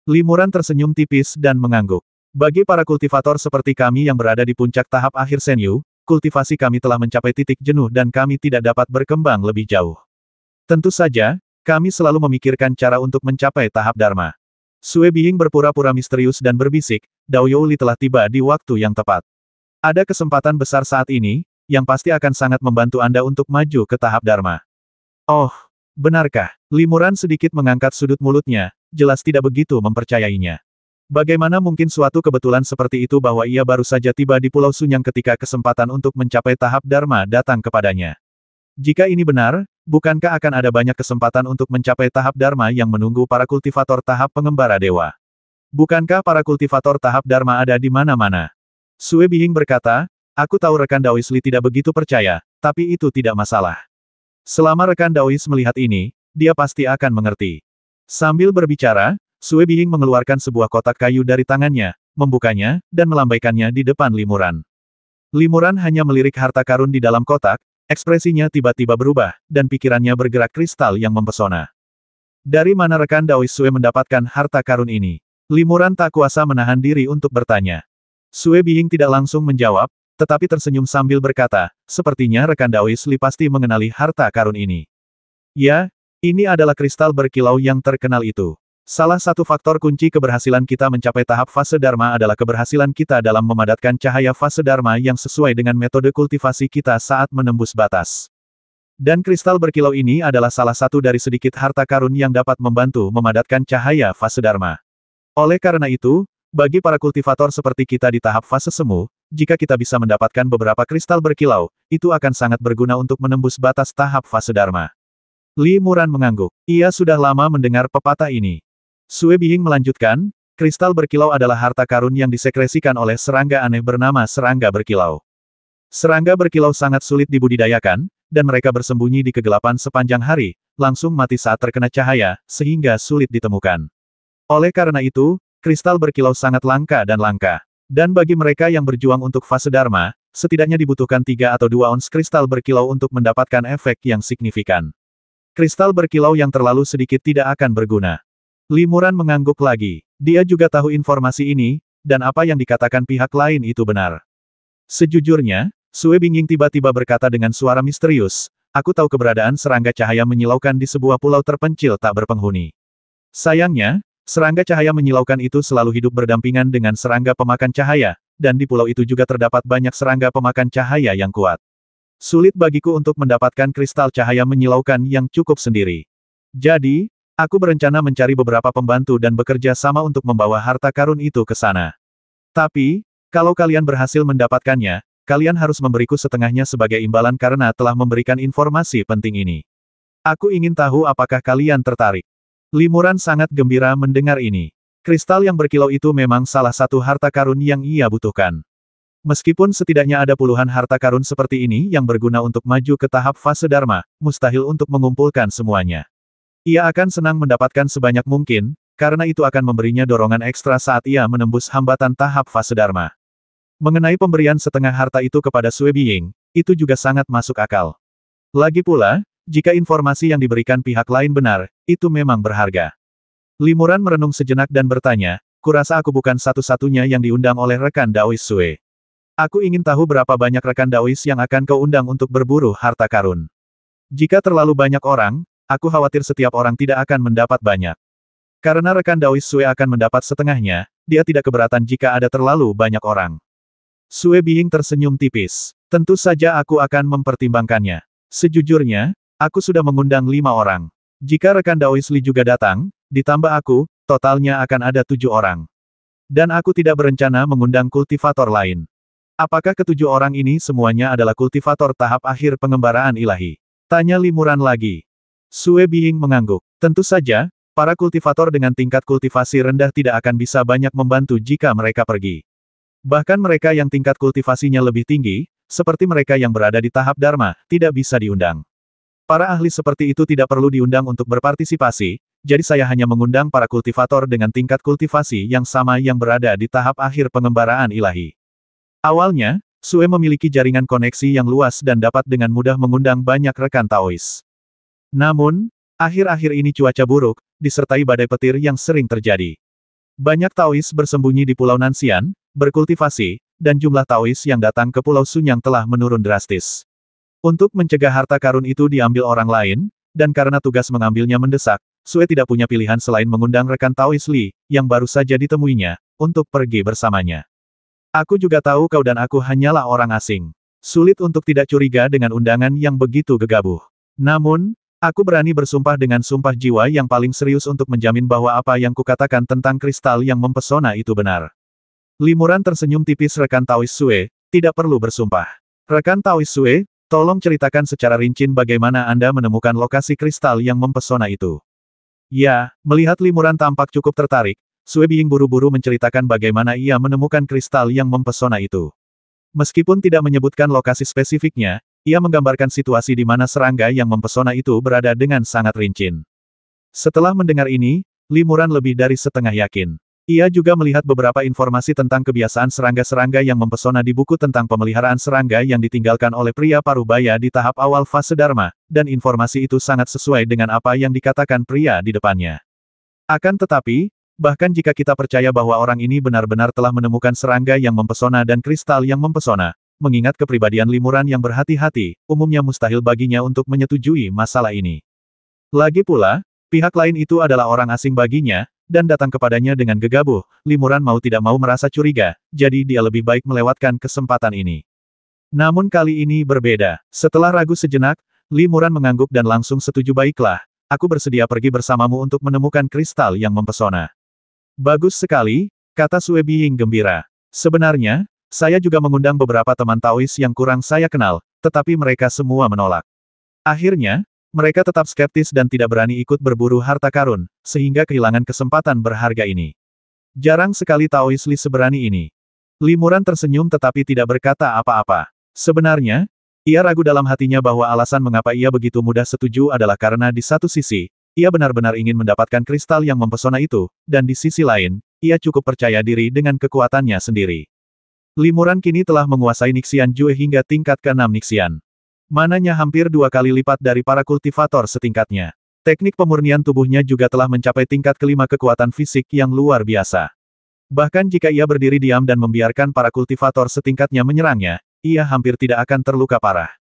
Limuran tersenyum tipis dan mengangguk. Bagi para kultivator seperti kami yang berada di puncak tahap akhir Senyu, kultivasi kami telah mencapai titik jenuh dan kami tidak dapat berkembang lebih jauh. Tentu saja, kami selalu memikirkan cara untuk mencapai tahap Dharma. Sue Biying berpura-pura misterius dan berbisik, Dao Youli telah tiba di waktu yang tepat. Ada kesempatan besar saat ini, yang pasti akan sangat membantu Anda untuk maju ke tahap Dharma. Oh, benarkah? Limuran sedikit mengangkat sudut mulutnya, jelas tidak begitu mempercayainya. Bagaimana mungkin suatu kebetulan seperti itu bahwa ia baru saja tiba di Pulau Sunyang ketika kesempatan untuk mencapai tahap Dharma datang kepadanya? Jika ini benar, bukankah akan ada banyak kesempatan untuk mencapai tahap Dharma yang menunggu para kultivator tahap pengembara dewa? Bukankah para kultivator tahap Dharma ada di mana-mana? Sue Biying berkata, aku tahu rekan Daois Li tidak begitu percaya, tapi itu tidak masalah. Selama rekan Daois melihat ini, dia pasti akan mengerti. Sambil berbicara, Sue Biying mengeluarkan sebuah kotak kayu dari tangannya, membukanya, dan melambaikannya di depan Limuran. Limuran hanya melirik harta karun di dalam kotak, ekspresinya tiba-tiba berubah, dan pikirannya bergerak kristal yang mempesona. Dari mana rekan Daois Sue mendapatkan harta karun ini? Limuran tak kuasa menahan diri untuk bertanya. Sue Biying tidak langsung menjawab, tetapi tersenyum sambil berkata, sepertinya rekan Daois Li pasti mengenali harta karun ini. Ya, ini adalah kristal berkilau yang terkenal itu. Salah satu faktor kunci keberhasilan kita mencapai tahap fase Dharma adalah keberhasilan kita dalam memadatkan cahaya fase Dharma yang sesuai dengan metode kultivasi kita saat menembus batas. Dan kristal berkilau ini adalah salah satu dari sedikit harta karun yang dapat membantu memadatkan cahaya fase Dharma. Oleh karena itu, bagi para kultivator seperti kita di tahap fase semu, jika kita bisa mendapatkan beberapa kristal berkilau, itu akan sangat berguna untuk menembus batas tahap fase Dharma. Limuran mengangguk. Ia sudah lama mendengar pepatah ini. Sue Biying melanjutkan, kristal berkilau adalah harta karun yang disekresikan oleh serangga aneh bernama serangga berkilau. Serangga berkilau sangat sulit dibudidayakan, dan mereka bersembunyi di kegelapan sepanjang hari, langsung mati saat terkena cahaya, sehingga sulit ditemukan. Oleh karena itu, kristal berkilau sangat langka dan langka. Dan bagi mereka yang berjuang untuk fase Dharma, setidaknya dibutuhkan 3 atau 2 ons kristal berkilau untuk mendapatkan efek yang signifikan. Kristal berkilau yang terlalu sedikit tidak akan berguna. Limuran mengangguk lagi. Dia juga tahu informasi ini, dan apa yang dikatakan pihak lain itu benar. Sejujurnya, Sue Biying tiba-tiba berkata dengan suara misterius, aku tahu keberadaan serangga cahaya menyilaukan di sebuah pulau terpencil tak berpenghuni. Sayangnya, serangga cahaya menyilaukan itu selalu hidup berdampingan dengan serangga pemakan cahaya, dan di pulau itu juga terdapat banyak serangga pemakan cahaya yang kuat. Sulit bagiku untuk mendapatkan kristal cahaya menyilaukan yang cukup sendiri. Jadi, aku berencana mencari beberapa pembantu dan bekerja sama untuk membawa harta karun itu ke sana. Tapi, kalau kalian berhasil mendapatkannya, kalian harus memberiku setengahnya sebagai imbalan karena telah memberikan informasi penting ini. Aku ingin tahu apakah kalian tertarik. Limuran sangat gembira mendengar ini. Kristal yang berkilau itu memang salah satu harta karun yang ia butuhkan. Meskipun setidaknya ada puluhan harta karun seperti ini yang berguna untuk maju ke tahap fase Dharma, mustahil untuk mengumpulkan semuanya. Ia akan senang mendapatkan sebanyak mungkin, karena itu akan memberinya dorongan ekstra saat ia menembus hambatan tahap fase Dharma. Mengenai pemberian setengah harta itu kepada Sue Biying, itu juga sangat masuk akal. Lagi pula, jika informasi yang diberikan pihak lain benar, itu memang berharga. Limuran merenung sejenak dan bertanya, kurasa aku bukan satu-satunya yang diundang oleh rekan Daois Sue. Aku ingin tahu berapa banyak rekan Daois yang akan kau undang untuk berburu harta karun. Jika terlalu banyak orang, aku khawatir setiap orang tidak akan mendapat banyak. Karena rekan Daois Sue akan mendapat setengahnya, dia tidak keberatan jika ada terlalu banyak orang. Sue Biying tersenyum tipis. Tentu saja aku akan mempertimbangkannya. Sejujurnya, aku sudah mengundang 5 orang. Jika rekan Daois Li juga datang, ditambah aku, totalnya akan ada 7 orang. Dan aku tidak berencana mengundang kultivator lain. Apakah ke-7 orang ini semuanya adalah kultivator tahap akhir pengembaraan ilahi? Tanya Limuran lagi. Sue Biying mengangguk. Tentu saja, para kultivator dengan tingkat kultivasi rendah tidak akan bisa banyak membantu jika mereka pergi. Bahkan mereka yang tingkat kultivasinya lebih tinggi, seperti mereka yang berada di tahap Dharma, tidak bisa diundang. Para ahli seperti itu tidak perlu diundang untuk berpartisipasi, jadi saya hanya mengundang para kultivator dengan tingkat kultivasi yang sama yang berada di tahap akhir pengembaraan ilahi. Awalnya, Sue memiliki jaringan koneksi yang luas dan dapat dengan mudah mengundang banyak rekan Taois. Namun, akhir-akhir ini cuaca buruk, disertai badai petir yang sering terjadi. Banyak Taois bersembunyi di Pulau Nanxian, berkultivasi, dan jumlah Taois yang datang ke Pulau Sunyang telah menurun drastis. Untuk mencegah harta karun itu diambil orang lain, dan karena tugas mengambilnya mendesak, Sue tidak punya pilihan selain mengundang rekan Taois Li, yang baru saja ditemuinya, untuk pergi bersamanya. Aku juga tahu kau dan aku hanyalah orang asing. Sulit untuk tidak curiga dengan undangan yang begitu gegabah. Namun, aku berani bersumpah dengan sumpah jiwa yang paling serius untuk menjamin bahwa apa yang kukatakan tentang kristal yang mempesona itu benar. Limuran tersenyum tipis rekan Taois Sue, tidak perlu bersumpah. Rekan Taois Sue, tolong ceritakan secara rinci bagaimana Anda menemukan lokasi kristal yang mempesona itu. Ya, melihat Limuran tampak cukup tertarik, Sue Biying buru-buru menceritakan bagaimana ia menemukan kristal yang mempesona itu. Meskipun tidak menyebutkan lokasi spesifiknya, ia menggambarkan situasi di mana serangga yang mempesona itu berada dengan sangat rinci. Setelah mendengar ini, Limuran lebih dari setengah yakin. Ia juga melihat beberapa informasi tentang kebiasaan serangga-serangga yang mempesona di buku tentang pemeliharaan serangga yang ditinggalkan oleh pria Parubaya di tahap awal fase Dharma, dan informasi itu sangat sesuai dengan apa yang dikatakan pria di depannya. Akan tetapi, bahkan jika kita percaya bahwa orang ini benar-benar telah menemukan serangga yang mempesona dan kristal yang mempesona, mengingat kepribadian Limuran yang berhati-hati, umumnya mustahil baginya untuk menyetujui masalah ini. Lagi pula, pihak lain itu adalah orang asing baginya, dan datang kepadanya dengan gegabah, Limuran mau tidak mau merasa curiga, jadi dia lebih baik melewatkan kesempatan ini. Namun kali ini berbeda. Setelah ragu sejenak, Limuran mengangguk dan langsung setuju. Baiklah, aku bersedia pergi bersamamu untuk menemukan kristal yang mempesona. Bagus sekali, kata Sue Biying gembira. Sebenarnya, saya juga mengundang beberapa teman Taois yang kurang saya kenal, tetapi mereka semua menolak. Akhirnya, mereka tetap skeptis dan tidak berani ikut berburu harta karun, sehingga kehilangan kesempatan berharga ini. Jarang sekali Taois Li seberani ini. Limuran tersenyum tetapi tidak berkata apa-apa. Sebenarnya, ia ragu dalam hatinya bahwa alasan mengapa ia begitu mudah setuju adalah karena di satu sisi, ia benar-benar ingin mendapatkan kristal yang mempesona itu, dan di sisi lain, ia cukup percaya diri dengan kekuatannya sendiri. Limuran kini telah menguasai Nixian Jue hingga tingkat ke-6 Nixian. Mananya hampir 2 kali lipat dari para kultivator setingkatnya. Teknik pemurnian tubuhnya juga telah mencapai tingkat ke-5 kekuatan fisik yang luar biasa. Bahkan jika ia berdiri diam dan membiarkan para kultivator setingkatnya menyerangnya, ia hampir tidak akan terluka parah.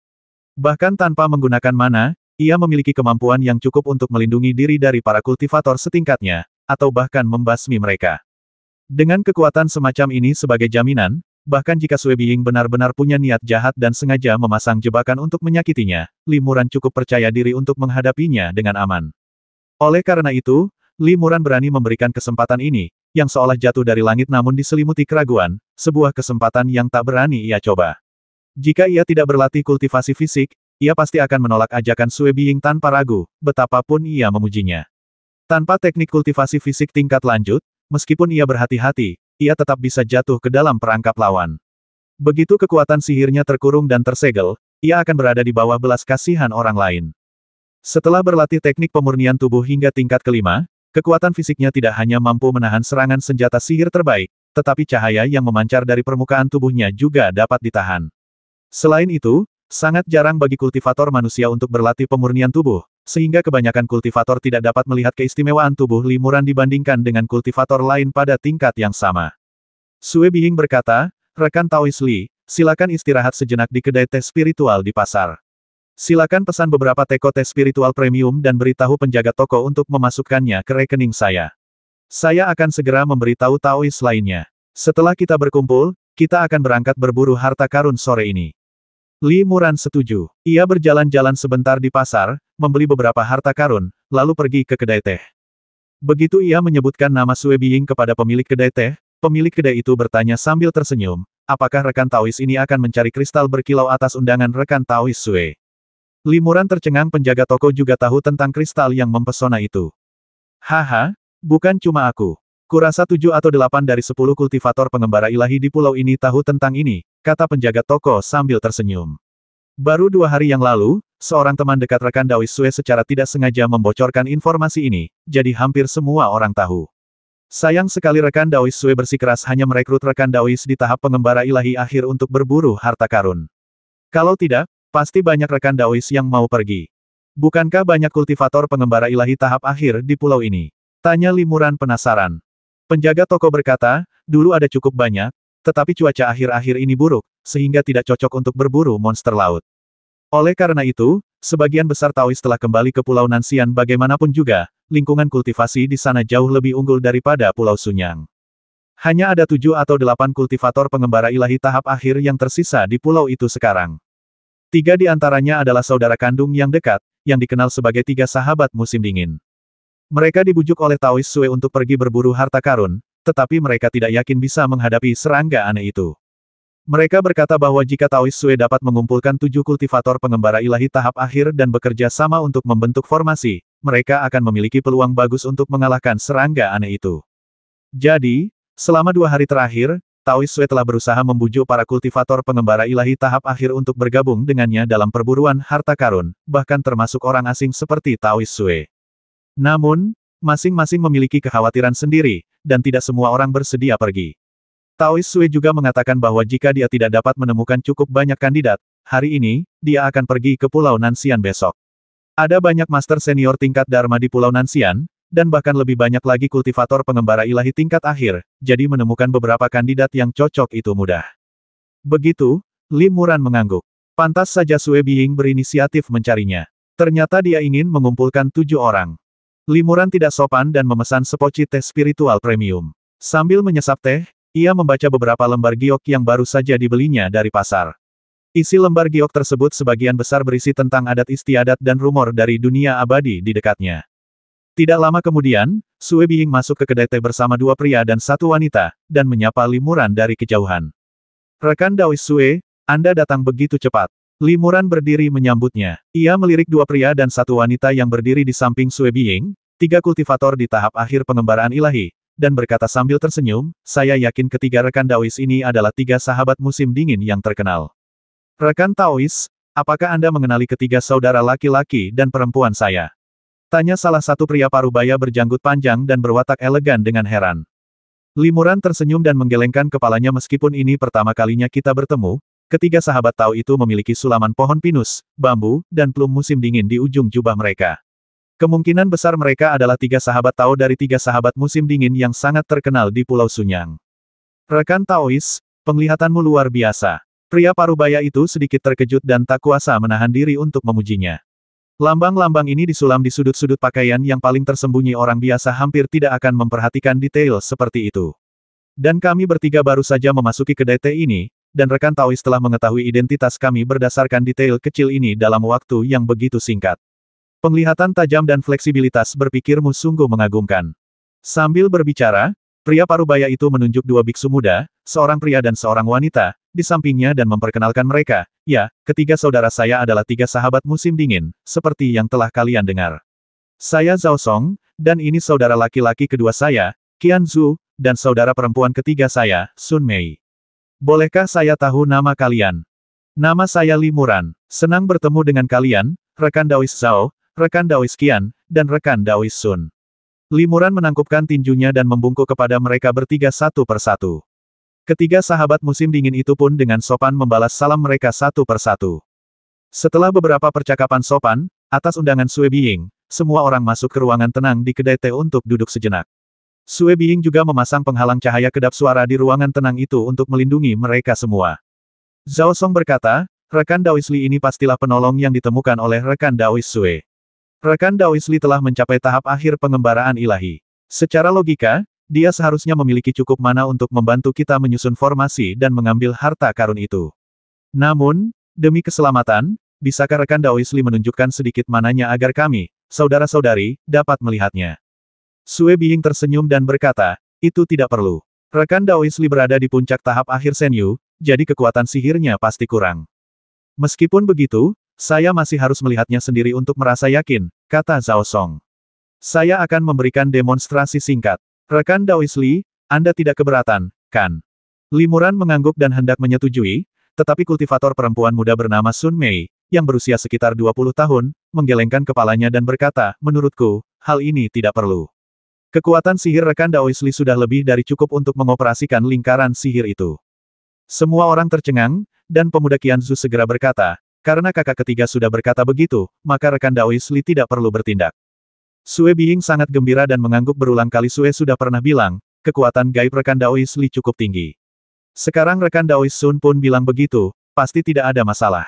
Bahkan tanpa menggunakan mana, ia memiliki kemampuan yang cukup untuk melindungi diri dari para kultivator setingkatnya, atau bahkan membasmi mereka. Dengan kekuatan semacam ini sebagai jaminan, bahkan jika Sue Biying benar-benar punya niat jahat dan sengaja memasang jebakan untuk menyakitinya, Limuran cukup percaya diri untuk menghadapinya dengan aman. Oleh karena itu, Limuran berani memberikan kesempatan ini, yang seolah jatuh dari langit namun diselimuti keraguan, sebuah kesempatan yang tak berani ia coba. Jika ia tidak berlatih kultivasi fisik, ia pasti akan menolak ajakan Sue Biying tanpa ragu, betapapun ia memujinya. Tanpa teknik kultivasi fisik tingkat lanjut, meskipun ia berhati-hati, ia tetap bisa jatuh ke dalam perangkap lawan. Begitu kekuatan sihirnya terkurung dan tersegel, ia akan berada di bawah belas kasihan orang lain. Setelah berlatih teknik pemurnian tubuh hingga tingkat ke-5, kekuatan fisiknya tidak hanya mampu menahan serangan senjata sihir terbaik, tetapi cahaya yang memancar dari permukaan tubuhnya juga dapat ditahan. Selain itu, sangat jarang bagi kultivator manusia untuk berlatih pemurnian tubuh, sehingga kebanyakan kultivator tidak dapat melihat keistimewaan tubuh Limuran dibandingkan dengan kultivator lain pada tingkat yang sama. Sue Biying berkata, rekan Taois Li, silakan istirahat sejenak di kedai teh spiritual di pasar. Silakan pesan beberapa teko teh spiritual premium dan beritahu penjaga toko untuk memasukkannya ke rekening saya. Saya akan segera memberitahu Taois lainnya. Setelah kita berkumpul, kita akan berangkat berburu harta karun sore ini. Limuran setuju. Ia berjalan-jalan sebentar di pasar, membeli beberapa harta karun, lalu pergi ke kedai teh. Begitu ia menyebutkan nama Sue Biying kepada pemilik kedai teh, pemilik kedai itu bertanya sambil tersenyum, apakah rekan Taois ini akan mencari kristal berkilau atas undangan rekan Taois Sue. Limuran tercengang, penjaga toko juga tahu tentang kristal yang mempesona itu. Haha, bukan cuma aku. Kurasa 7 atau 8 dari 10 kultivator pengembara ilahi di pulau ini tahu tentang ini, kata penjaga toko sambil tersenyum. Baru 2 hari yang lalu, seorang teman dekat rekan Taois Sue secara tidak sengaja membocorkan informasi ini, jadi hampir semua orang tahu. Sayang sekali rekan Taois Sue bersikeras hanya merekrut rekan Taois di tahap pengembara ilahi akhir untuk berburu harta karun. Kalau tidak, pasti banyak rekan Taois yang mau pergi. Bukankah banyak kultivator pengembara ilahi tahap akhir di pulau ini? Tanya Limuran penasaran. Penjaga toko berkata, dulu ada cukup banyak, tetapi cuaca akhir-akhir ini buruk, sehingga tidak cocok untuk berburu monster laut. Oleh karena itu, sebagian besar Taois telah kembali ke Pulau Nanxian bagaimanapun juga, lingkungan kultivasi di sana jauh lebih unggul daripada Pulau Sunyang. Hanya ada 7 atau 8 kultivator pengembara ilahi tahap akhir yang tersisa di pulau itu sekarang. 3 di antaranya adalah saudara kandung yang dekat, yang dikenal sebagai 3 sahabat musim dingin. Mereka dibujuk oleh Taois Sue untuk pergi berburu harta karun, tetapi mereka tidak yakin bisa menghadapi serangga aneh itu. Mereka berkata bahwa jika Taois Sue dapat mengumpulkan 7 kultivator pengembara ilahi tahap akhir dan bekerja sama untuk membentuk formasi, mereka akan memiliki peluang bagus untuk mengalahkan serangga aneh itu. Jadi, selama 2 hari terakhir, Taois Sue telah berusaha membujuk para kultivator pengembara ilahi tahap akhir untuk bergabung dengannya dalam perburuan harta karun, bahkan termasuk orang asing seperti Taois Sue. Namun, masing-masing memiliki kekhawatiran sendiri, dan tidak semua orang bersedia pergi. Taois Sue juga mengatakan bahwa jika dia tidak dapat menemukan cukup banyak kandidat, hari ini, dia akan pergi ke Pulau Nanxian besok. Ada banyak master senior tingkat Dharma di Pulau Nanxian, dan bahkan lebih banyak lagi kultivator pengembara ilahi tingkat akhir, jadi menemukan beberapa kandidat yang cocok itu mudah. Begitu, Lim Muran mengangguk. Pantas saja Sue Biying berinisiatif mencarinya. Ternyata dia ingin mengumpulkan 7 orang. Lim Muran tidak sopan dan memesan sepoci teh spiritual premium. Sambil menyesap teh, ia membaca beberapa lembar giok yang baru saja dibelinya dari pasar. Isi lembar giok tersebut sebagian besar berisi tentang adat istiadat dan rumor dari dunia abadi di dekatnya. Tidak lama kemudian, Sue Biying masuk ke kedai teh bersama 2 pria dan 1 wanita, dan menyapa Lim Muran dari kejauhan. Rekan Daois Sue, Anda datang begitu cepat. Lim Muran berdiri menyambutnya. Ia melirik 2 pria dan 1 wanita yang berdiri di samping Sue Biying, 3 kultivator di tahap akhir pengembaraan ilahi, dan berkata sambil tersenyum, saya yakin ketiga rekan Daois ini adalah 3 sahabat musim dingin yang terkenal. Rekan Taois, apakah Anda mengenali ketiga saudara laki-laki dan perempuan saya? Tanya salah satu pria parubaya berjanggut panjang dan berwatak elegan dengan heran. Lim Muran tersenyum dan menggelengkan kepalanya meskipun ini pertama kalinya kita bertemu, ketiga sahabat Tao itu memiliki sulaman pohon pinus, bambu, dan plum musim dingin di ujung jubah mereka. Kemungkinan besar mereka adalah 3 sahabat Tao dari 3 sahabat musim dingin yang sangat terkenal di Pulau Sunyang. Rekan Taois, penglihatanmu luar biasa. Pria parubaya itu sedikit terkejut dan tak kuasa menahan diri untuk memujinya. Lambang-lambang ini disulam di sudut-sudut pakaian yang paling tersembunyi orang biasa hampir tidak akan memperhatikan detail seperti itu. Dan kami bertiga baru saja memasuki kedai teh ini, dan rekan Taois telah mengetahui identitas kami berdasarkan detail kecil ini dalam waktu yang begitu singkat. Penglihatan tajam dan fleksibilitas berpikirmu sungguh mengagumkan. Sambil berbicara, pria parubaya itu menunjuk 2 biksu muda, seorang pria dan seorang wanita, di sampingnya dan memperkenalkan mereka. Ya, ketiga saudara saya adalah 3 sahabat musim dingin, seperti yang telah kalian dengar. Saya Zhao Song, dan ini saudara laki-laki kedua saya, Qian Zhu, dan saudara perempuan ketiga saya, Sun Mei. Bolehkah saya tahu nama kalian? Nama saya Lim Muran. Senang bertemu dengan kalian, rekan Daois Zhao, rekan Daois Qian, dan rekan Daois Sun. Lim Muran menangkupkan tinjunya dan membungkuk kepada mereka bertiga satu persatu. Ketiga sahabat musim dingin itu pun dengan sopan membalas salam mereka satu persatu. Setelah beberapa percakapan sopan, atas undangan Sue Biying, semua orang masuk ke ruangan tenang di kedai teh untuk duduk sejenak. Sue Biying juga memasang penghalang cahaya kedap suara di ruangan tenang itu untuk melindungi mereka semua. Zhao Song berkata, rekan Daois Li ini pastilah penolong yang ditemukan oleh rekan Daois Sue. Rekan Daois Li telah mencapai tahap akhir pengembaraan ilahi. Secara logika, dia seharusnya memiliki cukup mana untuk membantu kita menyusun formasi dan mengambil harta karun itu. Namun, demi keselamatan, bisakah rekan Daois Li menunjukkan sedikit mananya agar kami, saudara-saudari, dapat melihatnya? Sue Biying tersenyum dan berkata, itu tidak perlu. Rekan Daois Li berada di puncak tahap akhir Senyu, jadi kekuatan sihirnya pasti kurang. Meskipun begitu, saya masih harus melihatnya sendiri untuk merasa yakin, kata Zhao Song. Saya akan memberikan demonstrasi singkat. Rekan Daois Li, Anda tidak keberatan, kan? Lim Muran mengangguk dan hendak menyetujui, tetapi kultivator perempuan muda bernama Sun Mei, yang berusia sekitar 20 tahun, menggelengkan kepalanya dan berkata, menurutku, hal ini tidak perlu. Kekuatan sihir rekan Daois Li sudah lebih dari cukup untuk mengoperasikan lingkaran sihir itu. Semua orang tercengang, dan pemuda Qian Zhu segera berkata, karena kakak ketiga sudah berkata begitu, maka rekan Daois Li tidak perlu bertindak. Sue Biying sangat gembira dan mengangguk berulang kali. Sue sudah pernah bilang, kekuatan gaib rekan Daois Li cukup tinggi. Sekarang rekan Daois Sun pun bilang begitu, pasti tidak ada masalah.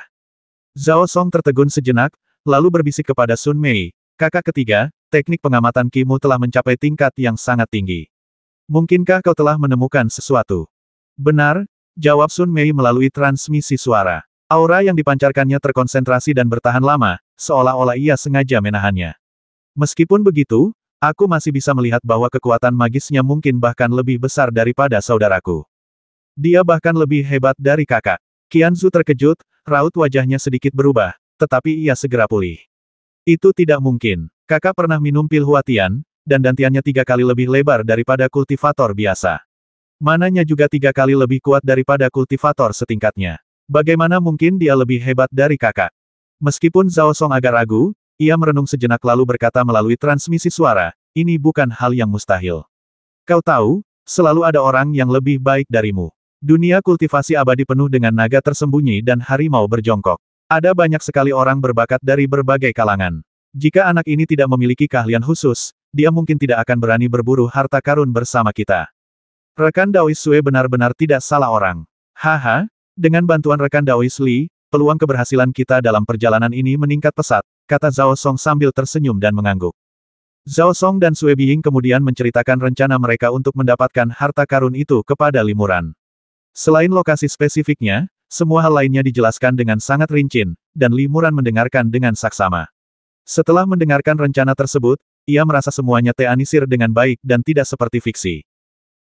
Zhao Song tertegun sejenak, lalu berbisik kepada Sun Mei, kakak ketiga, teknik pengamatan Kimu telah mencapai tingkat yang sangat tinggi. Mungkinkah kau telah menemukan sesuatu? Benar, jawab Sun Mei melalui transmisi suara. Aura yang dipancarkannya terkonsentrasi dan bertahan lama, seolah-olah ia sengaja menahannya. Meskipun begitu, aku masih bisa melihat bahwa kekuatan magisnya mungkin bahkan lebih besar daripada saudaraku. Dia bahkan lebih hebat dari kakak. Qianzu terkejut, raut wajahnya sedikit berubah, tetapi ia segera pulih. Itu tidak mungkin. Kakak pernah minum pil Huatian, dan dantiannya 3 kali lebih lebar daripada kultivator biasa. Mananya juga 3 kali lebih kuat daripada kultivator setingkatnya. Bagaimana mungkin dia lebih hebat dari kakak? Meskipun Zhao Song agak ragu, ia merenung sejenak lalu berkata melalui transmisi suara, ini bukan hal yang mustahil. Kau tahu, selalu ada orang yang lebih baik darimu. Dunia kultivasi abadi penuh dengan naga tersembunyi dan harimau berjongkok. Ada banyak sekali orang berbakat dari berbagai kalangan. Jika anak ini tidak memiliki keahlian khusus, dia mungkin tidak akan berani berburu harta karun bersama kita. Rekan Daois Sue benar-benar tidak salah orang. Haha. Dengan bantuan rekan Daois Li, peluang keberhasilan kita dalam perjalanan ini meningkat pesat, kata Zhao Song sambil tersenyum dan mengangguk. Zhao Song dan Sue Biying kemudian menceritakan rencana mereka untuk mendapatkan harta karun itu kepada Limuran. Selain lokasi spesifiknya, semua hal lainnya dijelaskan dengan sangat rinci, dan Limuran mendengarkan dengan saksama. Setelah mendengarkan rencana tersebut, ia merasa semuanya teanisir dengan baik dan tidak seperti fiksi.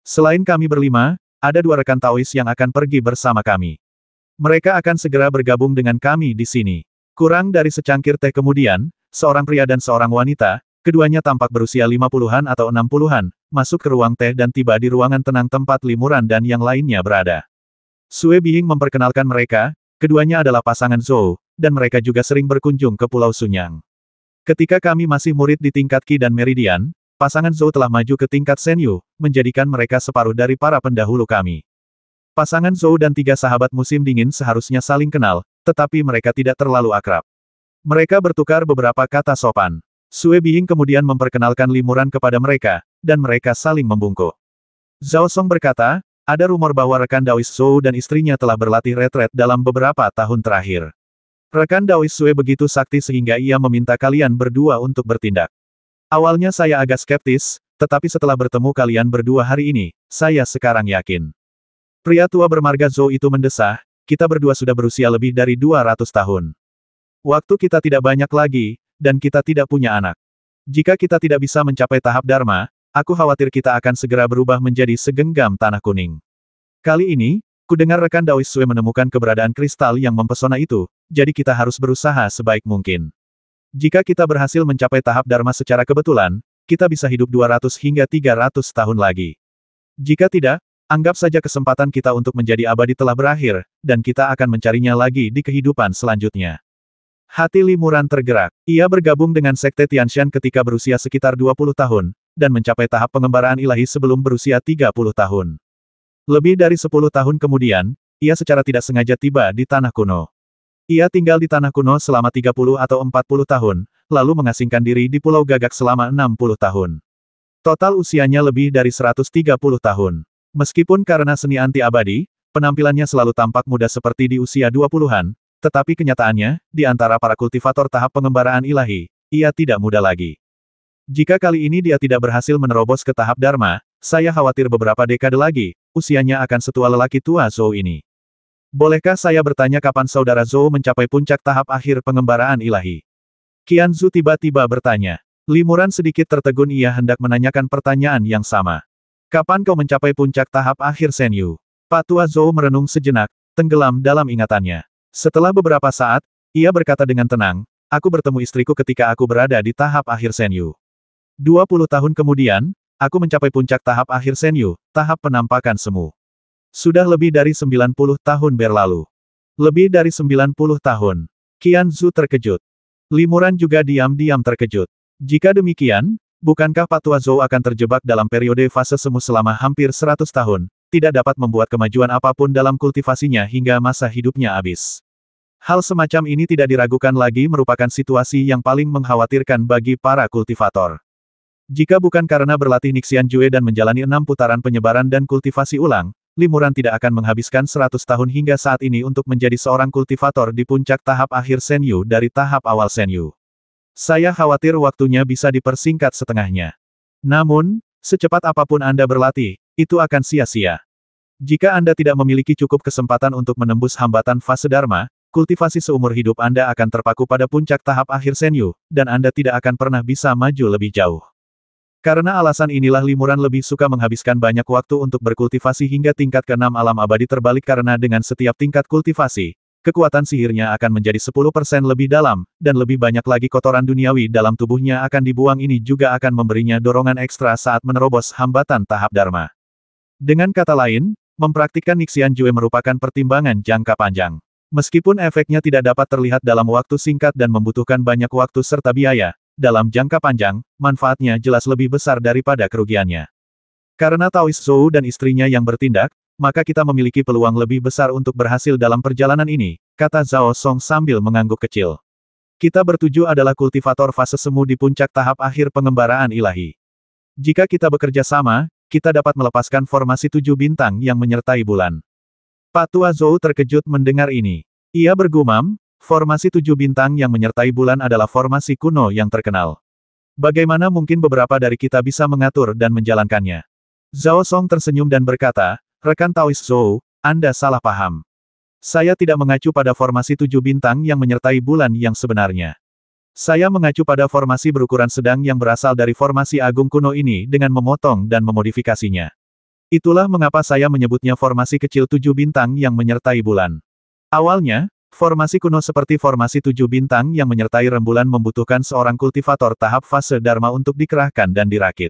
Selain kami berlima, ada 2 rekan Taois yang akan pergi bersama kami. Mereka akan segera bergabung dengan kami di sini. Kurang dari secangkir teh kemudian, seorang pria dan seorang wanita, keduanya tampak berusia 50-an atau 60-an, masuk ke ruang teh dan tiba di ruangan tenang tempat Limuran dan yang lainnya berada. Sue Biying memperkenalkan mereka, keduanya adalah pasangan Zhou, dan mereka juga sering berkunjung ke Pulau Sunyang. Ketika kami masih murid di tingkat Qi dan Meridian, pasangan Zhou telah maju ke tingkat Senyu, menjadikan mereka separuh dari para pendahulu kami. Pasangan Zhou dan 3 sahabat musim dingin seharusnya saling kenal, tetapi mereka tidak terlalu akrab. Mereka bertukar beberapa kata sopan. Sue Biying kemudian memperkenalkan Limuran kepada mereka, dan mereka saling membungkuk. Zhao Song berkata, ada rumor bahwa rekan Daois Zhou dan istrinya telah berlatih retret dalam beberapa tahun terakhir. Rekan Daois Sue begitu sakti sehingga ia meminta kalian berdua untuk bertindak. Awalnya saya agak skeptis, tetapi setelah bertemu kalian berdua hari ini, saya sekarang yakin. Pria tua bermarga Zhou itu mendesah, kita berdua sudah berusia lebih dari 200 tahun. Waktu kita tidak banyak lagi, dan kita tidak punya anak. Jika kita tidak bisa mencapai tahap Dharma, aku khawatir kita akan segera berubah menjadi segenggam tanah kuning. Kali ini, kudengar rekan Daois Sue menemukan keberadaan kristal yang mempesona itu, jadi kita harus berusaha sebaik mungkin. Jika kita berhasil mencapai tahap Dharma secara kebetulan, kita bisa hidup 200 hingga 300 tahun lagi. Jika tidak, anggap saja kesempatan kita untuk menjadi abadi telah berakhir, dan kita akan mencarinya lagi di kehidupan selanjutnya. Hati Limuran tergerak. Ia bergabung dengan Sekte Tianshan ketika berusia sekitar 20 tahun, dan mencapai tahap pengembaraan ilahi sebelum berusia 30 tahun. Lebih dari 10 tahun kemudian, ia secara tidak sengaja tiba di Tanah Kuno. Ia tinggal di Tanah Kuno selama 30 atau 40 tahun, lalu mengasingkan diri di Pulau Gagak selama 60 tahun. Total usianya lebih dari 130 tahun. Meskipun karena seni anti-abadi, penampilannya selalu tampak muda seperti di usia 20-an, tetapi kenyataannya, di antara para kultivator tahap pengembaraan ilahi, ia tidak muda lagi. Jika kali ini dia tidak berhasil menerobos ke tahap Dharma, saya khawatir beberapa dekade lagi, usianya akan setua lelaki tua Zhou ini. Bolehkah saya bertanya kapan saudara Zhou mencapai puncak tahap akhir pengembaraan ilahi? Qianzu tiba-tiba bertanya. Limuran sedikit tertegun ia hendak menanyakan pertanyaan yang sama. Kapan kau mencapai puncak tahap akhir Senyu? Pak Tua Zhou merenung sejenak, tenggelam dalam ingatannya. Setelah beberapa saat, ia berkata dengan tenang, aku bertemu istriku ketika aku berada di tahap akhir Senyu. 20 tahun kemudian, aku mencapai puncak tahap akhir Senyu, tahap penampakan semu. Sudah lebih dari 90 tahun berlalu. Lebih dari 90 tahun. Qianzu terkejut. Limuran juga diam-diam terkejut. Jika demikian, bukankah Pak Tua Zhou akan terjebak dalam periode fase semu selama hampir 100 tahun, tidak dapat membuat kemajuan apapun dalam kultivasinya hingga masa hidupnya habis. Hal semacam ini tidak diragukan lagi merupakan situasi yang paling mengkhawatirkan bagi para kultivator. Jika bukan karena berlatih Nixian Jue dan menjalani 6 putaran penyebaran dan kultivasi ulang, Limuran tidak akan menghabiskan 100 tahun hingga saat ini untuk menjadi seorang kultivator di puncak tahap akhir Senyu dari tahap awal Senyu. Saya khawatir waktunya bisa dipersingkat setengahnya. Namun, secepat apapun Anda berlatih, itu akan sia-sia. Jika Anda tidak memiliki cukup kesempatan untuk menembus hambatan fase Dharma, kultivasi seumur hidup Anda akan terpaku pada puncak tahap akhir Senyu, dan Anda tidak akan pernah bisa maju lebih jauh. Karena alasan inilah Limuran lebih suka menghabiskan banyak waktu untuk berkultivasi hingga tingkat ke-6 alam abadi terbalik karena dengan setiap tingkat kultivasi, kekuatan sihirnya akan menjadi 10% lebih dalam, dan lebih banyak lagi kotoran duniawi dalam tubuhnya akan dibuang ini juga akan memberinya dorongan ekstra saat menerobos hambatan tahap Dharma. Dengan kata lain, mempraktikkan Nixian Jue merupakan pertimbangan jangka panjang. Meskipun efeknya tidak dapat terlihat dalam waktu singkat dan membutuhkan banyak waktu serta biaya, dalam jangka panjang, manfaatnya jelas lebih besar daripada kerugiannya. Karena Taois Zhou dan istrinya yang bertindak, maka kita memiliki peluang lebih besar untuk berhasil dalam perjalanan ini, kata Zhao Song sambil mengangguk kecil. Kita bertujuh adalah kultivator fase semu di puncak tahap akhir pengembaraan ilahi. Jika kita bekerja sama, kita dapat melepaskan formasi 7 bintang yang menyertai bulan. Pak Tua Zhou terkejut mendengar ini. Ia bergumam, formasi 7 bintang yang menyertai bulan adalah formasi kuno yang terkenal. Bagaimana mungkin beberapa dari kita bisa mengatur dan menjalankannya? Zhao Song tersenyum dan berkata, rekan Taois Zhou, Anda salah paham. Saya tidak mengacu pada formasi 7 bintang yang menyertai bulan yang sebenarnya. Saya mengacu pada formasi berukuran sedang yang berasal dari formasi agung kuno ini dengan memotong dan memodifikasinya. Itulah mengapa saya menyebutnya formasi kecil 7 bintang yang menyertai bulan. Awalnya, formasi kuno seperti formasi 7 bintang yang menyertai rembulan membutuhkan seorang kultivator tahap fase Dharma untuk dikerahkan dan dirakit.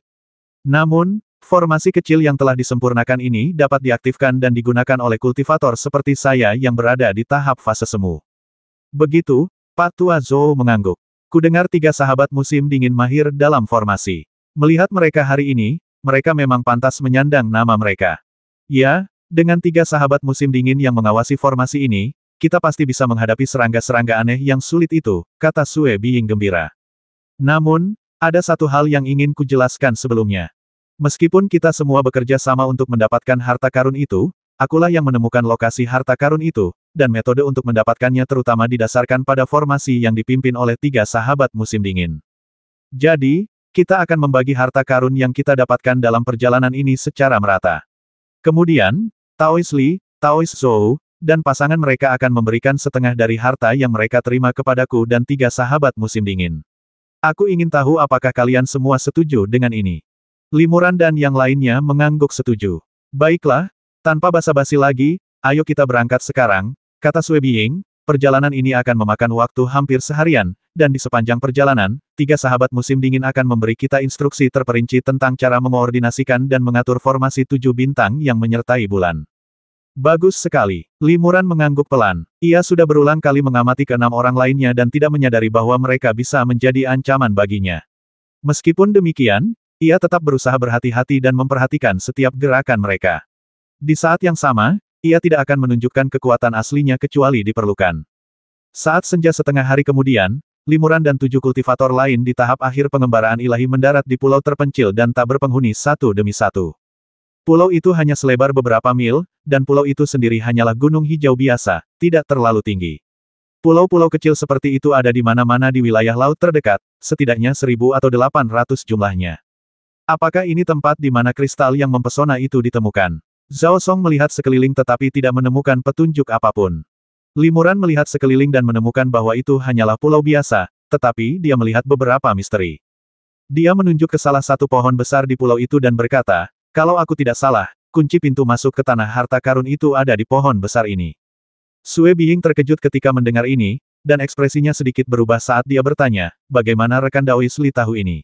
Namun, formasi kecil yang telah disempurnakan ini dapat diaktifkan dan digunakan oleh kultivator seperti saya yang berada di tahap fase semu. Begitu, Pak Tua Zhou mengangguk. Kudengar 3 sahabat musim dingin mahir dalam formasi. Melihat mereka hari ini, mereka memang pantas menyandang nama mereka. Ya, dengan 3 sahabat musim dingin yang mengawasi formasi ini, kita pasti bisa menghadapi serangga-serangga aneh yang sulit itu, kata Sue Biying gembira. Namun, ada satu hal yang ingin kujelaskan sebelumnya. Meskipun kita semua bekerja sama untuk mendapatkan harta karun itu, akulah yang menemukan lokasi harta karun itu, dan metode untuk mendapatkannya terutama didasarkan pada formasi yang dipimpin oleh 3 sahabat musim dingin. Jadi, kita akan membagi harta karun yang kita dapatkan dalam perjalanan ini secara merata. Kemudian, Taois Li, Taois Zhou, dan pasangan mereka akan memberikan setengah dari harta yang mereka terima kepadaku dan 3 sahabat musim dingin. Aku ingin tahu apakah kalian semua setuju dengan ini. Limuran dan yang lainnya mengangguk setuju. Baiklah, tanpa basa-basi lagi, ayo kita berangkat sekarang, kata Sue Biying. Perjalanan ini akan memakan waktu hampir seharian, dan di sepanjang perjalanan, 3 sahabat musim dingin akan memberi kita instruksi terperinci tentang cara mengoordinasikan dan mengatur formasi 7 bintang yang menyertai bulan. Bagus sekali. Limuran mengangguk pelan. Ia sudah berulang kali mengamati ke 6 orang lainnya dan tidak menyadari bahwa mereka bisa menjadi ancaman baginya. Meskipun demikian, ia tetap berusaha berhati-hati dan memperhatikan setiap gerakan mereka. Di saat yang sama, ia tidak akan menunjukkan kekuatan aslinya kecuali diperlukan. Saat senja setengah hari kemudian, Limuran dan 7 kultivator lain di tahap akhir pengembaraan ilahi mendarat di pulau terpencil dan tak berpenghuni satu demi satu. Pulau itu hanya selebar beberapa mil, dan pulau itu sendiri hanyalah gunung hijau biasa, tidak terlalu tinggi. Pulau-pulau kecil seperti itu ada di mana-mana di wilayah laut terdekat, setidaknya 1.000 atau 800 jumlahnya. Apakah ini tempat di mana kristal yang mempesona itu ditemukan? Zhao Song melihat sekeliling tetapi tidak menemukan petunjuk apapun. Limuran melihat sekeliling dan menemukan bahwa itu hanyalah pulau biasa, tetapi dia melihat beberapa misteri. Dia menunjuk ke salah satu pohon besar di pulau itu dan berkata, kalau aku tidak salah, kunci pintu masuk ke tanah harta karun itu ada di pohon besar ini. Sue Biying terkejut ketika mendengar ini, dan ekspresinya sedikit berubah saat dia bertanya, bagaimana rekan Taois Li tahu ini?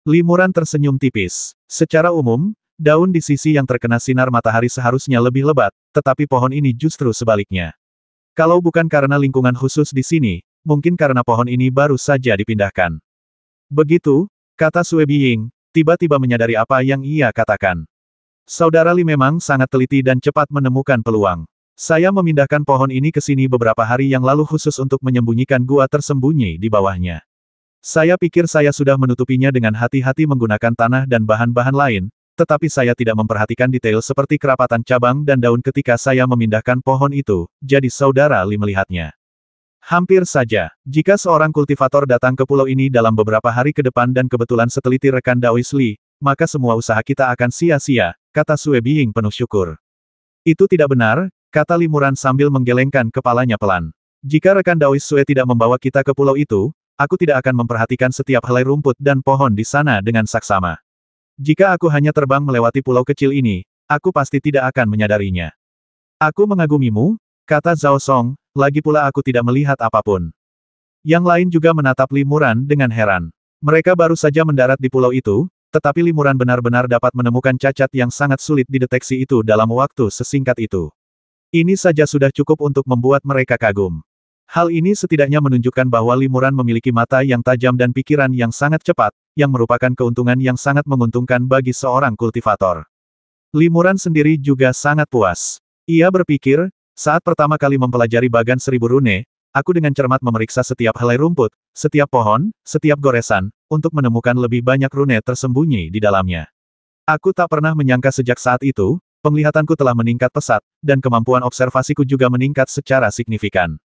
Limuran tersenyum tipis. Secara umum, daun di sisi yang terkena sinar matahari seharusnya lebih lebat, tetapi pohon ini justru sebaliknya. Kalau bukan karena lingkungan khusus di sini, mungkin karena pohon ini baru saja dipindahkan. Begitu, kata Sue Biying, tiba-tiba menyadari apa yang ia katakan. Saudara Li memang sangat teliti dan cepat menemukan peluang. Saya memindahkan pohon ini ke sini beberapa hari yang lalu khusus untuk menyembunyikan gua tersembunyi di bawahnya. Saya pikir saya sudah menutupinya dengan hati-hati menggunakan tanah dan bahan-bahan lain, tetapi saya tidak memperhatikan detail seperti kerapatan cabang dan daun ketika saya memindahkan pohon itu, jadi saudara Li melihatnya. Hampir saja, jika seorang kultivator datang ke pulau ini dalam beberapa hari ke depan dan kebetulan seteliti rekan Daois Li, maka semua usaha kita akan sia-sia, kata Sue Biying penuh syukur. Itu tidak benar, kata Li Muran sambil menggelengkan kepalanya pelan. Jika rekan Daois Sue tidak membawa kita ke pulau itu, aku tidak akan memperhatikan setiap helai rumput dan pohon di sana dengan saksama. Jika aku hanya terbang melewati pulau kecil ini, aku pasti tidak akan menyadarinya. Aku mengagumimu, kata Zhao Song, lagi pula aku tidak melihat apapun. Yang lain juga menatap Li Muran dengan heran. Mereka baru saja mendarat di pulau itu, tetapi Li Muran benar-benar dapat menemukan cacat yang sangat sulit dideteksi itu dalam waktu sesingkat itu. Ini saja sudah cukup untuk membuat mereka kagum. Hal ini setidaknya menunjukkan bahwa Li Muran memiliki mata yang tajam dan pikiran yang sangat cepat, yang merupakan keuntungan yang sangat menguntungkan bagi seorang kultivator. Li Muran sendiri juga sangat puas. Ia berpikir, saat pertama kali mempelajari bagan 1000 rune, aku dengan cermat memeriksa setiap helai rumput, setiap pohon, setiap goresan, untuk menemukan lebih banyak rune tersembunyi di dalamnya. Aku tak pernah menyangka sejak saat itu, penglihatanku telah meningkat pesat, dan kemampuan observasiku juga meningkat secara signifikan.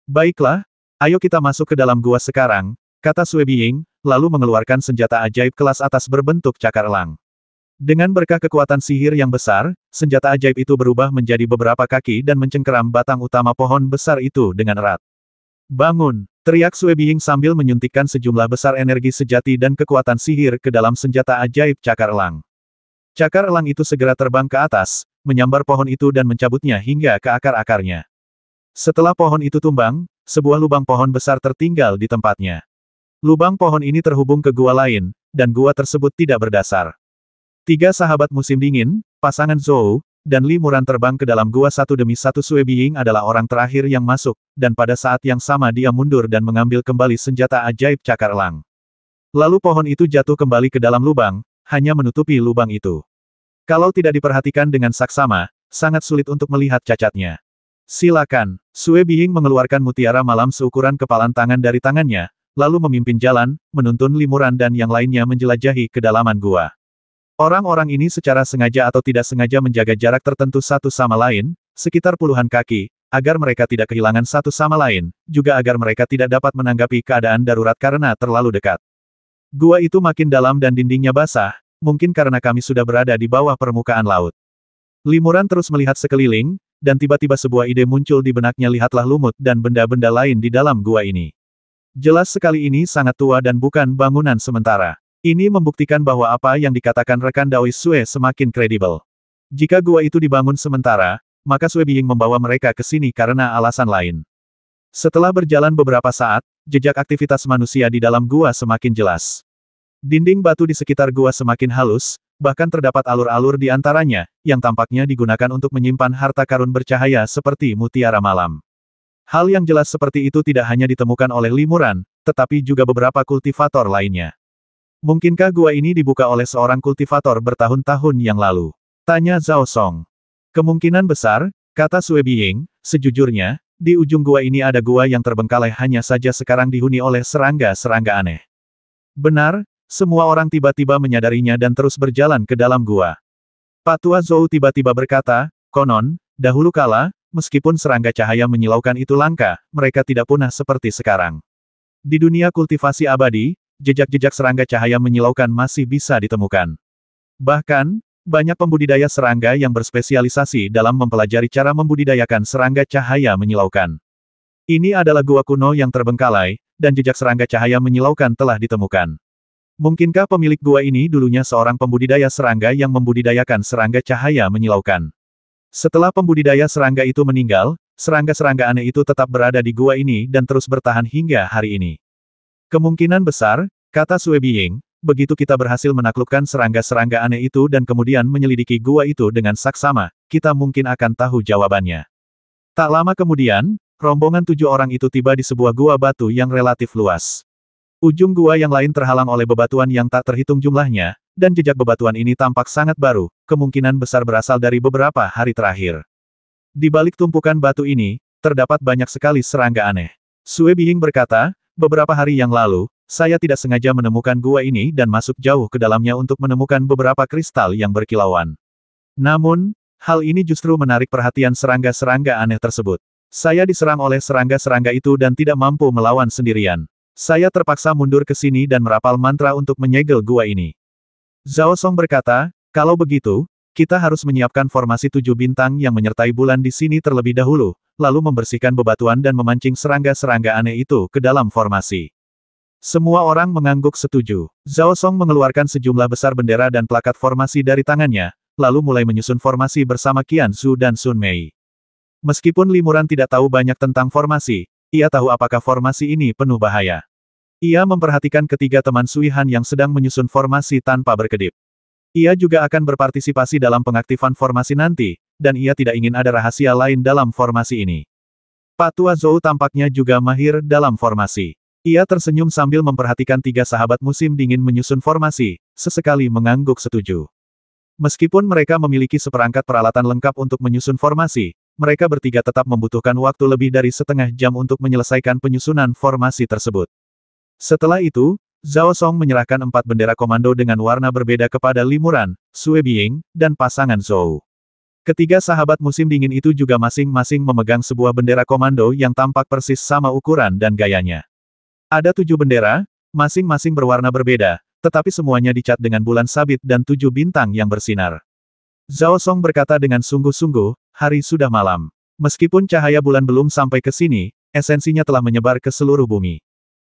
Baiklah, ayo kita masuk ke dalam gua sekarang, kata Sue Biying, lalu mengeluarkan senjata ajaib kelas atas berbentuk cakar elang. Dengan berkah kekuatan sihir yang besar, senjata ajaib itu berubah menjadi beberapa kaki dan mencengkeram batang utama pohon besar itu dengan erat. Bangun! Teriak Sue Biying sambil menyuntikkan sejumlah besar energi sejati dan kekuatan sihir ke dalam senjata ajaib cakar elang. Cakar elang itu segera terbang ke atas, menyambar pohon itu dan mencabutnya hingga ke akar-akarnya. Setelah pohon itu tumbang, sebuah lubang pohon besar tertinggal di tempatnya. Lubang pohon ini terhubung ke gua lain, dan gua tersebut tidak berdasar. 3 sahabat musim dingin, pasangan Zhou, dan Li Muran terbang ke dalam gua satu demi satu. Sue Biying adalah orang terakhir yang masuk, dan pada saat yang sama dia mundur dan mengambil kembali senjata ajaib cakar elang. Lalu pohon itu jatuh kembali ke dalam lubang, hanya menutupi lubang itu. Kalau tidak diperhatikan dengan saksama, sangat sulit untuk melihat cacatnya. Silakan. Sue Biying mengeluarkan mutiara malam seukuran kepalan tangan dari tangannya, lalu memimpin jalan, menuntun Li Muran dan yang lainnya menjelajahi kedalaman gua. Orang-orang ini secara sengaja atau tidak sengaja menjaga jarak tertentu satu sama lain, sekitar puluhan kaki, agar mereka tidak kehilangan satu sama lain, juga agar mereka tidak dapat menanggapi keadaan darurat karena terlalu dekat. Gua itu makin dalam dan dindingnya basah, mungkin karena kami sudah berada di bawah permukaan laut. Li Muran terus melihat sekeliling, dan tiba-tiba sebuah ide muncul di benaknya. Lihatlah lumut dan benda-benda lain di dalam gua ini. Jelas sekali ini sangat tua dan bukan bangunan sementara. Ini membuktikan bahwa apa yang dikatakan rekan Daois Sue semakin kredibel. Jika gua itu dibangun sementara, maka Sue Biying membawa mereka ke sini karena alasan lain. Setelah berjalan beberapa saat, jejak aktivitas manusia di dalam gua semakin jelas. Dinding batu di sekitar gua semakin halus, bahkan terdapat alur-alur di antaranya, yang tampaknya digunakan untuk menyimpan harta karun bercahaya seperti mutiara malam. Hal yang jelas seperti itu tidak hanya ditemukan oleh Li Muran, tetapi juga beberapa kultivator lainnya. Mungkinkah gua ini dibuka oleh seorang kultivator bertahun-tahun yang lalu? Tanya Zhao Song. Kemungkinan besar, kata Sue Biying, sejujurnya, di ujung gua ini ada gua yang terbengkalai hanya saja sekarang dihuni oleh serangga-serangga aneh. Benar, semua orang tiba-tiba menyadarinya dan terus berjalan ke dalam gua. Patua Zhou tiba-tiba berkata, konon, dahulu kala, meskipun serangga cahaya menyilaukan itu langka, mereka tidak punah seperti sekarang. Di dunia kultivasi abadi, jejak-jejak serangga cahaya menyilaukan masih bisa ditemukan. Bahkan, banyak pembudidaya serangga yang berspesialisasi dalam mempelajari cara membudidayakan serangga cahaya menyilaukan. Ini adalah gua kuno yang terbengkalai, dan jejak serangga cahaya menyilaukan telah ditemukan. Mungkinkah pemilik gua ini dulunya seorang pembudidaya serangga yang membudidayakan serangga cahaya menyilaukan? Setelah pembudidaya serangga itu meninggal, serangga-serangga aneh itu tetap berada di gua ini dan terus bertahan hingga hari ini. Kemungkinan besar, kata Sue Biying, begitu kita berhasil menaklukkan serangga-serangga aneh itu dan kemudian menyelidiki gua itu dengan saksama, kita mungkin akan tahu jawabannya. Tak lama kemudian, rombongan 7 orang itu tiba di sebuah gua batu yang relatif luas. Ujung gua yang lain terhalang oleh bebatuan yang tak terhitung jumlahnya, dan jejak bebatuan ini tampak sangat baru, kemungkinan besar berasal dari beberapa hari terakhir. Di balik tumpukan batu ini, terdapat banyak sekali serangga aneh. Sue Biying berkata, beberapa hari yang lalu, saya tidak sengaja menemukan gua ini dan masuk jauh ke dalamnya untuk menemukan beberapa kristal yang berkilauan. Namun, hal ini justru menarik perhatian serangga-serangga aneh tersebut. Saya diserang oleh serangga-serangga itu dan tidak mampu melawan sendirian. Saya terpaksa mundur ke sini dan merapal mantra untuk menyegel gua ini. Zhao Song berkata, kalau begitu, kita harus menyiapkan formasi 7 bintang yang menyertai bulan di sini terlebih dahulu, lalu membersihkan bebatuan dan memancing serangga-serangga aneh itu ke dalam formasi. Semua orang mengangguk setuju. Zhao Song mengeluarkan sejumlah besar bendera dan plakat formasi dari tangannya, lalu mulai menyusun formasi bersama Qian Zhu dan Sun Mei. Meskipun Limuran tidak tahu banyak tentang formasi, ia tahu apakah formasi ini penuh bahaya. Ia memperhatikan ketiga teman Sui Han yang sedang menyusun formasi tanpa berkedip. Ia juga akan berpartisipasi dalam pengaktifan formasi nanti, dan ia tidak ingin ada rahasia lain dalam formasi ini. Pak Tua Zhou tampaknya juga mahir dalam formasi. Ia tersenyum sambil memperhatikan tiga sahabat musim dingin menyusun formasi, sesekali mengangguk setuju. Meskipun mereka memiliki seperangkat peralatan lengkap untuk menyusun formasi, mereka bertiga tetap membutuhkan waktu lebih dari setengah jam untuk menyelesaikan penyusunan formasi tersebut. Setelah itu, Zhao Song menyerahkan 4 bendera komando dengan warna berbeda kepada Limuran, Sui Biying, dan pasangan Zhou. Ketiga sahabat musim dingin itu juga masing-masing memegang sebuah bendera komando yang tampak persis sama ukuran dan gayanya. Ada 7 bendera, masing-masing berwarna berbeda, tetapi semuanya dicat dengan bulan sabit dan 7 bintang yang bersinar. Zhao Song berkata dengan sungguh-sungguh, hari sudah malam. Meskipun cahaya bulan belum sampai ke sini, esensinya telah menyebar ke seluruh bumi.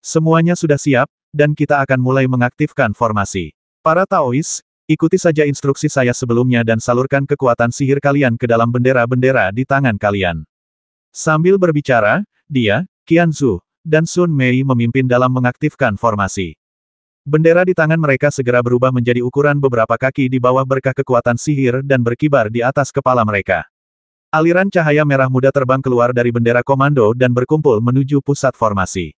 Semuanya sudah siap, dan kita akan mulai mengaktifkan formasi. Para Taois, ikuti saja instruksi saya sebelumnya dan salurkan kekuatan sihir kalian ke dalam bendera-bendera di tangan kalian. Sambil berbicara, dia, Qian Zhu, dan Sun Mei memimpin dalam mengaktifkan formasi. Bendera di tangan mereka segera berubah menjadi ukuran beberapa kaki di bawah berkah kekuatan sihir dan berkibar di atas kepala mereka. Aliran cahaya merah muda terbang keluar dari bendera komando dan berkumpul menuju pusat formasi.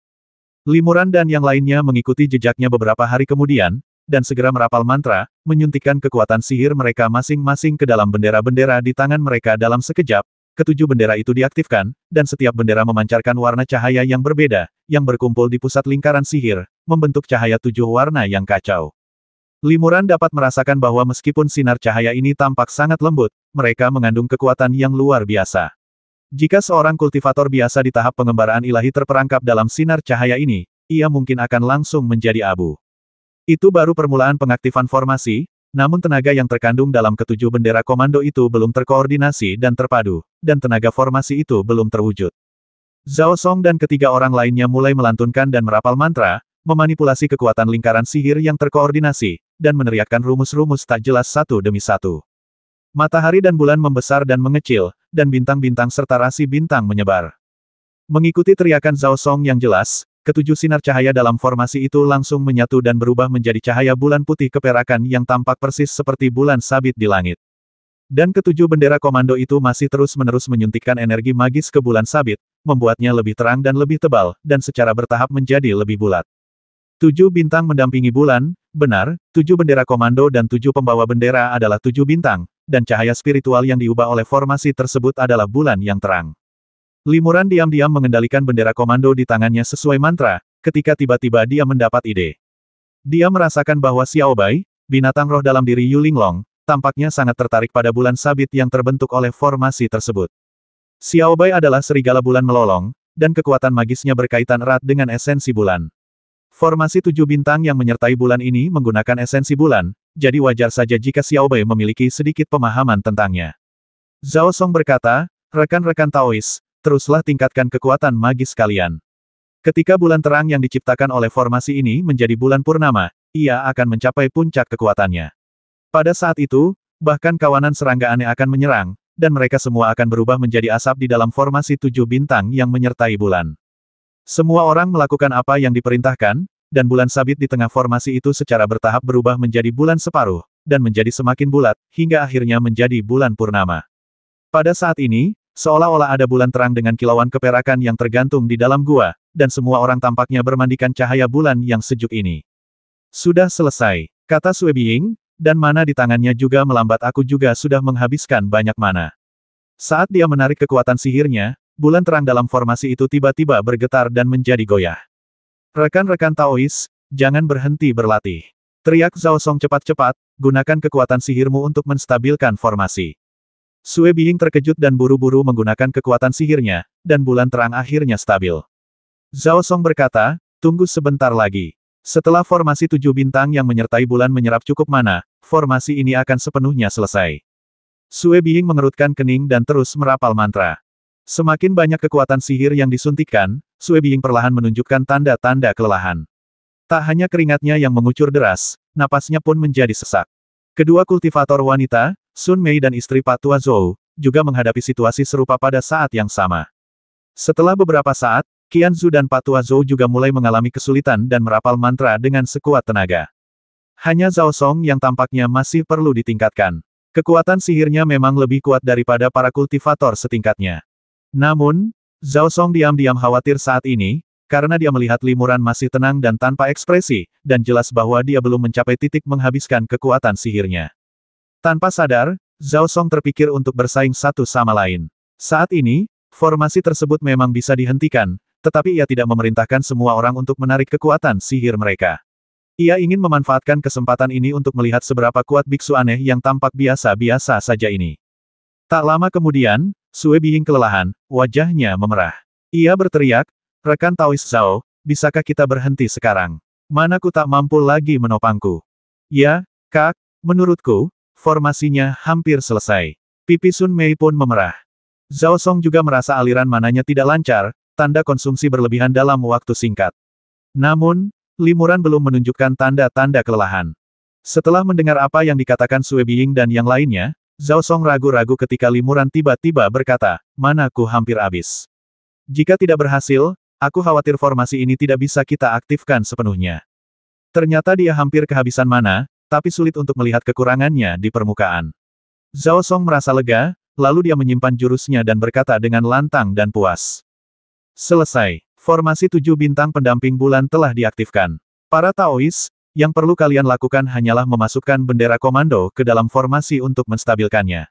Limuran dan yang lainnya mengikuti jejaknya beberapa hari kemudian, dan segera merapal mantra, menyuntikkan kekuatan sihir mereka masing-masing ke dalam bendera-bendera di tangan mereka dalam sekejap. Ketujuh bendera itu diaktifkan, dan setiap bendera memancarkan warna cahaya yang berbeda, yang berkumpul di pusat lingkaran sihir, membentuk cahaya 7 warna yang kacau. Limuran dapat merasakan bahwa meskipun sinar cahaya ini tampak sangat lembut, mereka mengandung kekuatan yang luar biasa. Jika seorang kultivator biasa di tahap pengembaraan ilahi terperangkap dalam sinar cahaya ini, ia mungkin akan langsung menjadi abu. Itu baru permulaan pengaktifan formasi, namun tenaga yang terkandung dalam ketujuh bendera komando itu belum terkoordinasi dan terpadu, dan tenaga formasi itu belum terwujud. Zhao Song dan ketiga orang lainnya mulai melantunkan dan merapal mantra, memanipulasi kekuatan lingkaran sihir yang terkoordinasi, dan meneriakkan rumus-rumus tak jelas satu demi satu. Matahari dan bulan membesar dan mengecil, dan bintang-bintang serta rasi bintang menyebar. Mengikuti teriakan Zhao Song yang jelas, ketujuh sinar cahaya dalam formasi itu langsung menyatu dan berubah menjadi cahaya bulan putih keperakan yang tampak persis seperti bulan sabit di langit. Dan ketujuh bendera komando itu masih terus-menerus menyuntikkan energi magis ke bulan sabit, membuatnya lebih terang dan lebih tebal, dan secara bertahap menjadi lebih bulat. 7 bintang mendampingi bulan, benar, 7 bendera komando dan 7 pembawa bendera adalah 7 bintang, dan cahaya spiritual yang diubah oleh formasi tersebut adalah bulan yang terang. Limuran diam-diam mengendalikan bendera komando di tangannya sesuai mantra, ketika tiba-tiba dia mendapat ide. Dia merasakan bahwa Xiao Bai, binatang roh dalam diri Yu Linglong, tampaknya sangat tertarik pada bulan sabit yang terbentuk oleh formasi tersebut. Xiao Bai adalah serigala bulan melolong, dan kekuatan magisnya berkaitan erat dengan esensi bulan. Formasi 7 bintang yang menyertai bulan ini menggunakan esensi bulan, jadi wajar saja jika Xiao Bai memiliki sedikit pemahaman tentangnya. Zhao Song berkata, rekan-rekan Taois, teruslah tingkatkan kekuatan magis kalian. Ketika bulan terang yang diciptakan oleh formasi ini menjadi bulan purnama, ia akan mencapai puncak kekuatannya. Pada saat itu, bahkan kawanan serangga aneh akan menyerang, dan mereka semua akan berubah menjadi asap di dalam formasi 7 bintang yang menyertai bulan. Semua orang melakukan apa yang diperintahkan, dan bulan sabit di tengah formasi itu secara bertahap berubah menjadi bulan separuh, dan menjadi semakin bulat, hingga akhirnya menjadi bulan purnama. Pada saat ini, seolah-olah ada bulan terang dengan kilauan keperakan yang tergantung di dalam gua, dan semua orang tampaknya bermandikan cahaya bulan yang sejuk ini. Sudah selesai, kata Sui Biying, dan mana di tangannya juga melambat. Aku juga sudah menghabiskan banyak mana. Saat dia menarik kekuatan sihirnya, bulan terang dalam formasi itu tiba-tiba bergetar dan menjadi goyah. Rekan-rekan Taois, jangan berhenti berlatih. Teriak Zhao Song cepat-cepat, gunakan kekuatan sihirmu untuk menstabilkan formasi. Sue Biying terkejut dan buru-buru menggunakan kekuatan sihirnya, dan bulan terang akhirnya stabil. Zhao Song berkata, tunggu sebentar lagi. Setelah formasi 7 bintang yang menyertai bulan menyerap cukup mana, formasi ini akan sepenuhnya selesai. Sue Biying mengerutkan kening dan terus merapal mantra. Semakin banyak kekuatan sihir yang disuntikkan, Sue Biying perlahan menunjukkan tanda-tanda kelelahan. Tak hanya keringatnya yang mengucur deras, napasnya pun menjadi sesak. Kedua kultivator wanita, Sun Mei dan istri Pak Tua Zhou, juga menghadapi situasi serupa pada saat yang sama. Setelah beberapa saat, Qian Zhu dan Pak Tua Zhou juga mulai mengalami kesulitan dan merapal mantra dengan sekuat tenaga. Hanya Zhao Song yang tampaknya masih perlu ditingkatkan. Kekuatan sihirnya memang lebih kuat daripada para kultivator setingkatnya. Namun, Zhao Song diam-diam khawatir saat ini, karena dia melihat Limuran masih tenang dan tanpa ekspresi, dan jelas bahwa dia belum mencapai titik menghabiskan kekuatan sihirnya. Tanpa sadar, Zhao Song terpikir untuk bersaing satu sama lain. Saat ini, formasi tersebut memang bisa dihentikan, tetapi ia tidak memerintahkan semua orang untuk menarik kekuatan sihir mereka. Ia ingin memanfaatkan kesempatan ini untuk melihat seberapa kuat biksu aneh yang tampak biasa-biasa saja ini. Tak lama kemudian, Sue Biying kelelahan, wajahnya memerah. Ia berteriak, rekan Taois Zhao, bisakah kita berhenti sekarang? Manaku tak mampu lagi menopangku. Ya, Kak, menurutku, formasinya hampir selesai. Pipi Sun Mei pun memerah. Zhao Song juga merasa aliran mananya tidak lancar, tanda konsumsi berlebihan dalam waktu singkat. Namun, Limuran belum menunjukkan tanda-tanda kelelahan. Setelah mendengar apa yang dikatakan Sue Biying dan yang lainnya, Zhao Song ragu-ragu ketika Limuran tiba-tiba berkata, manaku hampir habis. Jika tidak berhasil, aku khawatir formasi ini tidak bisa kita aktifkan sepenuhnya. Ternyata dia hampir kehabisan mana, tapi sulit untuk melihat kekurangannya di permukaan. Zhao Song merasa lega, lalu dia menyimpan jurusnya dan berkata dengan lantang dan puas. Selesai. Formasi 7 bintang pendamping bulan telah diaktifkan. Para Taois, yang perlu kalian lakukan hanyalah memasukkan bendera komando ke dalam formasi untuk menstabilkannya.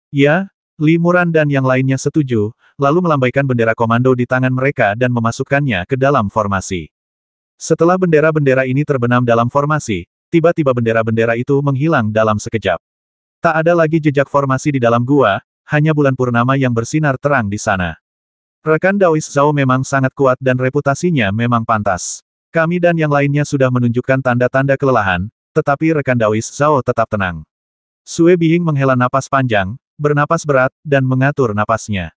Ya, Limuran dan yang lainnya setuju, lalu melambaikan bendera komando di tangan mereka dan memasukkannya ke dalam formasi. Setelah bendera-bendera ini terbenam dalam formasi, tiba-tiba bendera-bendera itu menghilang dalam sekejap. Tak ada lagi jejak formasi di dalam gua, hanya bulan purnama yang bersinar terang di sana. Rekan Taois Zhao memang sangat kuat dan reputasinya memang pantas. Kami dan yang lainnya sudah menunjukkan tanda-tanda kelelahan, tetapi rekan Taois Zhao tetap tenang. Sue Biying menghela napas panjang, bernapas berat, dan mengatur napasnya.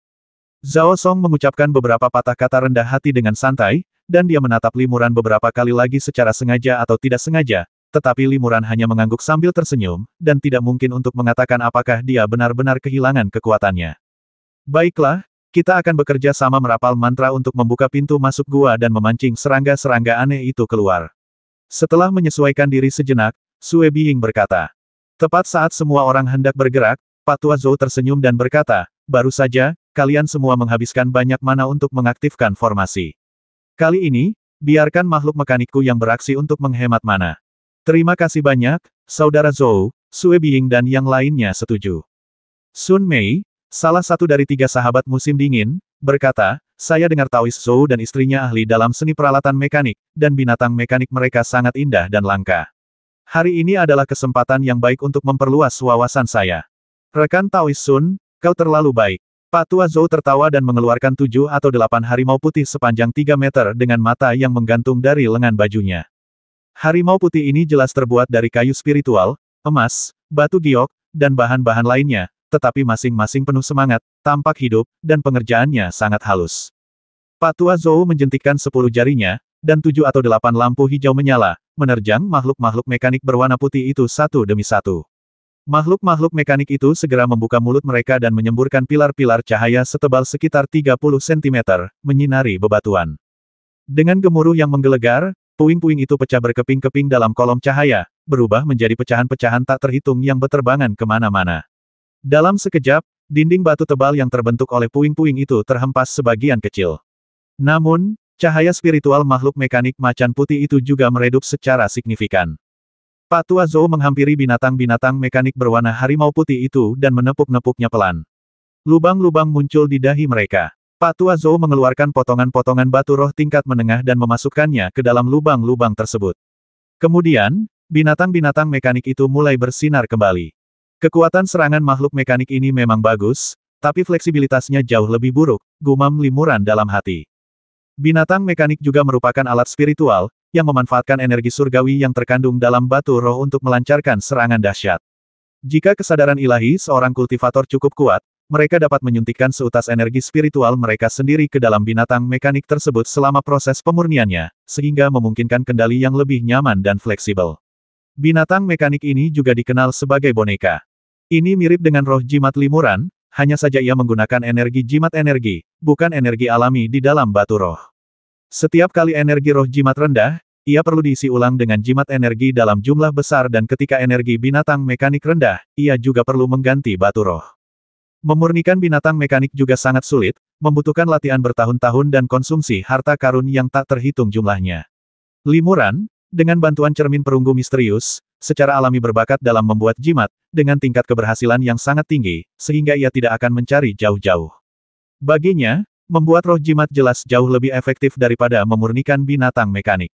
Zhao Song mengucapkan beberapa patah kata rendah hati dengan santai, dan dia menatap Limuran beberapa kali lagi secara sengaja atau tidak sengaja, tetapi Limuran hanya mengangguk sambil tersenyum, dan tidak mungkin untuk mengatakan apakah dia benar-benar kehilangan kekuatannya. Baiklah, kita akan bekerja sama merapal mantra untuk membuka pintu masuk gua dan memancing serangga-serangga aneh itu keluar. Setelah menyesuaikan diri sejenak, Sue Biying berkata. Tepat saat semua orang hendak bergerak, Pak Tua Zhou tersenyum dan berkata, baru saja, kalian semua menghabiskan banyak mana untuk mengaktifkan formasi. Kali ini, biarkan makhluk mekanikku yang beraksi untuk menghemat mana. Terima kasih banyak, Saudara Zhou, Sue Biying dan yang lainnya setuju. Sun Mei, salah satu dari 3 sahabat musim dingin, berkata, saya dengar Taois Zhou dan istrinya ahli dalam seni peralatan mekanik, dan binatang mekanik mereka sangat indah dan langka. Hari ini adalah kesempatan yang baik untuk memperluas wawasan saya. Rekan Taois Sun, kau terlalu baik. Pak Tua Zhou tertawa dan mengeluarkan 7 atau 8 harimau putih sepanjang 3 meter dengan mata yang menggantung dari lengan bajunya. Harimau putih ini jelas terbuat dari kayu spiritual, emas, batu giok, dan bahan-bahan lainnya, tetapi masing-masing penuh semangat, tampak hidup, dan pengerjaannya sangat halus. Pak Tua Zhou menjentikkan 10 jarinya, dan 7 atau 8 lampu hijau menyala, menerjang makhluk-makhluk mekanik berwarna putih itu satu demi satu. Makhluk-makhluk mekanik itu segera membuka mulut mereka dan menyemburkan pilar-pilar cahaya setebal sekitar 30 cm, menyinari bebatuan. Dengan gemuruh yang menggelegar, puing-puing itu pecah berkeping-keping dalam kolom cahaya, berubah menjadi pecahan-pecahan tak terhitung yang berterbangan kemana-mana. Dalam sekejap, dinding batu tebal yang terbentuk oleh puing-puing itu terhempas sebagian kecil. Namun, cahaya spiritual makhluk mekanik macan putih itu juga meredup secara signifikan. Pak Tua Zhou menghampiri binatang-binatang mekanik berwarna harimau putih itu dan menepuk-nepuknya pelan. Lubang-lubang muncul di dahi mereka. Pak Tua Zhou mengeluarkan potongan-potongan batu roh tingkat menengah dan memasukkannya ke dalam lubang-lubang tersebut. Kemudian, binatang-binatang mekanik itu mulai bersinar kembali. Kekuatan serangan makhluk mekanik ini memang bagus, tapi fleksibilitasnya jauh lebih buruk, gumam Limuran dalam hati. Binatang mekanik juga merupakan alat spiritual, yang memanfaatkan energi surgawi yang terkandung dalam batu roh untuk melancarkan serangan dahsyat. Jika kesadaran ilahi seorang kultivator cukup kuat, mereka dapat menyuntikkan seutas energi spiritual mereka sendiri ke dalam binatang mekanik tersebut selama proses pemurniannya, sehingga memungkinkan kendali yang lebih nyaman dan fleksibel. Binatang mekanik ini juga dikenal sebagai boneka. Ini mirip dengan roh jimat Limuran, hanya saja ia menggunakan energi jimat energi, bukan energi alami di dalam batu roh. Setiap kali energi roh jimat rendah, ia perlu diisi ulang dengan jimat energi dalam jumlah besar dan ketika energi binatang mekanik rendah, ia juga perlu mengganti batu roh. Memurnikan binatang mekanik juga sangat sulit, membutuhkan latihan bertahun-tahun dan konsumsi harta karun yang tak terhitung jumlahnya. Limuran, dengan bantuan cermin perunggu misterius, secara alami berbakat dalam membuat jimat, dengan tingkat keberhasilan yang sangat tinggi, sehingga ia tidak akan mencari jauh-jauh. Baginya, membuat roh jimat jelas jauh lebih efektif daripada memurnikan binatang mekanik.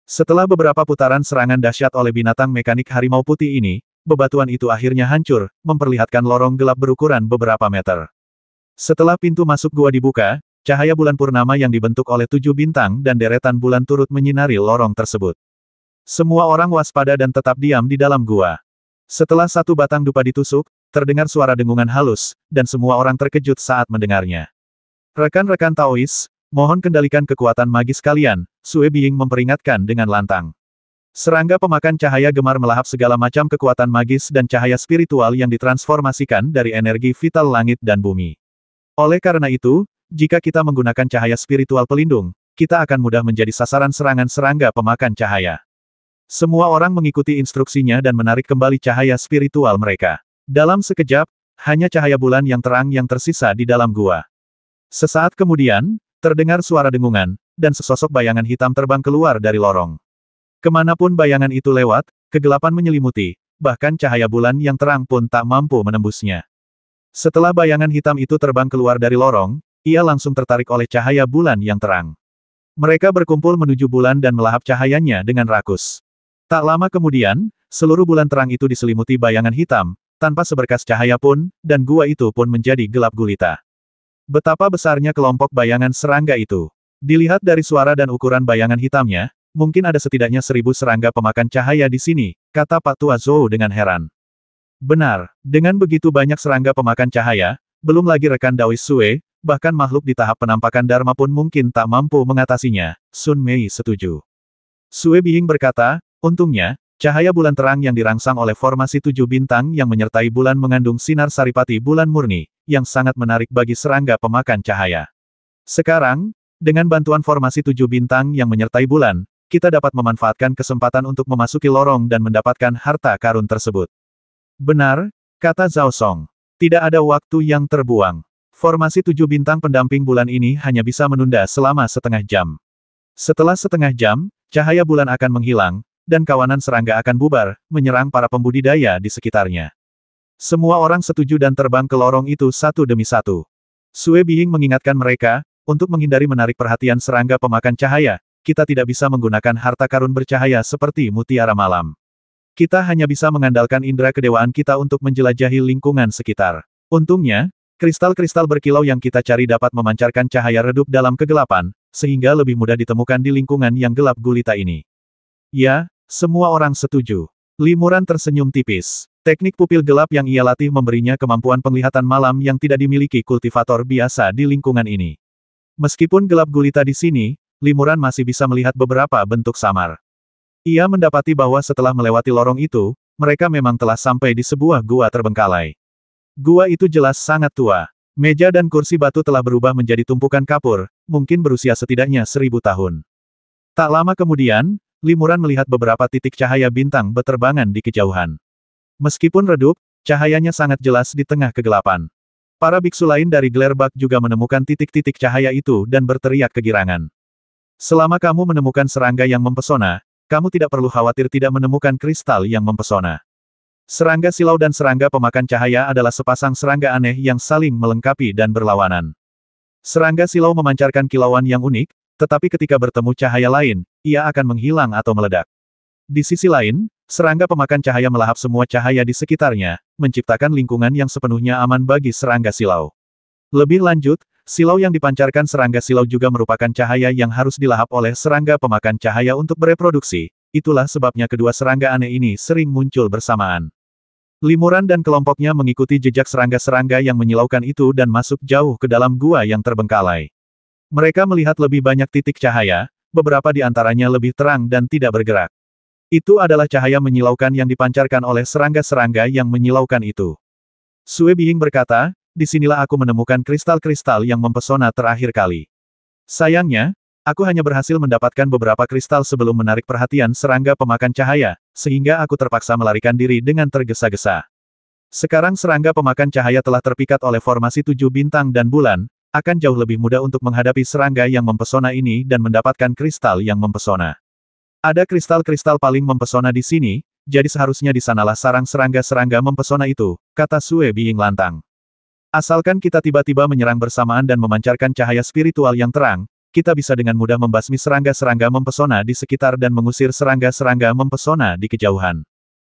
Setelah beberapa putaran serangan dahsyat oleh binatang mekanik harimau putih ini, bebatuan itu akhirnya hancur, memperlihatkan lorong gelap berukuran beberapa meter. Setelah pintu masuk gua dibuka, cahaya bulan purnama yang dibentuk oleh 7 bintang dan deretan bulan turut menyinari lorong tersebut. Semua orang waspada dan tetap diam di dalam gua. Setelah satu batang dupa ditusuk, terdengar suara dengungan halus, dan semua orang terkejut saat mendengarnya. Rekan-rekan Taois, mohon kendalikan kekuatan magis kalian, Sue Biying memperingatkan dengan lantang. Serangga pemakan cahaya gemar melahap segala macam kekuatan magis dan cahaya spiritual yang ditransformasikan dari energi vital langit dan bumi. Oleh karena itu, jika kita menggunakan cahaya spiritual pelindung, kita akan mudah menjadi sasaran serangan serangga pemakan cahaya. Semua orang mengikuti instruksinya dan menarik kembali cahaya spiritual mereka. Dalam sekejap, hanya cahaya bulan yang terang yang tersisa di dalam gua. Sesaat kemudian, terdengar suara dengungan, dan sesosok bayangan hitam terbang keluar dari lorong. Kemanapun bayangan itu lewat, kegelapan menyelimuti, bahkan cahaya bulan yang terang pun tak mampu menembusnya. Setelah bayangan hitam itu terbang keluar dari lorong, ia langsung tertarik oleh cahaya bulan yang terang. Mereka berkumpul menuju bulan dan melahap cahayanya dengan rakus. Tak lama kemudian, seluruh bulan terang itu diselimuti bayangan hitam, tanpa seberkas cahaya pun, dan gua itu pun menjadi gelap gulita. Betapa besarnya kelompok bayangan serangga itu. Dilihat dari suara dan ukuran bayangan hitamnya, mungkin ada setidaknya 1000 serangga pemakan cahaya di sini, kata Pak Tua Zhou dengan heran. Benar, dengan begitu banyak serangga pemakan cahaya, belum lagi rekan Daois Sue, bahkan makhluk di tahap penampakan Dharma pun mungkin tak mampu mengatasinya, Sun Mei setuju. Sue Biying berkata, untungnya, cahaya bulan terang yang dirangsang oleh formasi 7 bintang yang menyertai bulan mengandung sinar saripati bulan murni, yang sangat menarik bagi serangga pemakan cahaya. Sekarang, dengan bantuan formasi 7 bintang yang menyertai bulan, kita dapat memanfaatkan kesempatan untuk memasuki lorong dan mendapatkan harta karun tersebut. Benar, kata Zhao Song. Tidak ada waktu yang terbuang. Formasi 7 bintang pendamping bulan ini hanya bisa menunda selama setengah jam. Setelah setengah jam, cahaya bulan akan menghilang, dan kawanan serangga akan bubar, menyerang para pembudidaya di sekitarnya. Semua orang setuju dan terbang ke lorong itu satu demi satu. Sue Biying mengingatkan mereka, untuk menghindari menarik perhatian serangga pemakan cahaya, kita tidak bisa menggunakan harta karun bercahaya seperti mutiara malam. Kita hanya bisa mengandalkan indera kedewaan kita untuk menjelajahi lingkungan sekitar. Untungnya, kristal-kristal berkilau yang kita cari dapat memancarkan cahaya redup dalam kegelapan, sehingga lebih mudah ditemukan di lingkungan yang gelap gulita ini. Ya, semua orang setuju. Limuran tersenyum tipis. Teknik pupil gelap yang ia latih memberinya kemampuan penglihatan malam yang tidak dimiliki kultivator biasa di lingkungan ini. Meskipun gelap gulita di sini, Limuran masih bisa melihat beberapa bentuk samar. Ia mendapati bahwa setelah melewati lorong itu, mereka memang telah sampai di sebuah gua terbengkalai. Gua itu jelas sangat tua. Meja dan kursi batu telah berubah menjadi tumpukan kapur, mungkin berusia setidaknya 1000 tahun. Tak lama kemudian, Limuran melihat beberapa titik cahaya bintang beterbangan di kejauhan. Meskipun redup, cahayanya sangat jelas di tengah kegelapan. Para biksu lain dari Glerbak juga menemukan titik-titik cahaya itu dan berteriak kegirangan. Selama kamu menemukan serangga yang mempesona, kamu tidak perlu khawatir tidak menemukan kristal yang mempesona. Serangga silau dan serangga pemakan cahaya adalah sepasang serangga aneh yang saling melengkapi dan berlawanan. Serangga silau memancarkan kilauan yang unik, tetapi ketika bertemu cahaya lain, ia akan menghilang atau meledak. Di sisi lain, serangga pemakan cahaya melahap semua cahaya di sekitarnya, menciptakan lingkungan yang sepenuhnya aman bagi serangga silau. Lebih lanjut, silau yang dipancarkan serangga silau juga merupakan cahaya yang harus dilahap oleh serangga pemakan cahaya untuk bereproduksi. Itulah sebabnya kedua serangga aneh ini sering muncul bersamaan. Limuran dan kelompoknya mengikuti jejak serangga-serangga yang menyilaukan itu dan masuk jauh ke dalam gua yang terbengkalai. Mereka melihat lebih banyak titik cahaya, beberapa di antaranya lebih terang dan tidak bergerak. Itu adalah cahaya menyilaukan yang dipancarkan oleh serangga-serangga yang menyilaukan itu. Sue Biying berkata, disinilah aku menemukan kristal-kristal yang mempesona terakhir kali. Sayangnya, aku hanya berhasil mendapatkan beberapa kristal sebelum menarik perhatian serangga pemakan cahaya, sehingga aku terpaksa melarikan diri dengan tergesa-gesa. Sekarang serangga pemakan cahaya telah terpikat oleh formasi 7 bintang dan bulan, akan jauh lebih mudah untuk menghadapi serangga yang mempesona ini dan mendapatkan kristal yang mempesona. Ada kristal-kristal paling mempesona di sini, jadi seharusnya di sanalah sarang serangga-serangga mempesona itu, kata Sue Biying lantang. Asalkan kita tiba-tiba menyerang bersamaan dan memancarkan cahaya spiritual yang terang, kita bisa dengan mudah membasmi serangga-serangga mempesona di sekitar dan mengusir serangga-serangga mempesona di kejauhan.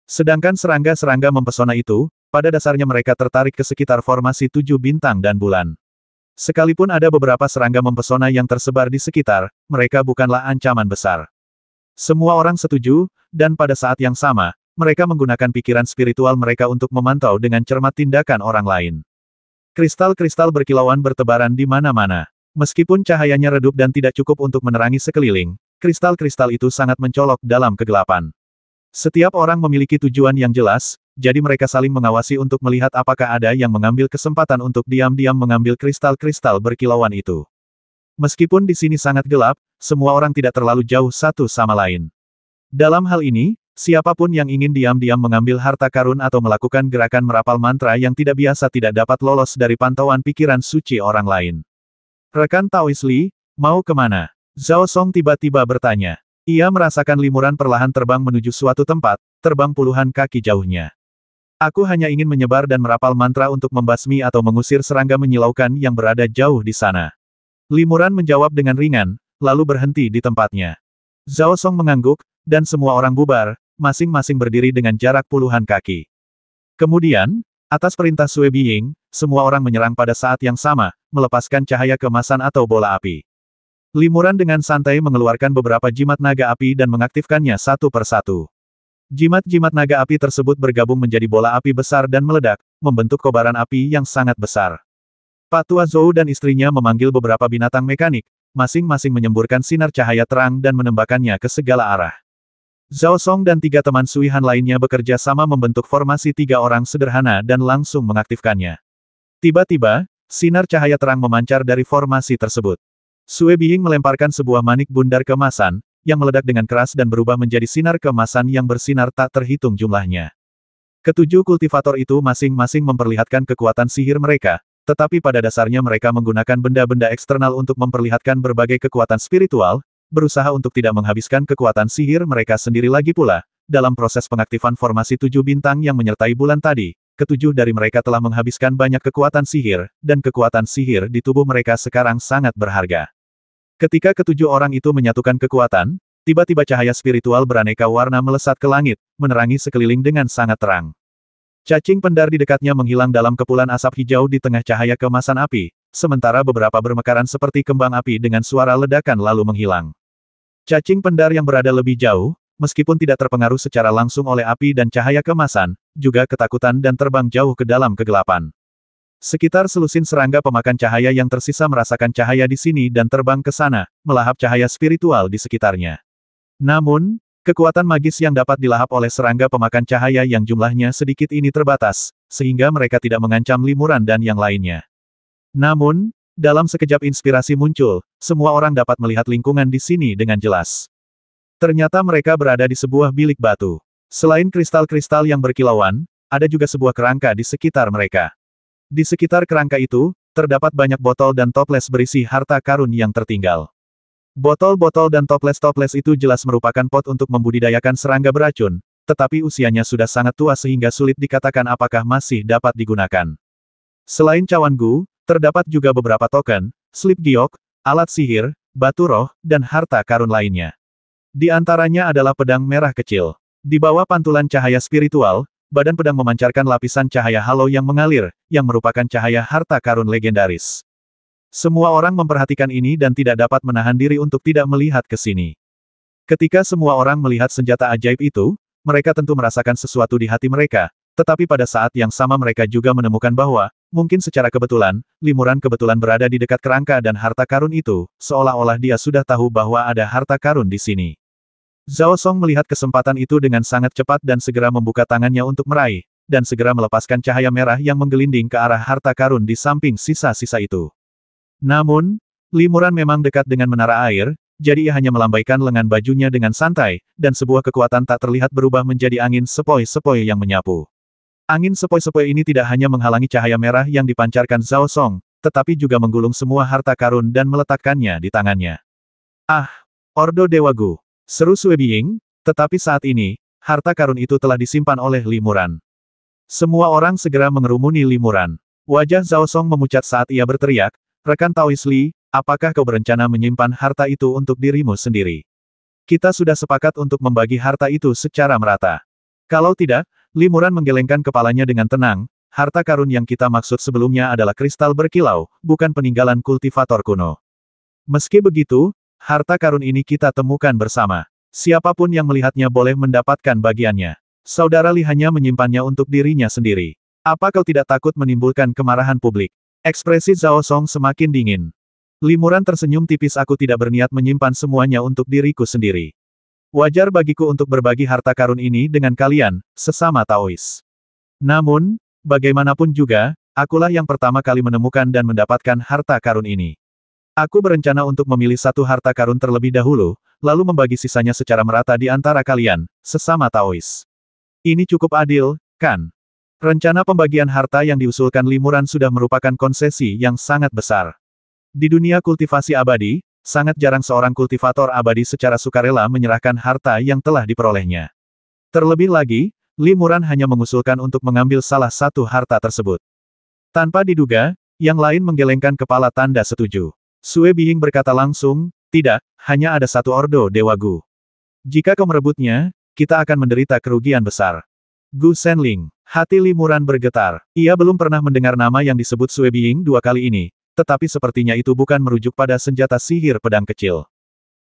Sedangkan serangga-serangga mempesona itu, pada dasarnya mereka tertarik ke sekitar formasi 7 bintang dan bulan. Sekalipun ada beberapa serangga mempesona yang tersebar di sekitar, mereka bukanlah ancaman besar. Semua orang setuju, dan pada saat yang sama, mereka menggunakan pikiran spiritual mereka untuk memantau dengan cermat tindakan orang lain. Kristal-kristal berkilauan bertebaran di mana-mana. Meskipun cahayanya redup dan tidak cukup untuk menerangi sekeliling, kristal-kristal itu sangat mencolok dalam kegelapan. Setiap orang memiliki tujuan yang jelas, jadi mereka saling mengawasi untuk melihat apakah ada yang mengambil kesempatan untuk diam-diam mengambil kristal-kristal berkilauan itu. Meskipun di sini sangat gelap, semua orang tidak terlalu jauh satu sama lain. Dalam hal ini, siapapun yang ingin diam-diam mengambil harta karun atau melakukan gerakan merapal mantra yang tidak biasa tidak dapat lolos dari pantauan pikiran suci orang lain. Rekan Taois Li, mau kemana? Zhao Song tiba-tiba bertanya. Ia merasakan limuran perlahan terbang menuju suatu tempat, terbang puluhan kaki jauhnya. Aku hanya ingin menyebar dan merapal mantra untuk membasmi atau mengusir serangga menyilaukan yang berada jauh di sana. Limuran menjawab dengan ringan, lalu berhenti di tempatnya. Zhao Song mengangguk, dan semua orang bubar, masing-masing berdiri dengan jarak puluhan kaki. Kemudian, atas perintah Sue Biying, semua orang menyerang pada saat yang sama, melepaskan cahaya keemasan atau bola api. Limuran dengan santai mengeluarkan beberapa jimat naga api dan mengaktifkannya satu persatu. Jimat-jimat naga api tersebut bergabung menjadi bola api besar dan meledak, membentuk kobaran api yang sangat besar. Pak Tua Zhou dan istrinya memanggil beberapa binatang mekanik, masing-masing menyemburkan sinar cahaya terang dan menembakkannya ke segala arah. Zhao Song dan 3 teman Sui Han lainnya bekerja sama membentuk formasi 3 orang sederhana dan langsung mengaktifkannya. Tiba-tiba, sinar cahaya terang memancar dari formasi tersebut. Sue Biying melemparkan sebuah manik bundar keemasan, yang meledak dengan keras dan berubah menjadi sinar keemasan yang bersinar tak terhitung jumlahnya. Ketujuh kultivator itu masing-masing memperlihatkan kekuatan sihir mereka, tetapi pada dasarnya mereka menggunakan benda-benda eksternal untuk memperlihatkan berbagai kekuatan spiritual, berusaha untuk tidak menghabiskan kekuatan sihir mereka sendiri lagi pula. Dalam proses pengaktifan formasi 7 bintang yang menyertai bulan tadi, ketujuh dari mereka telah menghabiskan banyak kekuatan sihir, dan kekuatan sihir di tubuh mereka sekarang sangat berharga. Ketika ketujuh orang itu menyatukan kekuatan, tiba-tiba cahaya spiritual beraneka warna melesat ke langit, menerangi sekeliling dengan sangat terang. Cacing pendar di dekatnya menghilang dalam kepulan asap hijau di tengah cahaya keemasan api, sementara beberapa bermekaran seperti kembang api dengan suara ledakan lalu menghilang. Cacing pendar yang berada lebih jauh, meskipun tidak terpengaruh secara langsung oleh api dan cahaya keemasan, juga ketakutan dan terbang jauh ke dalam kegelapan. Sekitar selusin serangga pemakan cahaya yang tersisa merasakan cahaya di sini dan terbang ke sana, melahap cahaya spiritual di sekitarnya. Namun, kekuatan magis yang dapat dilahap oleh serangga pemakan cahaya yang jumlahnya sedikit ini terbatas, sehingga mereka tidak mengancam limuran dan yang lainnya. Namun, dalam sekejap inspirasi muncul, semua orang dapat melihat lingkungan di sini dengan jelas. Ternyata mereka berada di sebuah bilik batu. Selain kristal-kristal yang berkilauan, ada juga sebuah kerangka di sekitar mereka. Di sekitar kerangka itu, terdapat banyak botol dan toples berisi harta karun yang tertinggal. Botol-botol dan toples-toples itu jelas merupakan pot untuk membudidayakan serangga beracun, tetapi usianya sudah sangat tua sehingga sulit dikatakan apakah masih dapat digunakan. Selain cawan gu, terdapat juga beberapa token, slip giok, alat sihir, batu roh, dan harta karun lainnya. Di antaranya adalah pedang merah kecil. Di bawah pantulan cahaya spiritual, badan pedang memancarkan lapisan cahaya halo yang mengalir, yang merupakan cahaya harta karun legendaris. Semua orang memperhatikan ini dan tidak dapat menahan diri untuk tidak melihat ke sini. Ketika semua orang melihat senjata ajaib itu, mereka tentu merasakan sesuatu di hati mereka, tetapi pada saat yang sama mereka juga menemukan bahwa, mungkin secara kebetulan, Limuran kebetulan berada di dekat kerangka dan harta karun itu, seolah-olah dia sudah tahu bahwa ada harta karun di sini. Zhao Song melihat kesempatan itu dengan sangat cepat dan segera membuka tangannya untuk meraih, dan segera melepaskan cahaya merah yang menggelinding ke arah harta karun di samping sisa-sisa itu. Namun, Limuran memang dekat dengan menara air, jadi ia hanya melambaikan lengan bajunya dengan santai, dan sebuah kekuatan tak terlihat berubah menjadi angin sepoi-sepoi yang menyapu. Angin sepoi-sepoi ini tidak hanya menghalangi cahaya merah yang dipancarkan Zhao Song, tetapi juga menggulung semua harta karun dan meletakkannya di tangannya. Ah! Ordo Dewa Gu! Seru Sui Biying, tetapi saat ini, harta karun itu telah disimpan oleh Limuran. Semua orang segera mengerumuni Limuran. Wajah Zhao Song memucat saat ia berteriak, "Rekan Taois Li, apakah kau berencana menyimpan harta itu untuk dirimu sendiri? Kita sudah sepakat untuk membagi harta itu secara merata. Kalau tidak," Limuran menggelengkan kepalanya dengan tenang, "harta karun yang kita maksud sebelumnya adalah kristal berkilau, bukan peninggalan kultivator kuno. Meski begitu, harta karun ini kita temukan bersama. Siapapun yang melihatnya boleh mendapatkan bagiannya. Saudara Li hanya menyimpannya untuk dirinya sendiri. Apa kau tidak takut menimbulkan kemarahan publik?" Ekspresi Zhao Song semakin dingin. Limuran tersenyum tipis, "Aku tidak berniat menyimpan semuanya untuk diriku sendiri. Wajar bagiku untuk berbagi harta karun ini dengan kalian, sesama Taois. Namun, bagaimanapun juga, akulah yang pertama kali menemukan dan mendapatkan harta karun ini. Aku berencana untuk memilih satu harta karun terlebih dahulu, lalu membagi sisanya secara merata di antara kalian, sesama Taois. Ini cukup adil, kan?" Rencana pembagian harta yang diusulkan Limuran sudah merupakan konsesi yang sangat besar. Di dunia kultivasi abadi, sangat jarang seorang kultivator abadi secara sukarela menyerahkan harta yang telah diperolehnya. Terlebih lagi, Limuran hanya mengusulkan untuk mengambil salah satu harta tersebut. Tanpa diduga, yang lain menggelengkan kepala tanda setuju. Sui Biying berkata langsung, "Tidak, hanya ada satu Ordo Dewa Gu. Jika kau merebutnya, kita akan menderita kerugian besar." Gu Senling. Hati Limuran bergetar. Ia belum pernah mendengar nama yang disebut Sui Biying dua kali ini, tetapi sepertinya itu bukan merujuk pada senjata sihir pedang kecil.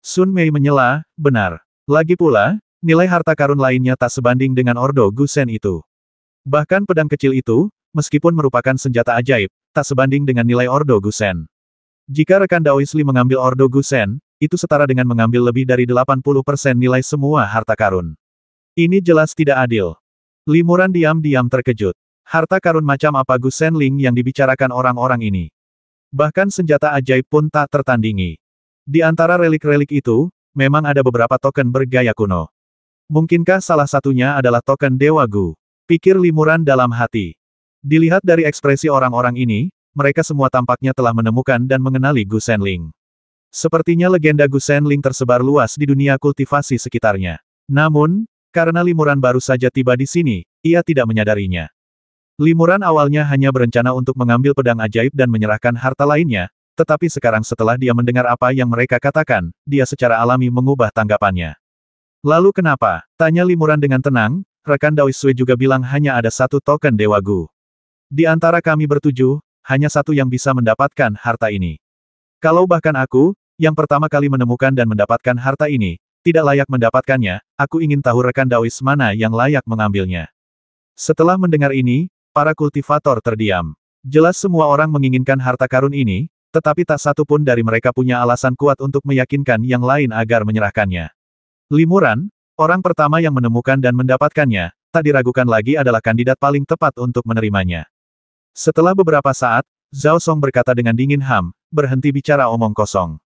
Sun Mei menyela, "Benar. Lagi pula, nilai harta karun lainnya tak sebanding dengan Ordo Gu Sen itu. Bahkan pedang kecil itu, meskipun merupakan senjata ajaib, tak sebanding dengan nilai Ordo Gu Sen. Jika rekan Daois Li mengambil Ordo Gu Sen, itu setara dengan mengambil lebih dari 80% nilai semua harta karun. Ini jelas tidak adil." Limuran diam-diam terkejut. Harta karun macam apa Gu Senling yang dibicarakan orang-orang ini? Bahkan senjata ajaib pun tak tertandingi. Di antara relik-relik itu, memang ada beberapa token bergaya kuno. Mungkinkah salah satunya adalah token Dewa Gu? Pikir Limuran dalam hati. Dilihat dari ekspresi orang-orang ini, mereka semua tampaknya telah menemukan dan mengenali Gu Senling. Sepertinya legenda Gu Senling tersebar luas di dunia kultivasi sekitarnya. Namun, karena Limuran baru saja tiba di sini, ia tidak menyadarinya. Limuran awalnya hanya berencana untuk mengambil pedang ajaib dan menyerahkan harta lainnya, tetapi sekarang setelah dia mendengar apa yang mereka katakan, dia secara alami mengubah tanggapannya. "Lalu kenapa?" tanya Limuran dengan tenang, "Rekan Daois Sui juga bilang hanya ada satu token Dewa Gu. Di antara kami bertujuh, hanya satu yang bisa mendapatkan harta ini. Kalau bahkan aku, yang pertama kali menemukan dan mendapatkan harta ini, tidak layak mendapatkannya, aku ingin tahu rekan Daois mana yang layak mengambilnya." Setelah mendengar ini, para kultivator terdiam. Jelas semua orang menginginkan harta karun ini, tetapi tak satu pun dari mereka punya alasan kuat untuk meyakinkan yang lain agar menyerahkannya. Limuran, orang pertama yang menemukan dan mendapatkannya, tak diragukan lagi adalah kandidat paling tepat untuk menerimanya. Setelah beberapa saat, Zhao Song berkata dengan dingin, "Berhenti bicara omong kosong.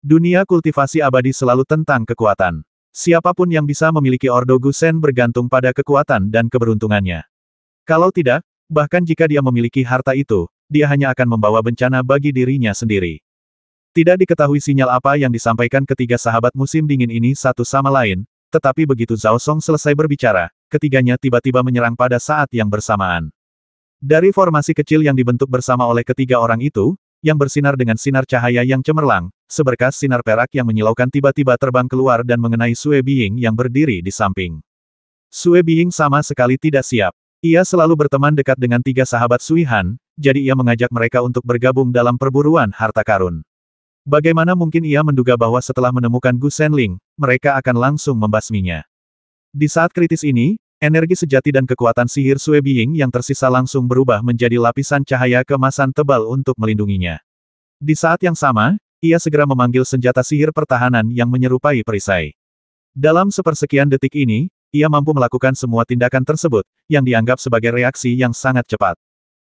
Dunia kultivasi abadi selalu tentang kekuatan. Siapapun yang bisa memiliki Ordo Gu Sen bergantung pada kekuatan dan keberuntungannya. Kalau tidak, bahkan jika dia memiliki harta itu, dia hanya akan membawa bencana bagi dirinya sendiri." Tidak diketahui sinyal apa yang disampaikan ketiga sahabat musim dingin ini satu sama lain, tetapi begitu Zhao Song selesai berbicara, ketiganya tiba-tiba menyerang pada saat yang bersamaan. Dari formasi kecil yang dibentuk bersama oleh ketiga orang itu, yang bersinar dengan sinar cahaya yang cemerlang, seberkas sinar perak yang menyilaukan tiba-tiba terbang keluar dan mengenai Sue Biying yang berdiri di samping. Sue Biying sama sekali tidak siap. Ia selalu berteman dekat dengan tiga sahabat Sui Han, jadi ia mengajak mereka untuk bergabung dalam perburuan harta karun. Bagaimana mungkin ia menduga bahwa setelah menemukan Gu Shenling, mereka akan langsung membasminya. Di saat kritis ini, energi sejati dan kekuatan sihir Sue Biying yang tersisa langsung berubah menjadi lapisan cahaya keemasan tebal untuk melindunginya. Di saat yang sama, ia segera memanggil senjata sihir pertahanan yang menyerupai perisai. Dalam sepersekian detik ini, ia mampu melakukan semua tindakan tersebut, yang dianggap sebagai reaksi yang sangat cepat.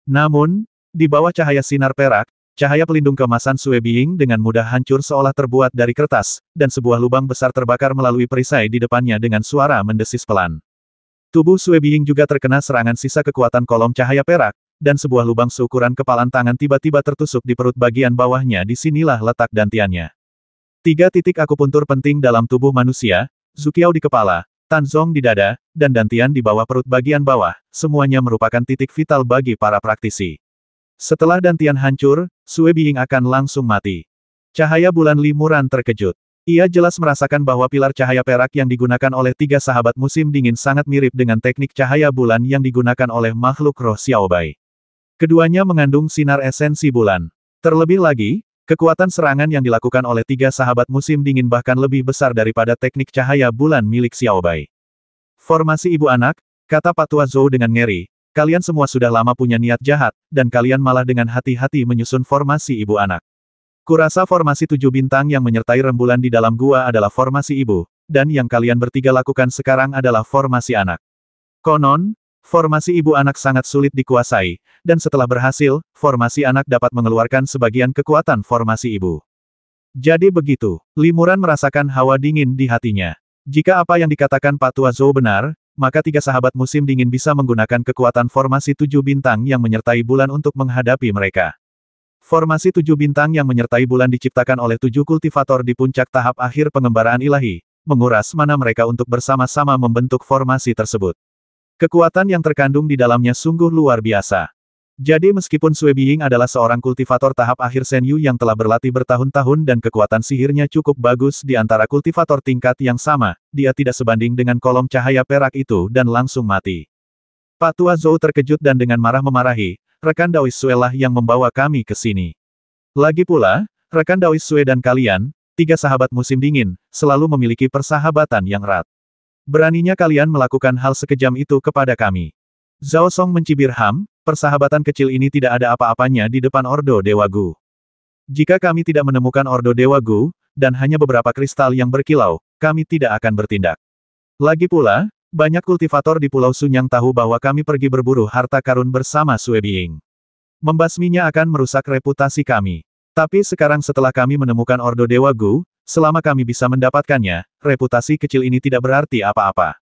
Namun, di bawah cahaya sinar perak, cahaya pelindung keemasan Sue Biying dengan mudah hancur seolah terbuat dari kertas, dan sebuah lubang besar terbakar melalui perisai di depannya dengan suara mendesis pelan. Tubuh Sue Biying juga terkena serangan sisa kekuatan kolom cahaya perak, dan sebuah lubang seukuran kepalan tangan tiba-tiba tertusuk di perut bagian bawahnya. Disinilah letak dantiannya. 3 titik akupuntur penting dalam tubuh manusia, Zuqiao di kepala, Tanzong di dada, dan dantian di bawah perut bagian bawah, semuanya merupakan titik vital bagi para praktisi. Setelah dantian hancur, Sue Biying akan langsung mati. Cahaya bulan limuran terkejut. Ia jelas merasakan bahwa pilar cahaya perak yang digunakan oleh tiga sahabat musim dingin sangat mirip dengan teknik cahaya bulan yang digunakan oleh makhluk roh Xiaobai. Keduanya mengandung sinar esensi bulan. Terlebih lagi, kekuatan serangan yang dilakukan oleh tiga sahabat musim dingin bahkan lebih besar daripada teknik cahaya bulan milik Xiaobai. Formasi ibu anak, kata Pak Tua Zhou dengan ngeri. Kalian semua sudah lama punya niat jahat, dan kalian malah dengan hati-hati menyusun formasi ibu anak. Kurasa formasi 7 bintang yang menyertai rembulan di dalam gua adalah formasi ibu, dan yang kalian bertiga lakukan sekarang adalah formasi anak. Konon, formasi ibu anak sangat sulit dikuasai, dan setelah berhasil, formasi anak dapat mengeluarkan sebagian kekuatan formasi ibu. Jadi begitu, Limuran merasakan hawa dingin di hatinya. Jika apa yang dikatakan Pak Tua Zhou benar, maka tiga sahabat musim dingin bisa menggunakan kekuatan formasi 7 bintang yang menyertai bulan untuk menghadapi mereka. Formasi 7 bintang yang menyertai bulan diciptakan oleh 7 kultivator di puncak tahap akhir pengembaraan ilahi, menguras mana mereka untuk bersama-sama membentuk formasi tersebut. Kekuatan yang terkandung di dalamnya sungguh luar biasa. Jadi meskipun Sue Biying adalah seorang kultivator tahap akhir Senyu yang telah berlatih bertahun-tahun dan kekuatan sihirnya cukup bagus di antara kultivator tingkat yang sama, dia tidak sebanding dengan kolom cahaya perak itu dan langsung mati. Pak Tua Zhou terkejut dan dengan marah memarahi, rekan Daois Sue lah yang membawa kami ke sini. Lagi pula, rekan Daois Sue dan kalian, tiga sahabat musim dingin, selalu memiliki persahabatan yang erat. Beraninya kalian melakukan hal sekejam itu kepada kami. Zhao Song mencibir persahabatan kecil ini tidak ada apa-apanya di depan Ordo Dewa Gu. Jika kami tidak menemukan Ordo Dewa Gu, dan hanya beberapa kristal yang berkilau, kami tidak akan bertindak. Lagi pula, banyak kultivator di Pulau Sunyang tahu bahwa kami pergi berburu harta karun bersama Sue Biying. Membasminya akan merusak reputasi kami. Tapi sekarang setelah kami menemukan Ordo Dewa Gu, selama kami bisa mendapatkannya, reputasi kecil ini tidak berarti apa-apa.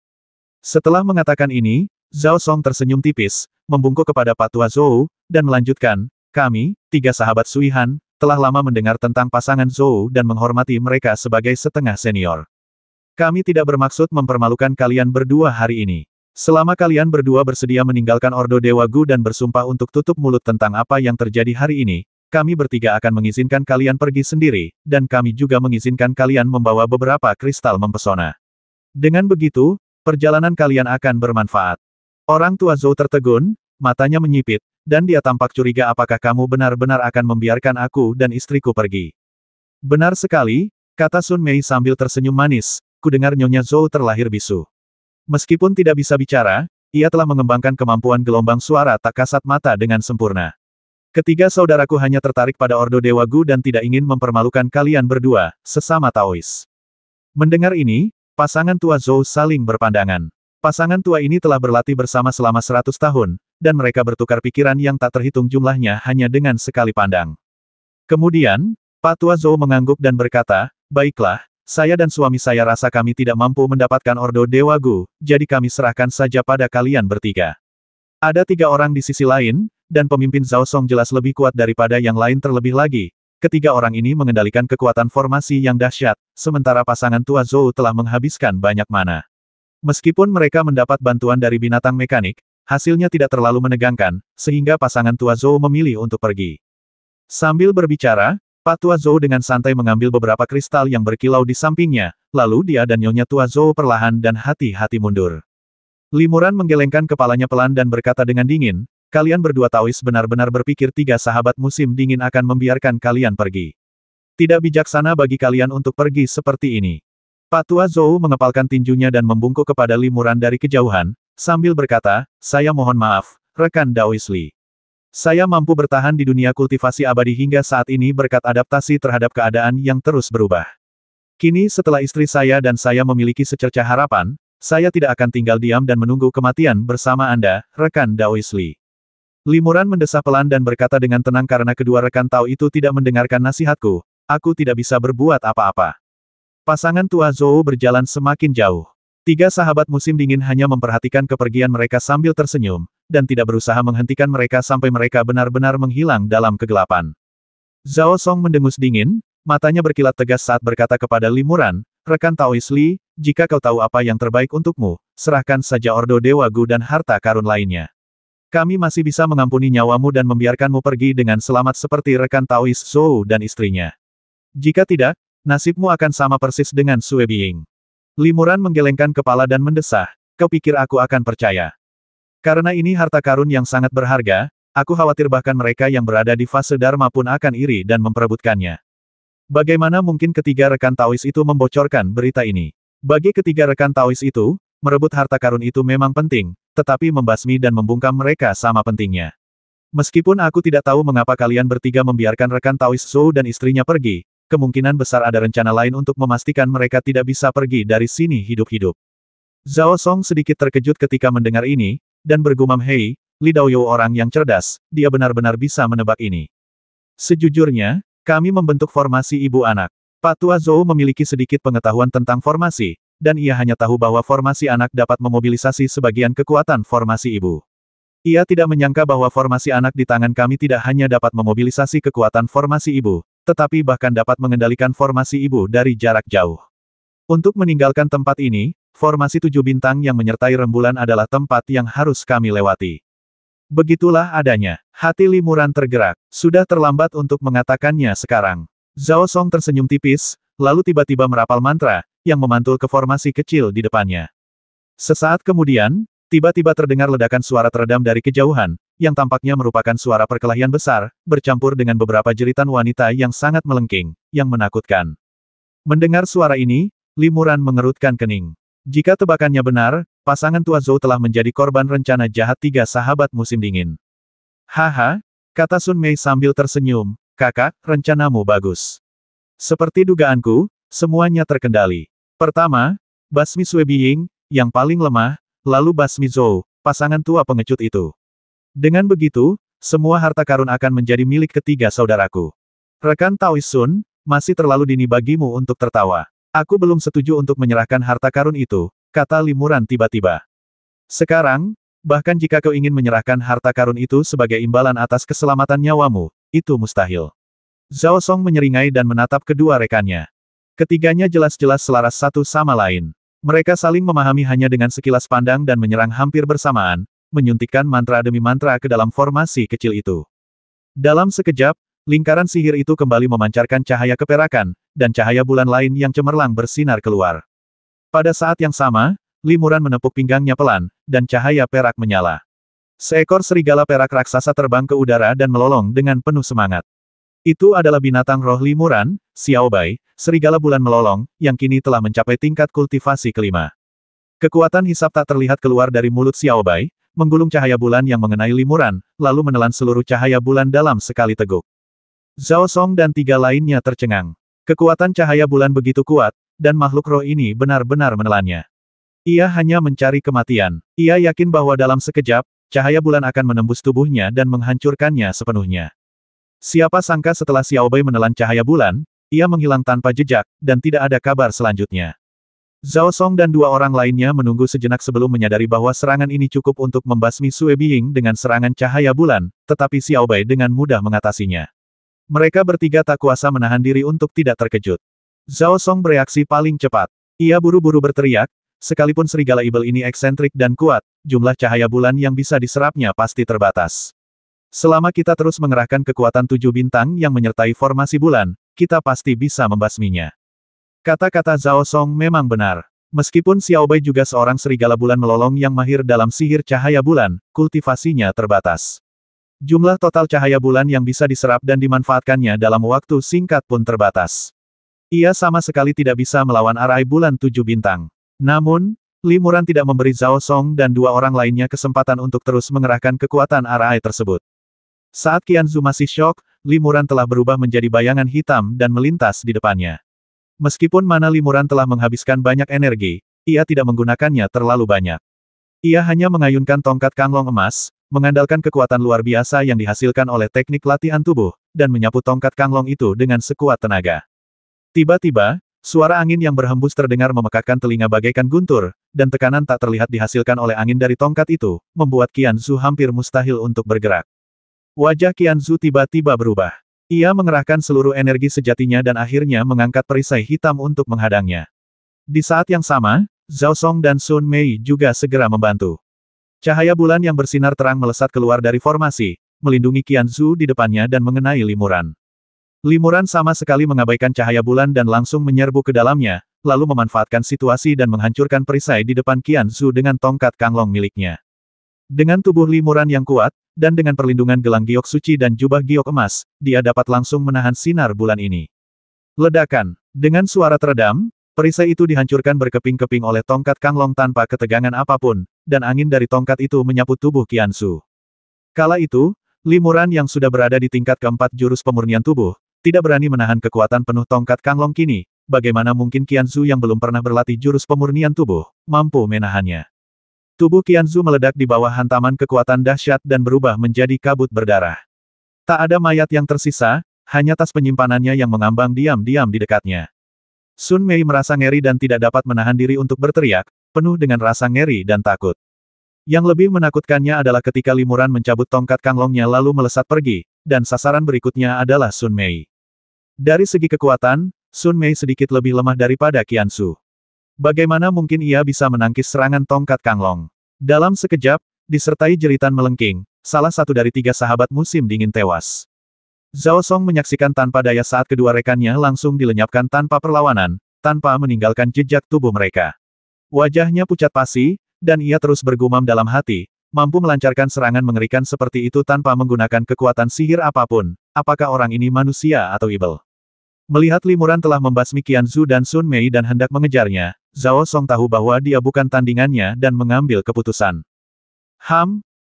Setelah mengatakan ini, Zhao Song tersenyum tipis, membungkuk kepada Pak Tua Zhou, dan melanjutkan, kami, tiga sahabat Sui Han, telah lama mendengar tentang pasangan Zhou dan menghormati mereka sebagai setengah senior. Kami tidak bermaksud mempermalukan kalian berdua hari ini. Selama kalian berdua bersedia meninggalkan Ordo Dewa Gu dan bersumpah untuk tutup mulut tentang apa yang terjadi hari ini, kami bertiga akan mengizinkan kalian pergi sendiri, dan kami juga mengizinkan kalian membawa beberapa kristal mempesona. Dengan begitu, perjalanan kalian akan bermanfaat. Orang tua Zhou tertegun, matanya menyipit, dan dia tampak curiga apakah kamu benar-benar akan membiarkan aku dan istriku pergi. Benar sekali, kata Sun Mei sambil tersenyum manis, kudengar Nyonya Zhou terlahir bisu. Meskipun tidak bisa bicara, ia telah mengembangkan kemampuan gelombang suara tak kasat mata dengan sempurna. Ketiga saudaraku hanya tertarik pada Ordo Dewa Gu dan tidak ingin mempermalukan kalian berdua, sesama Taois. Mendengar ini, pasangan tua Zhou saling berpandangan. Pasangan tua ini telah berlatih bersama selama 100 tahun, dan mereka bertukar pikiran yang tak terhitung jumlahnya hanya dengan sekali pandang. Kemudian, Pak Tua Zhou mengangguk dan berkata, baiklah, saya dan suami saya rasa kami tidak mampu mendapatkan Ordo Dewa Gu, jadi kami serahkan saja pada kalian bertiga. Ada 3 orang di sisi lain, dan pemimpin Zhao Song jelas lebih kuat daripada yang lain terlebih lagi. Ketiga orang ini mengendalikan kekuatan formasi yang dahsyat, sementara pasangan tua Zhou telah menghabiskan banyak mana. Meskipun mereka mendapat bantuan dari binatang mekanik, hasilnya tidak terlalu menegangkan, sehingga pasangan tua Zhou memilih untuk pergi. Sambil berbicara, Pak Tua Zhou dengan santai mengambil beberapa kristal yang berkilau di sampingnya, lalu dia dan Nyonya Tua Zhou perlahan dan hati-hati mundur. Limuran menggelengkan kepalanya pelan dan berkata dengan dingin, kalian berdua Taois benar-benar berpikir tiga sahabat musim dingin akan membiarkan kalian pergi. Tidak bijaksana bagi kalian untuk pergi seperti ini. Pak Tua Zhou mengepalkan tinjunya dan membungkuk kepada Limuran dari kejauhan, sambil berkata, saya mohon maaf, rekan Daois Li. Saya mampu bertahan di dunia kultivasi abadi hingga saat ini berkat adaptasi terhadap keadaan yang terus berubah. Kini setelah istri saya dan saya memiliki secercah harapan, saya tidak akan tinggal diam dan menunggu kematian bersama Anda, rekan Daois Li. Limuran mendesah pelan dan berkata dengan tenang karena kedua rekan Tao itu tidak mendengarkan nasihatku, aku tidak bisa berbuat apa-apa. Pasangan Tua Zhou berjalan semakin jauh. Tiga sahabat musim dingin hanya memperhatikan kepergian mereka sambil tersenyum, dan tidak berusaha menghentikan mereka sampai mereka benar-benar menghilang dalam kegelapan. Zhao Song mendengus dingin, matanya berkilat tegas saat berkata kepada Limuran, rekan Taois Li, jika kau tahu apa yang terbaik untukmu, serahkan saja Ordo Dewa Gu dan harta karun lainnya. Kami masih bisa mengampuni nyawamu dan membiarkanmu pergi dengan selamat seperti rekan Taois Zhou dan istrinya. Jika tidak, nasibmu akan sama persis dengan Sue Biying. Limuran menggelengkan kepala dan mendesah, kau pikir aku akan percaya? Karena ini harta karun yang sangat berharga, aku khawatir bahkan mereka yang berada di fase Dharma pun akan iri dan memperebutkannya. Bagaimana mungkin ketiga rekan Taois itu membocorkan berita ini? Bagi ketiga rekan Taois itu, merebut harta karun itu memang penting, tetapi membasmi dan membungkam mereka sama pentingnya. Meskipun aku tidak tahu mengapa kalian bertiga membiarkan rekan Taois Zhou dan istrinya pergi, kemungkinan besar ada rencana lain untuk memastikan mereka tidak bisa pergi dari sini hidup-hidup. Zhao Song sedikit terkejut ketika mendengar ini, dan bergumam hei, Li Daoyou orang yang cerdas, dia benar-benar bisa menebak ini. Sejujurnya, kami membentuk formasi ibu anak. Pak Tua Zhou memiliki sedikit pengetahuan tentang formasi, dan ia hanya tahu bahwa formasi anak dapat memobilisasi sebagian kekuatan formasi ibu. Ia tidak menyangka bahwa formasi anak di tangan kami tidak hanya dapat memobilisasi kekuatan formasi ibu, tetapi bahkan dapat mengendalikan formasi ibu dari jarak jauh. Untuk meninggalkan tempat ini, formasi 7 bintang yang menyertai rembulan adalah tempat yang harus kami lewati. Begitulah adanya. Hati Limuran tergerak. Sudah terlambat untuk mengatakannya sekarang. Zhao Song tersenyum tipis, lalu tiba-tiba merapal mantra, yang memantul ke formasi kecil di depannya. Sesaat kemudian, tiba-tiba terdengar ledakan suara teredam dari kejauhan, yang tampaknya merupakan suara perkelahian besar, bercampur dengan beberapa jeritan wanita yang sangat melengking, yang menakutkan. Mendengar suara ini, Limuran mengerutkan kening. Jika tebakannya benar, pasangan Tua Zhou telah menjadi korban rencana jahat tiga sahabat musim dingin. Haha, kata Sun Mei sambil tersenyum, kakak, rencanamu bagus. Seperti dugaanku, semuanya terkendali. Pertama, basmi Sue Biying, yang paling lemah, lalu basmi Zhou, pasangan tua pengecut itu. Dengan begitu, semua harta karun akan menjadi milik ketiga saudaraku. Rekan Taois Sun, masih terlalu dini bagimu untuk tertawa. Aku belum setuju untuk menyerahkan harta karun itu, kata Limuran tiba-tiba. Sekarang, bahkan jika kau ingin menyerahkan harta karun itu sebagai imbalan atas keselamatan nyawamu, itu mustahil. Zhao Song menyeringai dan menatap kedua rekannya. Ketiganya jelas-jelas selaras satu sama lain. Mereka saling memahami hanya dengan sekilas pandang dan menyerang hampir bersamaan, menyuntikkan mantra demi mantra ke dalam formasi kecil itu. Dalam sekejap, lingkaran sihir itu kembali memancarkan cahaya keperakan, dan cahaya bulan lain yang cemerlang bersinar keluar. Pada saat yang sama, Limuran menepuk pinggangnya pelan, dan cahaya perak menyala. Seekor serigala perak raksasa terbang ke udara dan melolong dengan penuh semangat. Itu adalah binatang roh Limuran, Xiaobai, serigala bulan melolong, yang kini telah mencapai tingkat kultivasi kelima. Kekuatan hisap tak terlihat keluar dari mulut Xiaobai, menggulung cahaya bulan yang mengenai Limuran, lalu menelan seluruh cahaya bulan dalam sekali teguk. Zhao Song dan tiga lainnya tercengang. Kekuatan cahaya bulan begitu kuat, dan makhluk roh ini benar-benar menelannya. Ia hanya mencari kematian. Ia yakin bahwa dalam sekejap, cahaya bulan akan menembus tubuhnya dan menghancurkannya sepenuhnya. Siapa sangka setelah Xiaobai menelan cahaya bulan, ia menghilang tanpa jejak, dan tidak ada kabar selanjutnya. Zhao Song dan dua orang lainnya menunggu sejenak sebelum menyadari bahwa serangan ini cukup untuk membasmi Sue Biying dengan serangan cahaya bulan, tetapi Xiaobai dengan mudah mengatasinya. Mereka bertiga tak kuasa menahan diri untuk tidak terkejut. Zhao Song bereaksi paling cepat. Ia buru-buru berteriak, sekalipun serigala ibel ini eksentrik dan kuat, jumlah cahaya bulan yang bisa diserapnya pasti terbatas. Selama kita terus mengerahkan kekuatan 7 bintang yang menyertai formasi bulan, kita pasti bisa membasminya. Kata-kata Zhao Song memang benar. Meskipun Xiao Bai juga seorang serigala bulan melolong yang mahir dalam sihir cahaya bulan, kultivasinya terbatas. Jumlah total cahaya bulan yang bisa diserap dan dimanfaatkannya dalam waktu singkat pun terbatas. Ia sama sekali tidak bisa melawan arai bulan 7 bintang. Namun, Li Muran tidak memberi Zhao Song dan 2 orang lainnya kesempatan untuk terus mengerahkan kekuatan arai tersebut. Saat Qianzu masih syok, Li Muran telah berubah menjadi bayangan hitam dan melintas di depannya. Meskipun mana Li Muran telah menghabiskan banyak energi, ia tidak menggunakannya terlalu banyak. Ia hanya mengayunkan tongkat Kanglong emas, mengandalkan kekuatan luar biasa yang dihasilkan oleh teknik latihan tubuh, dan menyapu tongkat Kanglong itu dengan sekuat tenaga. Tiba-tiba, suara angin yang berhembus terdengar memekakkan telinga bagaikan guntur, dan tekanan tak terlihat dihasilkan oleh angin dari tongkat itu, membuat Qianzu hampir mustahil untuk bergerak. Wajah Qianzu tiba-tiba berubah. Ia mengerahkan seluruh energi sejatinya dan akhirnya mengangkat perisai hitam untuk menghadangnya. Di saat yang sama, Zhao Song dan Sun Mei juga segera membantu. Cahaya bulan yang bersinar terang melesat keluar dari formasi, melindungi Qianzu di depannya dan mengenai Li Muran. Li Muran sama sekali mengabaikan cahaya bulan dan langsung menyerbu ke dalamnya, lalu memanfaatkan situasi dan menghancurkan perisai di depan Qianzu dengan tongkat Kanglong miliknya. Dengan tubuh Li Muran yang kuat, dan dengan perlindungan gelang giok suci dan jubah giok emas, dia dapat langsung menahan sinar bulan ini. Ledakan. Dengan suara teredam, perisai itu dihancurkan berkeping-keping oleh tongkat Kanglong tanpa ketegangan apapun, dan angin dari tongkat itu menyapu tubuh Qianzu. Kala itu, Li Muran yang sudah berada di tingkat keempat jurus pemurnian tubuh, tidak berani menahan kekuatan penuh tongkat Kanglong kini, bagaimana mungkin Qianzu yang belum pernah berlatih jurus pemurnian tubuh, mampu menahannya. Tubuh Qianzu meledak di bawah hantaman kekuatan dahsyat dan berubah menjadi kabut berdarah. Tak ada mayat yang tersisa, hanya tas penyimpanannya yang mengambang diam-diam di dekatnya. Sun Mei merasa ngeri dan tidak dapat menahan diri untuk berteriak, penuh dengan rasa ngeri dan takut. Yang lebih menakutkannya adalah ketika Li Muran mencabut tongkat Kanglongnya lalu melesat pergi, dan sasaran berikutnya adalah Sun Mei. Dari segi kekuatan, Sun Mei sedikit lebih lemah daripada Qianzu. Bagaimana mungkin ia bisa menangkis serangan tongkat Kanglong? Dalam sekejap, disertai jeritan melengking, salah satu dari 3 sahabat musim dingin tewas. Zhao Song menyaksikan tanpa daya saat kedua rekannya langsung dilenyapkan tanpa perlawanan, tanpa meninggalkan jejak tubuh mereka. Wajahnya pucat pasi, dan ia terus bergumam dalam hati, mampu melancarkan serangan mengerikan seperti itu tanpa menggunakan kekuatan sihir apapun, apakah orang ini manusia atau iblis? Melihat Li Muran telah membasmi Qianzu dan Sun Mei dan hendak mengejarnya, Zhao Song tahu bahwa dia bukan tandingannya dan mengambil keputusan.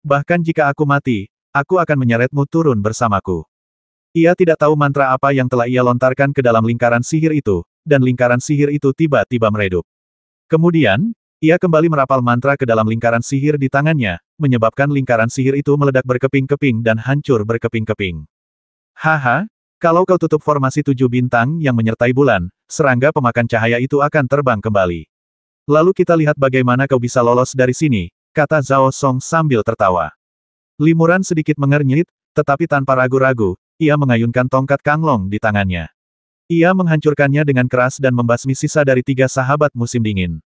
Bahkan jika aku mati, aku akan menyeretmu turun bersamaku. Ia tidak tahu mantra apa yang telah ia lontarkan ke dalam lingkaran sihir itu, dan lingkaran sihir itu tiba-tiba meredup. Kemudian, ia kembali merapal mantra ke dalam lingkaran sihir di tangannya, menyebabkan lingkaran sihir itu meledak berkeping-keping dan hancur berkeping-keping. Haha! Kalau kau tutup formasi 7 bintang yang menyertai bulan, serangga pemakan cahaya itu akan terbang kembali. Lalu kita lihat bagaimana kau bisa lolos dari sini, kata Zhao Song sambil tertawa. Li Muran sedikit mengernyit, tetapi tanpa ragu-ragu, ia mengayunkan tongkat Kanglong di tangannya. Ia menghancurkannya dengan keras dan membasmi sisa dari 3 sahabat musim dingin.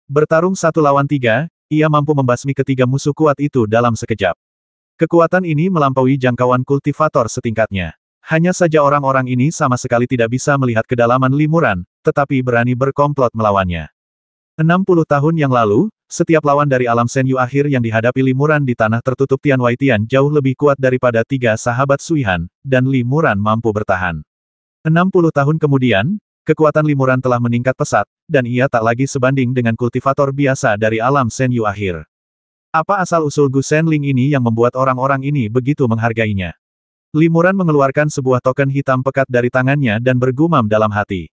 Bertarung 1 lawan 3, ia mampu membasmi ketiga musuh kuat itu dalam sekejap. Kekuatan ini melampaui jangkauan kultivator setingkatnya. Hanya saja orang-orang ini sama sekali tidak bisa melihat kedalaman Li Muran, tetapi berani berkomplot melawannya. 60 tahun yang lalu, setiap lawan dari alam Senyu akhir yang dihadapi Li Muran di tanah tertutup Tian Waitian jauh lebih kuat daripada 3 sahabat Suihan, dan Li Muran mampu bertahan. 60 tahun kemudian, kekuatan Li Muran telah meningkat pesat, dan ia tak lagi sebanding dengan kultivator biasa dari alam Senyu akhir. Apa asal-usul Gu Senling ini yang membuat orang-orang ini begitu menghargainya? Li Muran mengeluarkan sebuah token hitam pekat dari tangannya dan bergumam dalam hati.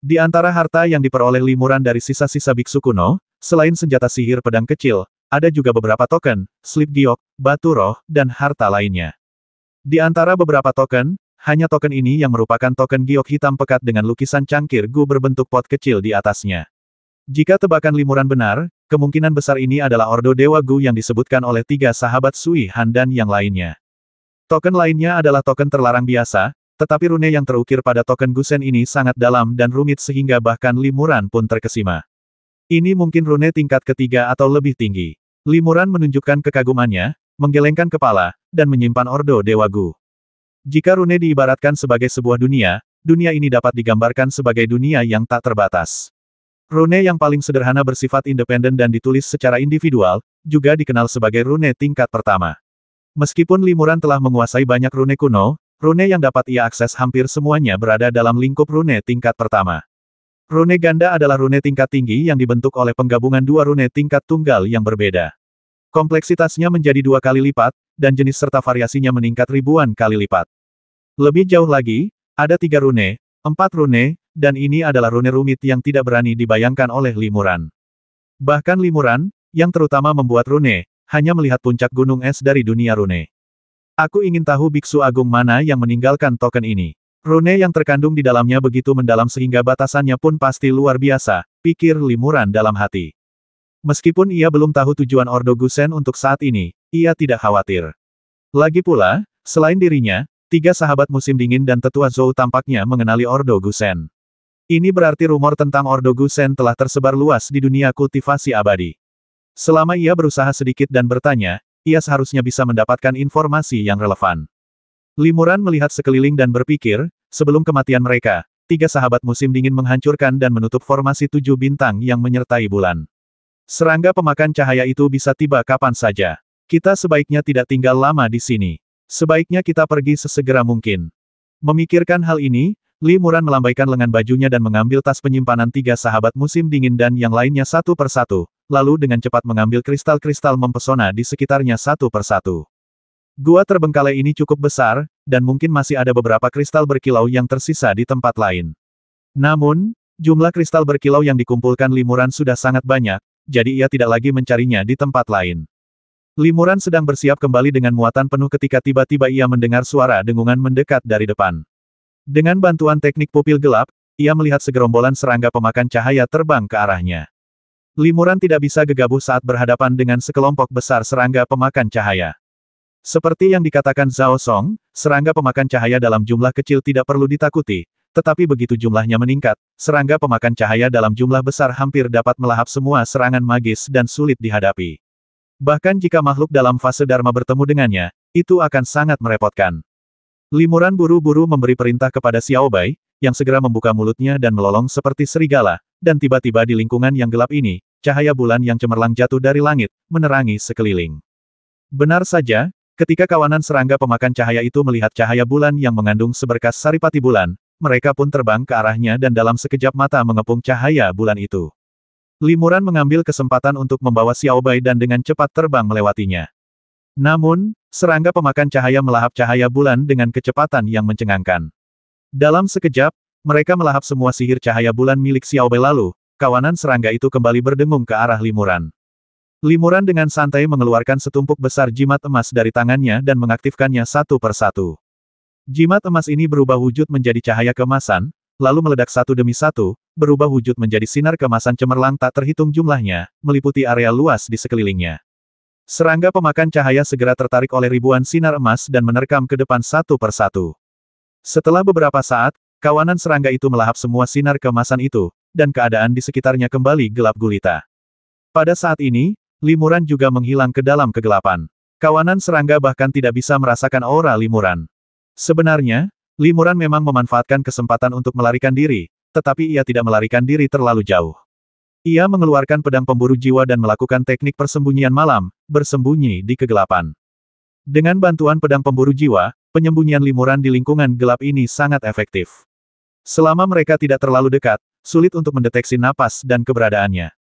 Di antara harta yang diperoleh Li Muran dari sisa-sisa biksu kuno, selain senjata sihir pedang kecil, ada juga beberapa token, slip giok, batu roh, dan harta lainnya. Di antara beberapa token, hanya token ini yang merupakan token giok hitam pekat dengan lukisan cangkir Gu berbentuk pot kecil di atasnya. Jika tebakan Li Muran benar, kemungkinan besar ini adalah Ordo Dewa Gu yang disebutkan oleh 3 sahabat Sui Han dan yang lainnya. Token lainnya adalah token terlarang biasa, tetapi rune yang terukir pada token Gusen ini sangat dalam dan rumit sehingga bahkan Li Muran pun terkesima. Ini mungkin rune tingkat ketiga atau lebih tinggi. Li Muran menunjukkan kekagumannya, menggelengkan kepala, dan menyimpan Ordo Dewa Gu. Jika rune diibaratkan sebagai sebuah dunia, dunia ini dapat digambarkan sebagai dunia yang tak terbatas. Rune yang paling sederhana bersifat independen dan ditulis secara individual, juga dikenal sebagai rune tingkat pertama. Meskipun Limuran telah menguasai banyak rune kuno, rune yang dapat ia akses hampir semuanya berada dalam lingkup rune tingkat pertama. Rune ganda adalah rune tingkat tinggi yang dibentuk oleh penggabungan dua rune tingkat tunggal yang berbeda. Kompleksitasnya menjadi 2 kali lipat, dan jenis serta variasinya meningkat ribuan kali lipat. Lebih jauh lagi, ada 3 rune, 4 rune, dan ini adalah rune rumit yang tidak berani dibayangkan oleh Limuran. Bahkan Limuran, yang terutama membuat rune, hanya melihat puncak gunung es dari dunia rune. Aku ingin tahu biksu agung mana yang meninggalkan token ini. Rune yang terkandung di dalamnya begitu mendalam sehingga batasannya pun pasti luar biasa, pikir Limuran dalam hati. Meskipun ia belum tahu tujuan Ordo Gusen untuk saat ini, ia tidak khawatir. Lagi pula, selain dirinya, 3 sahabat musim dingin dan tetua Zhou tampaknya mengenali Ordo Gusen. Ini berarti rumor tentang Ordo Gusen telah tersebar luas di dunia kultivasi abadi. Selama ia berusaha sedikit dan bertanya, ia seharusnya bisa mendapatkan informasi yang relevan. Limuran melihat sekeliling dan berpikir, sebelum kematian mereka, 3 sahabat musim dingin menghancurkan dan menutup formasi 7 bintang yang menyertai bulan. Serangga pemakan cahaya itu bisa tiba kapan saja. Kita sebaiknya tidak tinggal lama di sini. Sebaiknya kita pergi sesegera mungkin. Memikirkan hal ini, Limuran melambaikan lengan bajunya dan mengambil tas penyimpanan 3 sahabat musim dingin dan yang lainnya satu persatu, lalu dengan cepat mengambil kristal-kristal mempesona di sekitarnya satu persatu. Gua terbengkalai ini cukup besar, dan mungkin masih ada beberapa kristal berkilau yang tersisa di tempat lain. Namun, jumlah kristal berkilau yang dikumpulkan Limuran sudah sangat banyak, jadi ia tidak lagi mencarinya di tempat lain. Limuran sedang bersiap kembali dengan muatan penuh ketika tiba-tiba ia mendengar suara dengungan mendekat dari depan. Dengan bantuan teknik pupil gelap, ia melihat segerombolan serangga pemakan cahaya terbang ke arahnya. Limuran tidak bisa gegabah saat berhadapan dengan sekelompok besar serangga pemakan cahaya. Seperti yang dikatakan Zhao Song, serangga pemakan cahaya dalam jumlah kecil tidak perlu ditakuti, tetapi begitu jumlahnya meningkat, serangga pemakan cahaya dalam jumlah besar hampir dapat melahap semua serangan magis dan sulit dihadapi. Bahkan jika makhluk dalam fase Dharma bertemu dengannya, itu akan sangat merepotkan. Limuran buru-buru memberi perintah kepada Xiao Bai, yang segera membuka mulutnya dan melolong seperti serigala, dan tiba-tiba di lingkungan yang gelap ini, cahaya bulan yang cemerlang jatuh dari langit, menerangi sekeliling. Benar saja, ketika kawanan serangga pemakan cahaya itu melihat cahaya bulan yang mengandung seberkas saripati bulan, mereka pun terbang ke arahnya dan dalam sekejap mata mengepung cahaya bulan itu. Limuran mengambil kesempatan untuk membawa Xiao Bai dan dengan cepat terbang melewatinya. Namun, serangga pemakan cahaya melahap cahaya bulan dengan kecepatan yang mencengangkan. Dalam sekejap, mereka melahap semua sihir cahaya bulan milik Xiao Bai lalu, kawanan serangga itu kembali berdengung ke arah Limuran. Limuran dengan santai mengeluarkan setumpuk besar jimat emas dari tangannya dan mengaktifkannya satu persatu. Jimat emas ini berubah wujud menjadi cahaya keemasan, lalu meledak satu demi satu, berubah wujud menjadi sinar keemasan cemerlang tak terhitung jumlahnya, meliputi area luas di sekelilingnya. Serangga pemakan cahaya segera tertarik oleh ribuan sinar emas dan menerkam ke depan satu persatu. Setelah beberapa saat, kawanan serangga itu melahap semua sinar keemasan itu, dan keadaan di sekitarnya kembali gelap gulita. Pada saat ini, Limuran juga menghilang ke dalam kegelapan. Kawanan serangga bahkan tidak bisa merasakan aura Limuran. Sebenarnya, Limuran memang memanfaatkan kesempatan untuk melarikan diri, tetapi ia tidak melarikan diri terlalu jauh. Ia mengeluarkan pedang pemburu jiwa dan melakukan teknik persembunyian malam, bersembunyi di kegelapan. Dengan bantuan pedang pemburu jiwa, penyembunyian Limuran di lingkungan gelap ini sangat efektif. Selama mereka tidak terlalu dekat, sulit untuk mendeteksi napas dan keberadaannya.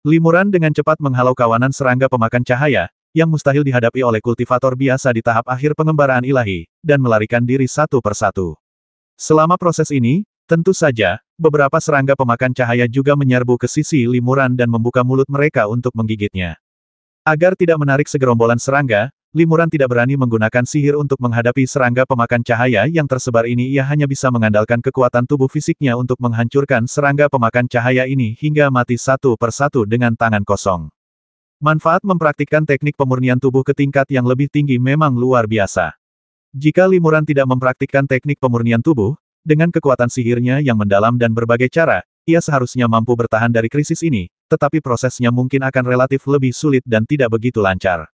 Limuran dengan cepat menghalau kawanan serangga pemakan cahaya, yang mustahil dihadapi oleh kultivator biasa di tahap akhir pengembaraan ilahi, dan melarikan diri satu persatu. Selama proses ini, tentu saja, beberapa serangga pemakan cahaya juga menyerbu ke sisi Limuran dan membuka mulut mereka untuk menggigitnya. Agar tidak menarik segerombolan serangga, Limuran tidak berani menggunakan sihir untuk menghadapi serangga pemakan cahaya yang tersebar ini. Ia hanya bisa mengandalkan kekuatan tubuh fisiknya untuk menghancurkan serangga pemakan cahaya ini hingga mati satu persatu dengan tangan kosong. Manfaat mempraktikkan teknik pemurnian tubuh ke tingkat yang lebih tinggi memang luar biasa. Jika Limuran tidak mempraktikkan teknik pemurnian tubuh, dengan kekuatan sihirnya yang mendalam dan berbagai cara, ia seharusnya mampu bertahan dari krisis ini, tetapi prosesnya mungkin akan relatif lebih sulit dan tidak begitu lancar.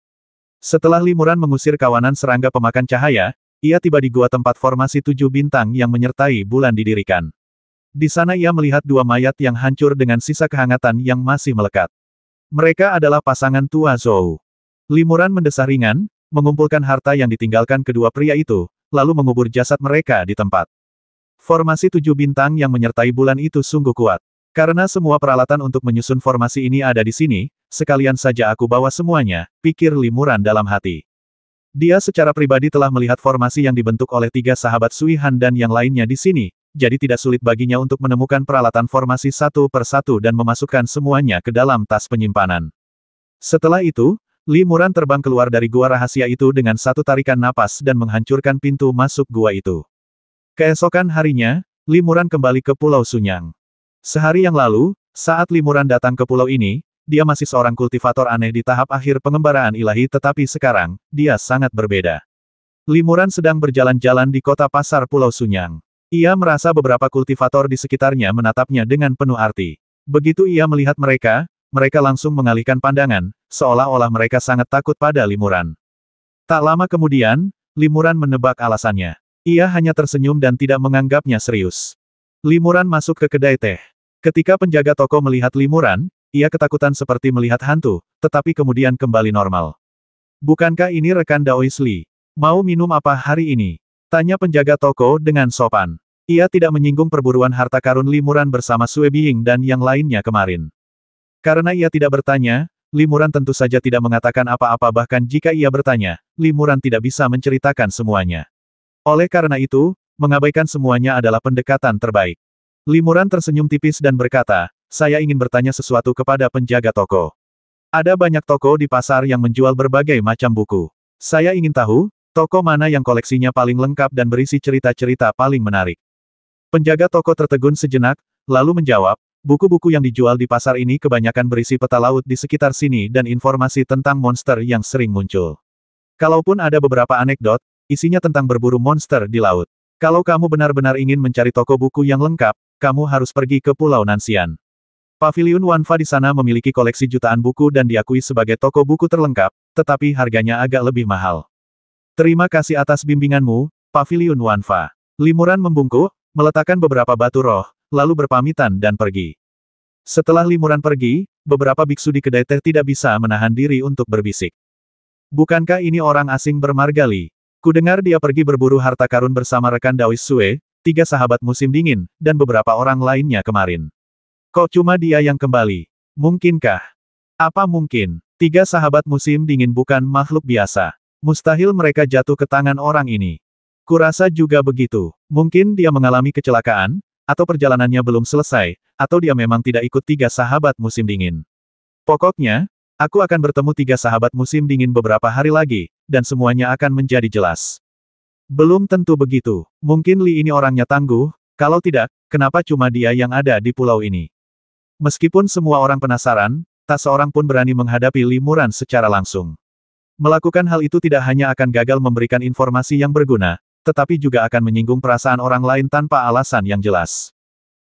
Setelah Limuran mengusir kawanan serangga pemakan cahaya, ia tiba di gua tempat formasi 7 bintang yang menyertai bulan didirikan. Di sana ia melihat dua mayat yang hancur dengan sisa kehangatan yang masih melekat. Mereka adalah pasangan tua Zhou. Limuran mendesah ringan, mengumpulkan harta yang ditinggalkan kedua pria itu, lalu mengubur jasad mereka di tempat. Formasi 7 bintang yang menyertai bulan itu sungguh kuat. Karena semua peralatan untuk menyusun formasi ini ada di sini, sekalian saja aku bawa semuanya, pikir Limuran dalam hati. Dia secara pribadi telah melihat formasi yang dibentuk oleh 3 sahabat Sui Han dan yang lainnya di sini, jadi tidak sulit baginya untuk menemukan peralatan formasi satu per satu dan memasukkan semuanya ke dalam tas penyimpanan. Setelah itu, Limuran terbang keluar dari gua rahasia itu dengan satu tarikan napas dan menghancurkan pintu masuk gua itu. Keesokan harinya, Limuran kembali ke Pulau Sunyang. Sehari yang lalu, saat Limuran datang ke pulau ini, dia masih seorang kultivator aneh di tahap akhir pengembaraan ilahi tetapi sekarang, dia sangat berbeda. Limuran sedang berjalan-jalan di kota pasar Pulau Sunyang. Ia merasa beberapa kultivator di sekitarnya menatapnya dengan penuh arti. Begitu ia melihat mereka, mereka langsung mengalihkan pandangan, seolah-olah mereka sangat takut pada Limuran. Tak lama kemudian, Limuran menebak alasannya. Ia hanya tersenyum dan tidak menganggapnya serius. Limuran masuk ke kedai teh. Ketika penjaga toko melihat Limuran, ia ketakutan seperti melihat hantu, tetapi kemudian kembali normal. Bukankah ini rekan Daois Li? Mau minum apa hari ini? Tanya penjaga toko dengan sopan. Ia tidak menyinggung perburuan harta karun Limuran bersama Sue Biying dan yang lainnya kemarin. Karena ia tidak bertanya, Limuran tentu saja tidak mengatakan apa-apa bahkan jika ia bertanya, Limuran tidak bisa menceritakan semuanya. Oleh karena itu, mengabaikan semuanya adalah pendekatan terbaik. Limuran tersenyum tipis dan berkata, saya ingin bertanya sesuatu kepada penjaga toko. Ada banyak toko di pasar yang menjual berbagai macam buku. Saya ingin tahu, toko mana yang koleksinya paling lengkap dan berisi cerita-cerita paling menarik. Penjaga toko tertegun sejenak, lalu menjawab, buku-buku yang dijual di pasar ini kebanyakan berisi peta laut di sekitar sini dan informasi tentang monster yang sering muncul. Kalaupun ada beberapa anekdot, isinya tentang berburu monster di laut. Kalau kamu benar-benar ingin mencari toko buku yang lengkap, kamu harus pergi ke Pulau Nanxian. Paviliun Wanfa di sana memiliki koleksi jutaan buku dan diakui sebagai toko buku terlengkap, tetapi harganya agak lebih mahal. Terima kasih atas bimbinganmu, Paviliun Wanfa. Limuran membungkuk, meletakkan beberapa batu roh, lalu berpamitan dan pergi. Setelah Limuran pergi, beberapa biksu di kedai teh tidak bisa menahan diri untuk berbisik. Bukankah ini orang asing bermarga Li? Kudengar dia pergi berburu harta karun bersama rekan Daois Sue, 3 sahabat musim dingin, dan beberapa orang lainnya kemarin. Kok cuma dia yang kembali? Mungkinkah? Apa mungkin? 3 sahabat musim dingin bukan makhluk biasa. Mustahil mereka jatuh ke tangan orang ini. Kurasa juga begitu. Mungkin dia mengalami kecelakaan, atau perjalanannya belum selesai, atau dia memang tidak ikut 3 sahabat musim dingin. Pokoknya, aku akan bertemu 3 sahabat musim dingin beberapa hari lagi, dan semuanya akan menjadi jelas. Belum tentu begitu. Mungkin Li ini orangnya tangguh, kalau tidak, kenapa cuma dia yang ada di pulau ini? Meskipun semua orang penasaran, tak seorang pun berani menghadapi Limuran secara langsung. Melakukan hal itu tidak hanya akan gagal memberikan informasi yang berguna, tetapi juga akan menyinggung perasaan orang lain tanpa alasan yang jelas.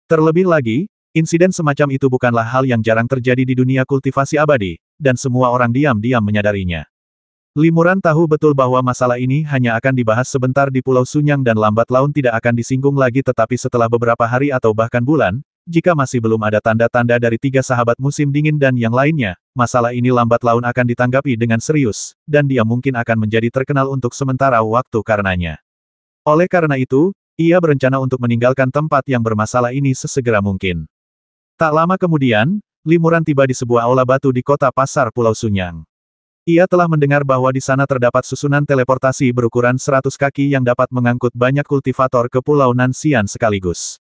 Terlebih lagi, insiden semacam itu bukanlah hal yang jarang terjadi di dunia kultivasi abadi, dan semua orang diam-diam menyadarinya. Limuran tahu betul bahwa masalah ini hanya akan dibahas sebentar di Pulau Sunyang dan lambat laun tidak akan disinggung lagi tetapi setelah beberapa hari atau bahkan bulan, jika masih belum ada tanda-tanda dari 3 sahabat musim dingin dan yang lainnya, masalah ini lambat laun akan ditanggapi dengan serius, dan dia mungkin akan menjadi terkenal untuk sementara waktu karenanya. Oleh karena itu, ia berencana untuk meninggalkan tempat yang bermasalah ini sesegera mungkin. Tak lama kemudian, Limuran tiba di sebuah aula batu di kota pasar Pulau Sunyang. Ia telah mendengar bahwa di sana terdapat susunan teleportasi berukuran 100 kaki yang dapat mengangkut banyak kultivator ke Pulau Nanxian sekaligus.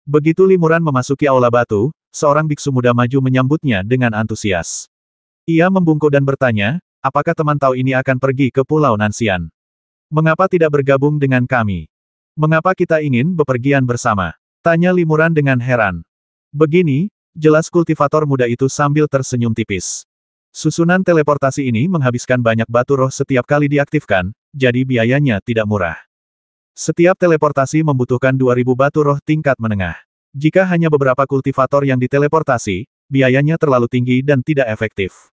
Begitu Limuran memasuki aula batu, seorang biksu muda maju menyambutnya dengan antusias. Ia membungkuk dan bertanya, apakah teman tahu ini akan pergi ke Pulau Nanxian? Mengapa tidak bergabung dengan kami? Mengapa kita ingin bepergian bersama? Tanya Limuran dengan heran. Begini, jelas kultivator muda itu sambil tersenyum tipis. Susunan teleportasi ini menghabiskan banyak batu roh setiap kali diaktifkan, jadi biayanya tidak murah. Setiap teleportasi membutuhkan 2000 batu roh tingkat menengah. Jika hanya beberapa kultivator yang diteleportasi, biayanya terlalu tinggi dan tidak efektif.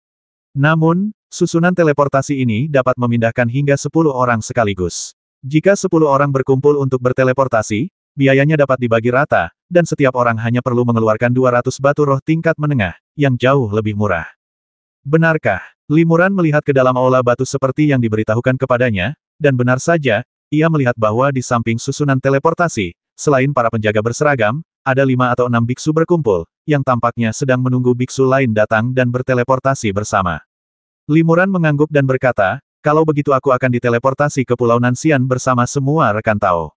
Namun, Susunan teleportasi ini dapat memindahkan hingga 10 orang sekaligus. Jika 10 orang berkumpul untuk berteleportasi, biayanya dapat dibagi rata, dan setiap orang hanya perlu mengeluarkan 200 batu roh tingkat menengah, yang jauh lebih murah. Benarkah? Limuran melihat ke dalam aula batu seperti yang diberitahukan kepadanya, dan benar saja, ia melihat bahwa di samping susunan teleportasi, selain para penjaga berseragam, ada 5 atau 6 biksu berkumpul, yang tampaknya sedang menunggu biksu lain datang dan berteleportasi bersama. Limuran mengangguk dan berkata, kalau begitu aku akan diteleportasi ke Pulau Nanxian bersama semua rekan Tao.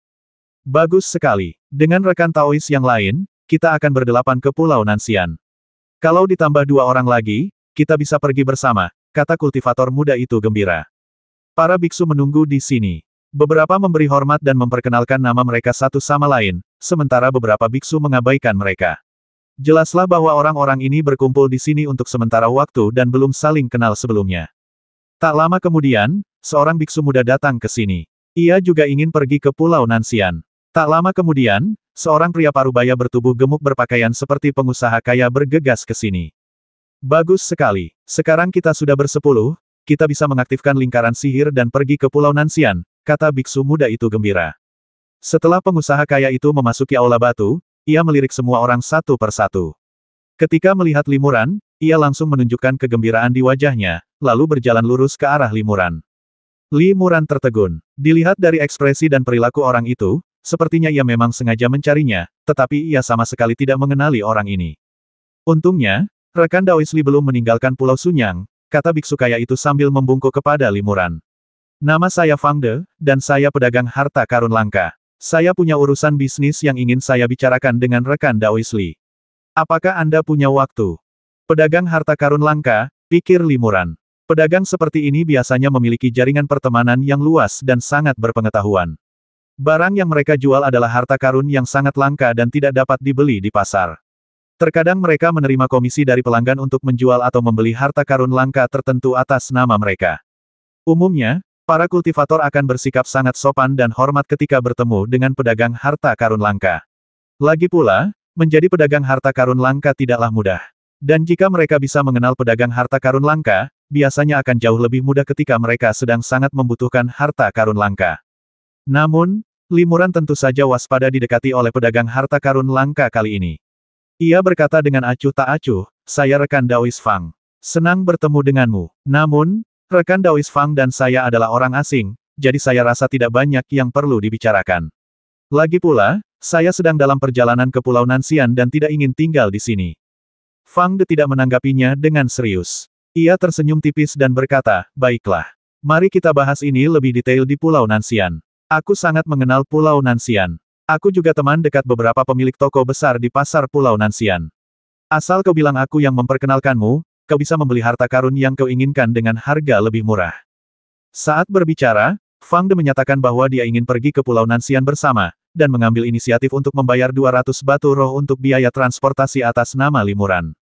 Bagus sekali. Dengan rekan Taois yang lain, kita akan berdelapan ke Pulau Nanxian. Kalau ditambah 2 orang lagi, kita bisa pergi bersama, kata kultivator muda itu gembira. Para biksu menunggu di sini. Beberapa memberi hormat dan memperkenalkan nama mereka satu sama lain, sementara beberapa biksu mengabaikan mereka. Jelaslah bahwa orang-orang ini berkumpul di sini untuk sementara waktu dan belum saling kenal sebelumnya. Tak lama kemudian, seorang biksu muda datang ke sini. Ia juga ingin pergi ke Pulau Nanxian. Tak lama kemudian, seorang pria parubaya bertubuh gemuk berpakaian seperti pengusaha kaya bergegas ke sini. Bagus sekali. Sekarang kita sudah bersepuluh, kita bisa mengaktifkan lingkaran sihir dan pergi ke Pulau Nanxian, kata biksu muda itu gembira. Setelah pengusaha kaya itu memasuki aula batu, ia melirik semua orang satu persatu. Ketika melihat Limuran, ia langsung menunjukkan kegembiraan di wajahnya, lalu berjalan lurus ke arah Limuran. Limuran tertegun. Dilihat dari ekspresi dan perilaku orang itu, sepertinya ia memang sengaja mencarinya, tetapi ia sama sekali tidak mengenali orang ini. Untungnya, rekan Daois Li belum meninggalkan Pulau Sunyang, kata biksu kaya itu sambil membungkuk kepada Limuran. Nama saya Fang De, dan saya pedagang harta karun langka. Saya punya urusan bisnis yang ingin saya bicarakan dengan rekan Daois Li. Apakah Anda punya waktu? Pedagang harta karun langka, pikir Limuran. Pedagang seperti ini biasanya memiliki jaringan pertemanan yang luas dan sangat berpengetahuan. Barang yang mereka jual adalah harta karun yang sangat langka dan tidak dapat dibeli di pasar. Terkadang mereka menerima komisi dari pelanggan untuk menjual atau membeli harta karun langka tertentu atas nama mereka. Umumnya, para kultivator akan bersikap sangat sopan dan hormat ketika bertemu dengan pedagang harta karun langka. Lagi pula, menjadi pedagang harta karun langka tidaklah mudah. Dan jika mereka bisa mengenal pedagang harta karun langka, biasanya akan jauh lebih mudah ketika mereka sedang sangat membutuhkan harta karun langka. Namun, Limuran tentu saja waspada didekati oleh pedagang harta karun langka kali ini. Ia berkata dengan acuh tak acuh, saya rekan Daois Fang. Senang bertemu denganmu. Namun, rekan Daois Fang dan saya adalah orang asing, jadi saya rasa tidak banyak yang perlu dibicarakan. Lagi pula, saya sedang dalam perjalanan ke Pulau Nanxian dan tidak ingin tinggal di sini. Fang De tidak menanggapinya dengan serius. Ia tersenyum tipis dan berkata, baiklah. Mari kita bahas ini lebih detail di Pulau Nanxian. Aku sangat mengenal Pulau Nanxian. Aku juga teman dekat beberapa pemilik toko besar di pasar Pulau Nanxian. Asal kau bilang aku yang memperkenalkanmu, kau bisa membeli harta karun yang kau inginkan dengan harga lebih murah. Saat berbicara, Fang De menyatakan bahwa dia ingin pergi ke Pulau Nanxian bersama, dan mengambil inisiatif untuk membayar 200 batu roh untuk biaya transportasi atas nama Limuran.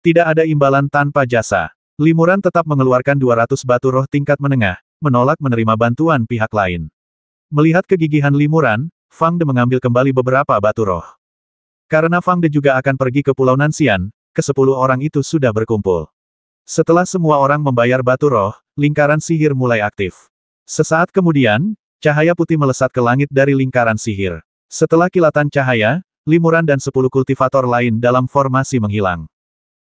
Tidak ada imbalan tanpa jasa. Limuran tetap mengeluarkan 200 batu roh tingkat menengah, menolak menerima bantuan pihak lain. Melihat kegigihan Limuran, Fang De mengambil kembali beberapa batu roh. Karena Fang De juga akan pergi ke Pulau Nanxian, ke-10 orang itu sudah berkumpul. Setelah semua orang membayar batu roh, lingkaran sihir mulai aktif. Sesaat kemudian, cahaya putih melesat ke langit dari lingkaran sihir. Setelah kilatan cahaya, Limuran dan 10 kultivator lain dalam formasi menghilang.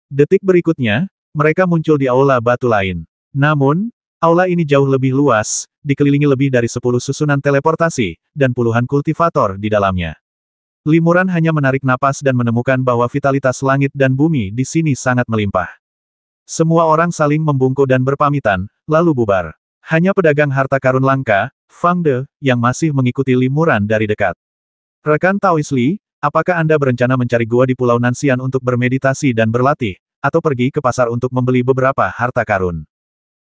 Detik berikutnya, mereka muncul di aula batu lain. Namun, aula ini jauh lebih luas, dikelilingi lebih dari 10 susunan teleportasi, dan puluhan kultivator di dalamnya. Limuran hanya menarik napas dan menemukan bahwa vitalitas langit dan bumi di sini sangat melimpah. Semua orang saling membungkuk dan berpamitan, lalu bubar. Hanya pedagang harta karun langka, Fang De, yang masih mengikuti Limuran dari dekat. Rekan Taois Li, apakah Anda berencana mencari gua di Pulau Nanxian untuk bermeditasi dan berlatih, atau pergi ke pasar untuk membeli beberapa harta karun?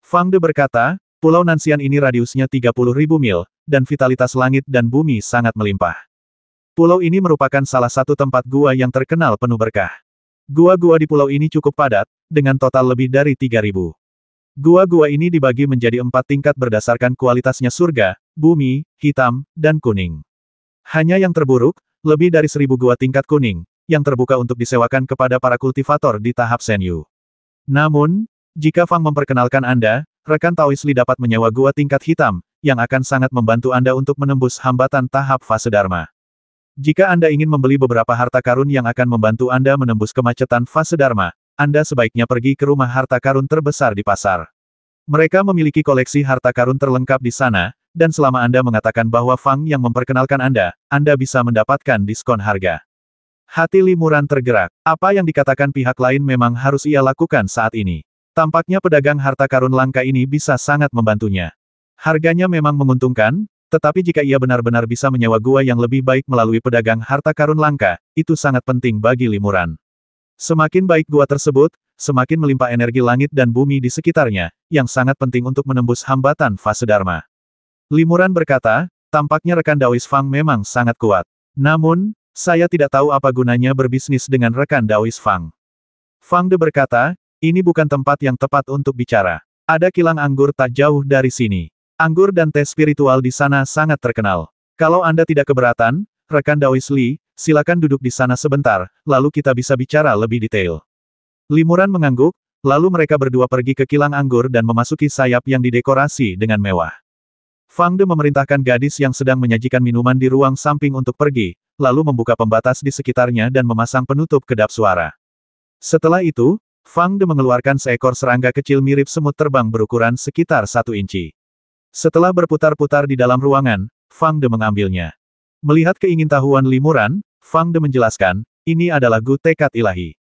Fang De berkata, Pulau Nanxian ini radiusnya 30.000 mil, dan vitalitas langit dan bumi sangat melimpah. Pulau ini merupakan salah satu tempat gua yang terkenal penuh berkah. Gua-gua di pulau ini cukup padat, dengan total lebih dari 3.000. Gua-gua ini dibagi menjadi 4 tingkat berdasarkan kualitasnya surga, bumi, hitam, dan kuning. Hanya yang terburuk, lebih dari 1.000 gua tingkat kuning, yang terbuka untuk disewakan kepada para kultivator di tahap Senyu. Namun, Jika Fang memperkenalkan Anda, rekan Taoist Li dapat menyewa gua tingkat hitam, yang akan sangat membantu Anda untuk menembus hambatan tahap fase Dharma. Jika Anda ingin membeli beberapa harta karun yang akan membantu Anda menembus kemacetan fase Dharma, Anda sebaiknya pergi ke rumah harta karun terbesar di pasar. Mereka memiliki koleksi harta karun terlengkap di sana, dan selama Anda mengatakan bahwa Fang yang memperkenalkan Anda bisa mendapatkan diskon harga. Hati Limuran tergerak. Apa yang dikatakan pihak lain memang harus ia lakukan saat ini. Tampaknya pedagang harta karun langka ini bisa sangat membantunya. Harganya memang menguntungkan, tetapi jika ia benar-benar bisa menyewa gua yang lebih baik melalui pedagang harta karun langka, itu sangat penting bagi Limuran. Semakin baik gua tersebut, semakin melimpah energi langit dan bumi di sekitarnya, yang sangat penting untuk menembus hambatan fase Dharma. Limuran berkata, tampaknya rekan Daoist Fang memang sangat kuat. Namun, saya tidak tahu apa gunanya berbisnis dengan rekan Daoist Fang. Fang De berkata, ini bukan tempat yang tepat untuk bicara. Ada kilang anggur tak jauh dari sini. Anggur dan teh spiritual di sana sangat terkenal. Kalau Anda tidak keberatan, rekan Daoist Li, silakan duduk di sana sebentar, lalu kita bisa bicara lebih detail. Limuran mengangguk, lalu mereka berdua pergi ke kilang anggur dan memasuki sayap yang didekorasi dengan mewah. Fang De memerintahkan gadis yang sedang menyajikan minuman di ruang samping untuk pergi, lalu membuka pembatas di sekitarnya dan memasang penutup kedap suara. Setelah itu, Fang De mengeluarkan seekor serangga kecil mirip semut terbang berukuran sekitar 1 inci. Setelah berputar-putar di dalam ruangan, Fang De mengambilnya. Melihat keingintahuan Limuran, Fang De menjelaskan, ini adalah gu tekad ilahi.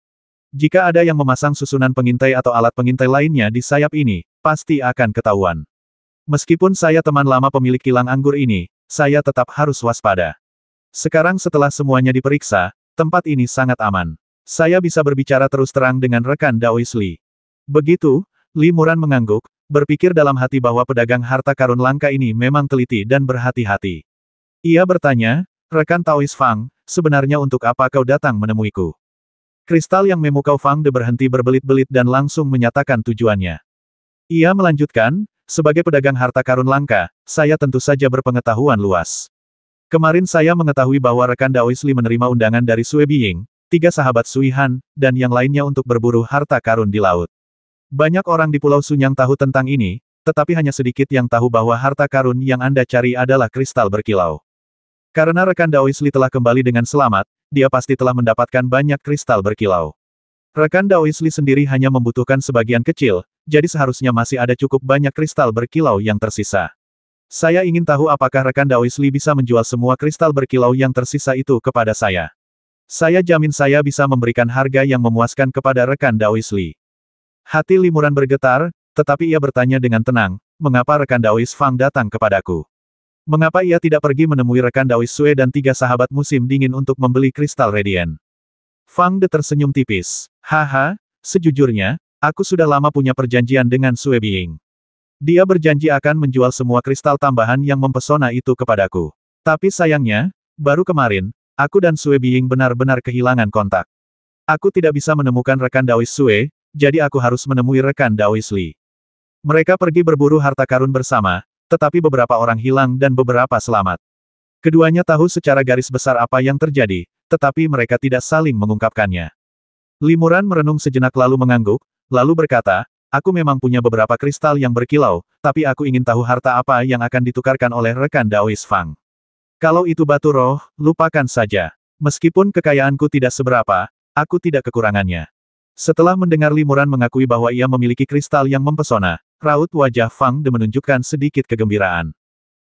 Jika ada yang memasang susunan pengintai atau alat pengintai lainnya di sayap ini, pasti akan ketahuan. Meskipun saya teman lama pemilik kilang anggur ini, saya tetap harus waspada. Sekarang setelah semuanya diperiksa, tempat ini sangat aman. Saya bisa berbicara terus terang dengan rekan Daoist Li. Begitu, Limuran mengangguk, berpikir dalam hati bahwa pedagang harta karun langka ini memang teliti dan berhati-hati. Ia bertanya, rekan Taoist Fang, sebenarnya untuk apa kau datang menemuiku? Kristal yang memukau Fang De berhenti berbelit-belit dan langsung menyatakan tujuannya. Ia melanjutkan, sebagai pedagang harta karun langka, saya tentu saja berpengetahuan luas. Kemarin saya mengetahui bahwa rekan Daoist Li menerima undangan dari Sui Biying, 3 sahabat Sui Han, dan yang lainnya untuk berburu harta karun di laut. Banyak orang di Pulau Sunyang tahu tentang ini, tetapi hanya sedikit yang tahu bahwa harta karun yang Anda cari adalah kristal berkilau. Karena rekan Daoist Li telah kembali dengan selamat, dia pasti telah mendapatkan banyak kristal berkilau. Rekan Daoist Li sendiri hanya membutuhkan sebagian kecil, jadi seharusnya masih ada cukup banyak kristal berkilau yang tersisa. Saya ingin tahu apakah rekan Daoist Li bisa menjual semua kristal berkilau yang tersisa itu kepada saya. Saya jamin saya bisa memberikan harga yang memuaskan kepada rekan Daoist Li. Hati Limuran bergetar, tetapi ia bertanya dengan tenang, mengapa rekan Daoist Fang datang kepadaku? Mengapa ia tidak pergi menemui rekan Daoist Sui dan 3 sahabat musim dingin untuk membeli kristal radian? Fang De tersenyum tipis. Haha, sejujurnya, aku sudah lama punya perjanjian dengan Sui Biying. Dia berjanji akan menjual semua kristal tambahan yang mempesona itu kepadaku. Tapi sayangnya, baru kemarin, aku dan Sui Biying benar-benar kehilangan kontak. Aku tidak bisa menemukan rekan Daoist Sui, jadi aku harus menemui rekan Daoist Li. Mereka pergi berburu harta karun bersama, tetapi beberapa orang hilang dan beberapa selamat. Keduanya tahu secara garis besar apa yang terjadi, tetapi mereka tidak saling mengungkapkannya. Limuran merenung sejenak lalu mengangguk, lalu berkata, aku memang punya beberapa kristal yang berkilau, tapi aku ingin tahu harta apa yang akan ditukarkan oleh rekan Daoist Fang. Kalau itu batu roh, lupakan saja. Meskipun kekayaanku tidak seberapa, aku tidak kekurangannya. Setelah mendengar Limuran mengakui bahwa ia memiliki kristal yang mempesona, raut wajah Fang De menunjukkan sedikit kegembiraan.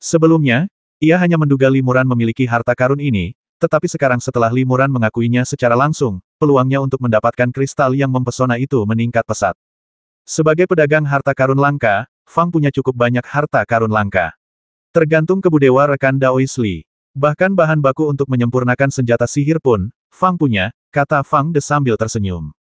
Sebelumnya, ia hanya menduga Limuran memiliki harta karun ini, tetapi sekarang setelah Limuran mengakuinya secara langsung, peluangnya untuk mendapatkan kristal yang mempesona itu meningkat pesat. Sebagai pedagang harta karun langka, Fang punya cukup banyak harta karun langka. Tergantung kebudewa rekan Daoist Li. Bahkan bahan baku untuk menyempurnakan senjata sihir pun, Fang punya, kata Fang De sambil tersenyum.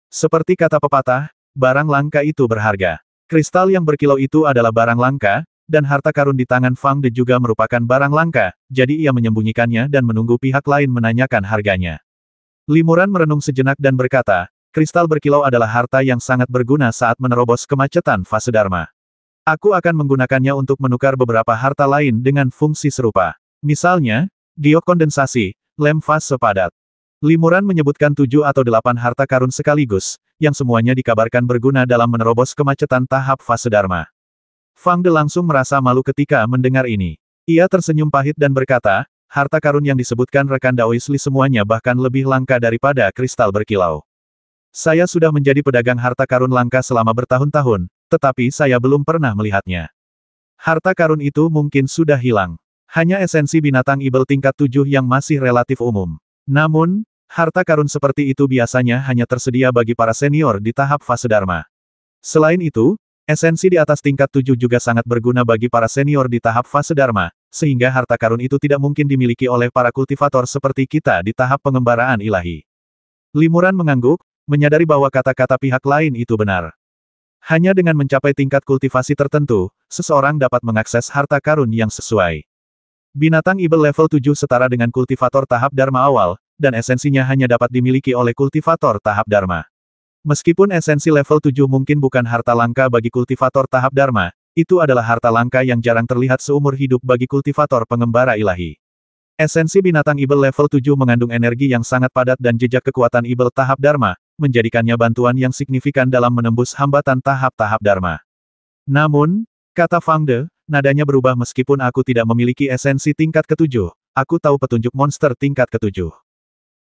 Seperti kata pepatah, barang langka itu berharga. Kristal yang berkilau itu adalah barang langka, dan harta karun di tangan Fang De juga merupakan barang langka, jadi ia menyembunyikannya dan menunggu pihak lain menanyakan harganya. Limuran merenung sejenak dan berkata, kristal berkilau adalah harta yang sangat berguna saat menerobos kemacetan fase Dharma. Aku akan menggunakannya untuk menukar beberapa harta lain dengan fungsi serupa. Misalnya, giok kondensasi, lem fase padat. Limuran menyebutkan 7 atau 8 harta karun sekaligus, yang semuanya dikabarkan berguna dalam menerobos kemacetan tahap fase Dharma. Fang De langsung merasa malu ketika mendengar ini. Ia tersenyum pahit dan berkata, harta karun yang disebutkan rekan Daois Li semuanya bahkan lebih langka daripada kristal berkilau. Saya sudah menjadi pedagang harta karun langka selama bertahun-tahun, tetapi saya belum pernah melihatnya. Harta karun itu mungkin sudah hilang. Hanya esensi binatang ibel tingkat 7 yang masih relatif umum. Namun, harta karun seperti itu biasanya hanya tersedia bagi para senior di tahap fase Dharma. Selain itu, esensi di atas tingkat 7 juga sangat berguna bagi para senior di tahap fase Dharma, sehingga harta karun itu tidak mungkin dimiliki oleh para kultivator seperti kita di tahap pengembaraan ilahi. Limuran mengangguk, menyadari bahwa kata-kata pihak lain itu benar. Hanya dengan mencapai tingkat kultivasi tertentu, seseorang dapat mengakses harta karun yang sesuai. Binatang ibel level 7 setara dengan kultivator tahap Dharma awal, dan esensinya hanya dapat dimiliki oleh kultivator tahap Dharma. Meskipun esensi level 7 mungkin bukan harta langka bagi kultivator tahap Dharma, itu adalah harta langka yang jarang terlihat seumur hidup bagi kultivator pengembara ilahi. Esensi binatang ibel level 7 mengandung energi yang sangat padat dan jejak kekuatan ibel tahap Dharma, menjadikannya bantuan yang signifikan dalam menembus hambatan tahap-tahap Dharma. Namun, kata Fang De, nadanya berubah meskipun aku tidak memiliki esensi tingkat ketujuh, aku tahu petunjuk monster tingkat ketujuh.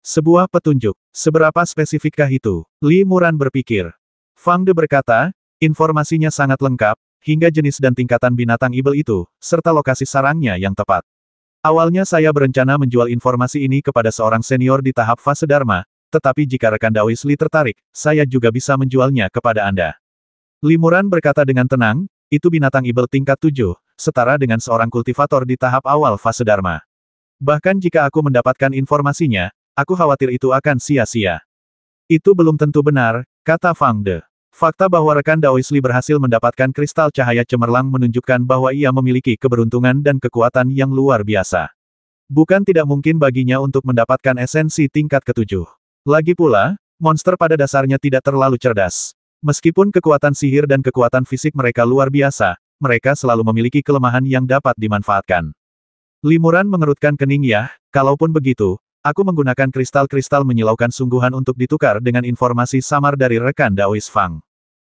Sebuah petunjuk. Seberapa spesifikkah itu? Li Muran berpikir. Fang De berkata, informasinya sangat lengkap, hingga jenis dan tingkatan binatang ibel itu, serta lokasi sarangnya yang tepat. Awalnya saya berencana menjual informasi ini kepada seorang senior di tahap fase Dharma, tetapi jika rekan Daois Li tertarik, saya juga bisa menjualnya kepada Anda. Li Muran berkata dengan tenang, itu binatang ibel tingkat 7, setara dengan seorang kultivator di tahap awal fase Dharma. Bahkan jika aku mendapatkan informasinya, aku khawatir itu akan sia-sia. Itu belum tentu benar, kata Fang De. Fakta bahwa rekan Daois Li berhasil mendapatkan kristal cahaya cemerlang menunjukkan bahwa ia memiliki keberuntungan dan kekuatan yang luar biasa. Bukan tidak mungkin baginya untuk mendapatkan esensi tingkat ketujuh. Lagi pula, monster pada dasarnya tidak terlalu cerdas. Meskipun kekuatan sihir dan kekuatan fisik mereka luar biasa, mereka selalu memiliki kelemahan yang dapat dimanfaatkan. Limuran mengerutkan kening ya, kalaupun begitu, aku menggunakan kristal-kristal menyilaukan sungguhan untuk ditukar dengan informasi samar dari rekan Daois Fang.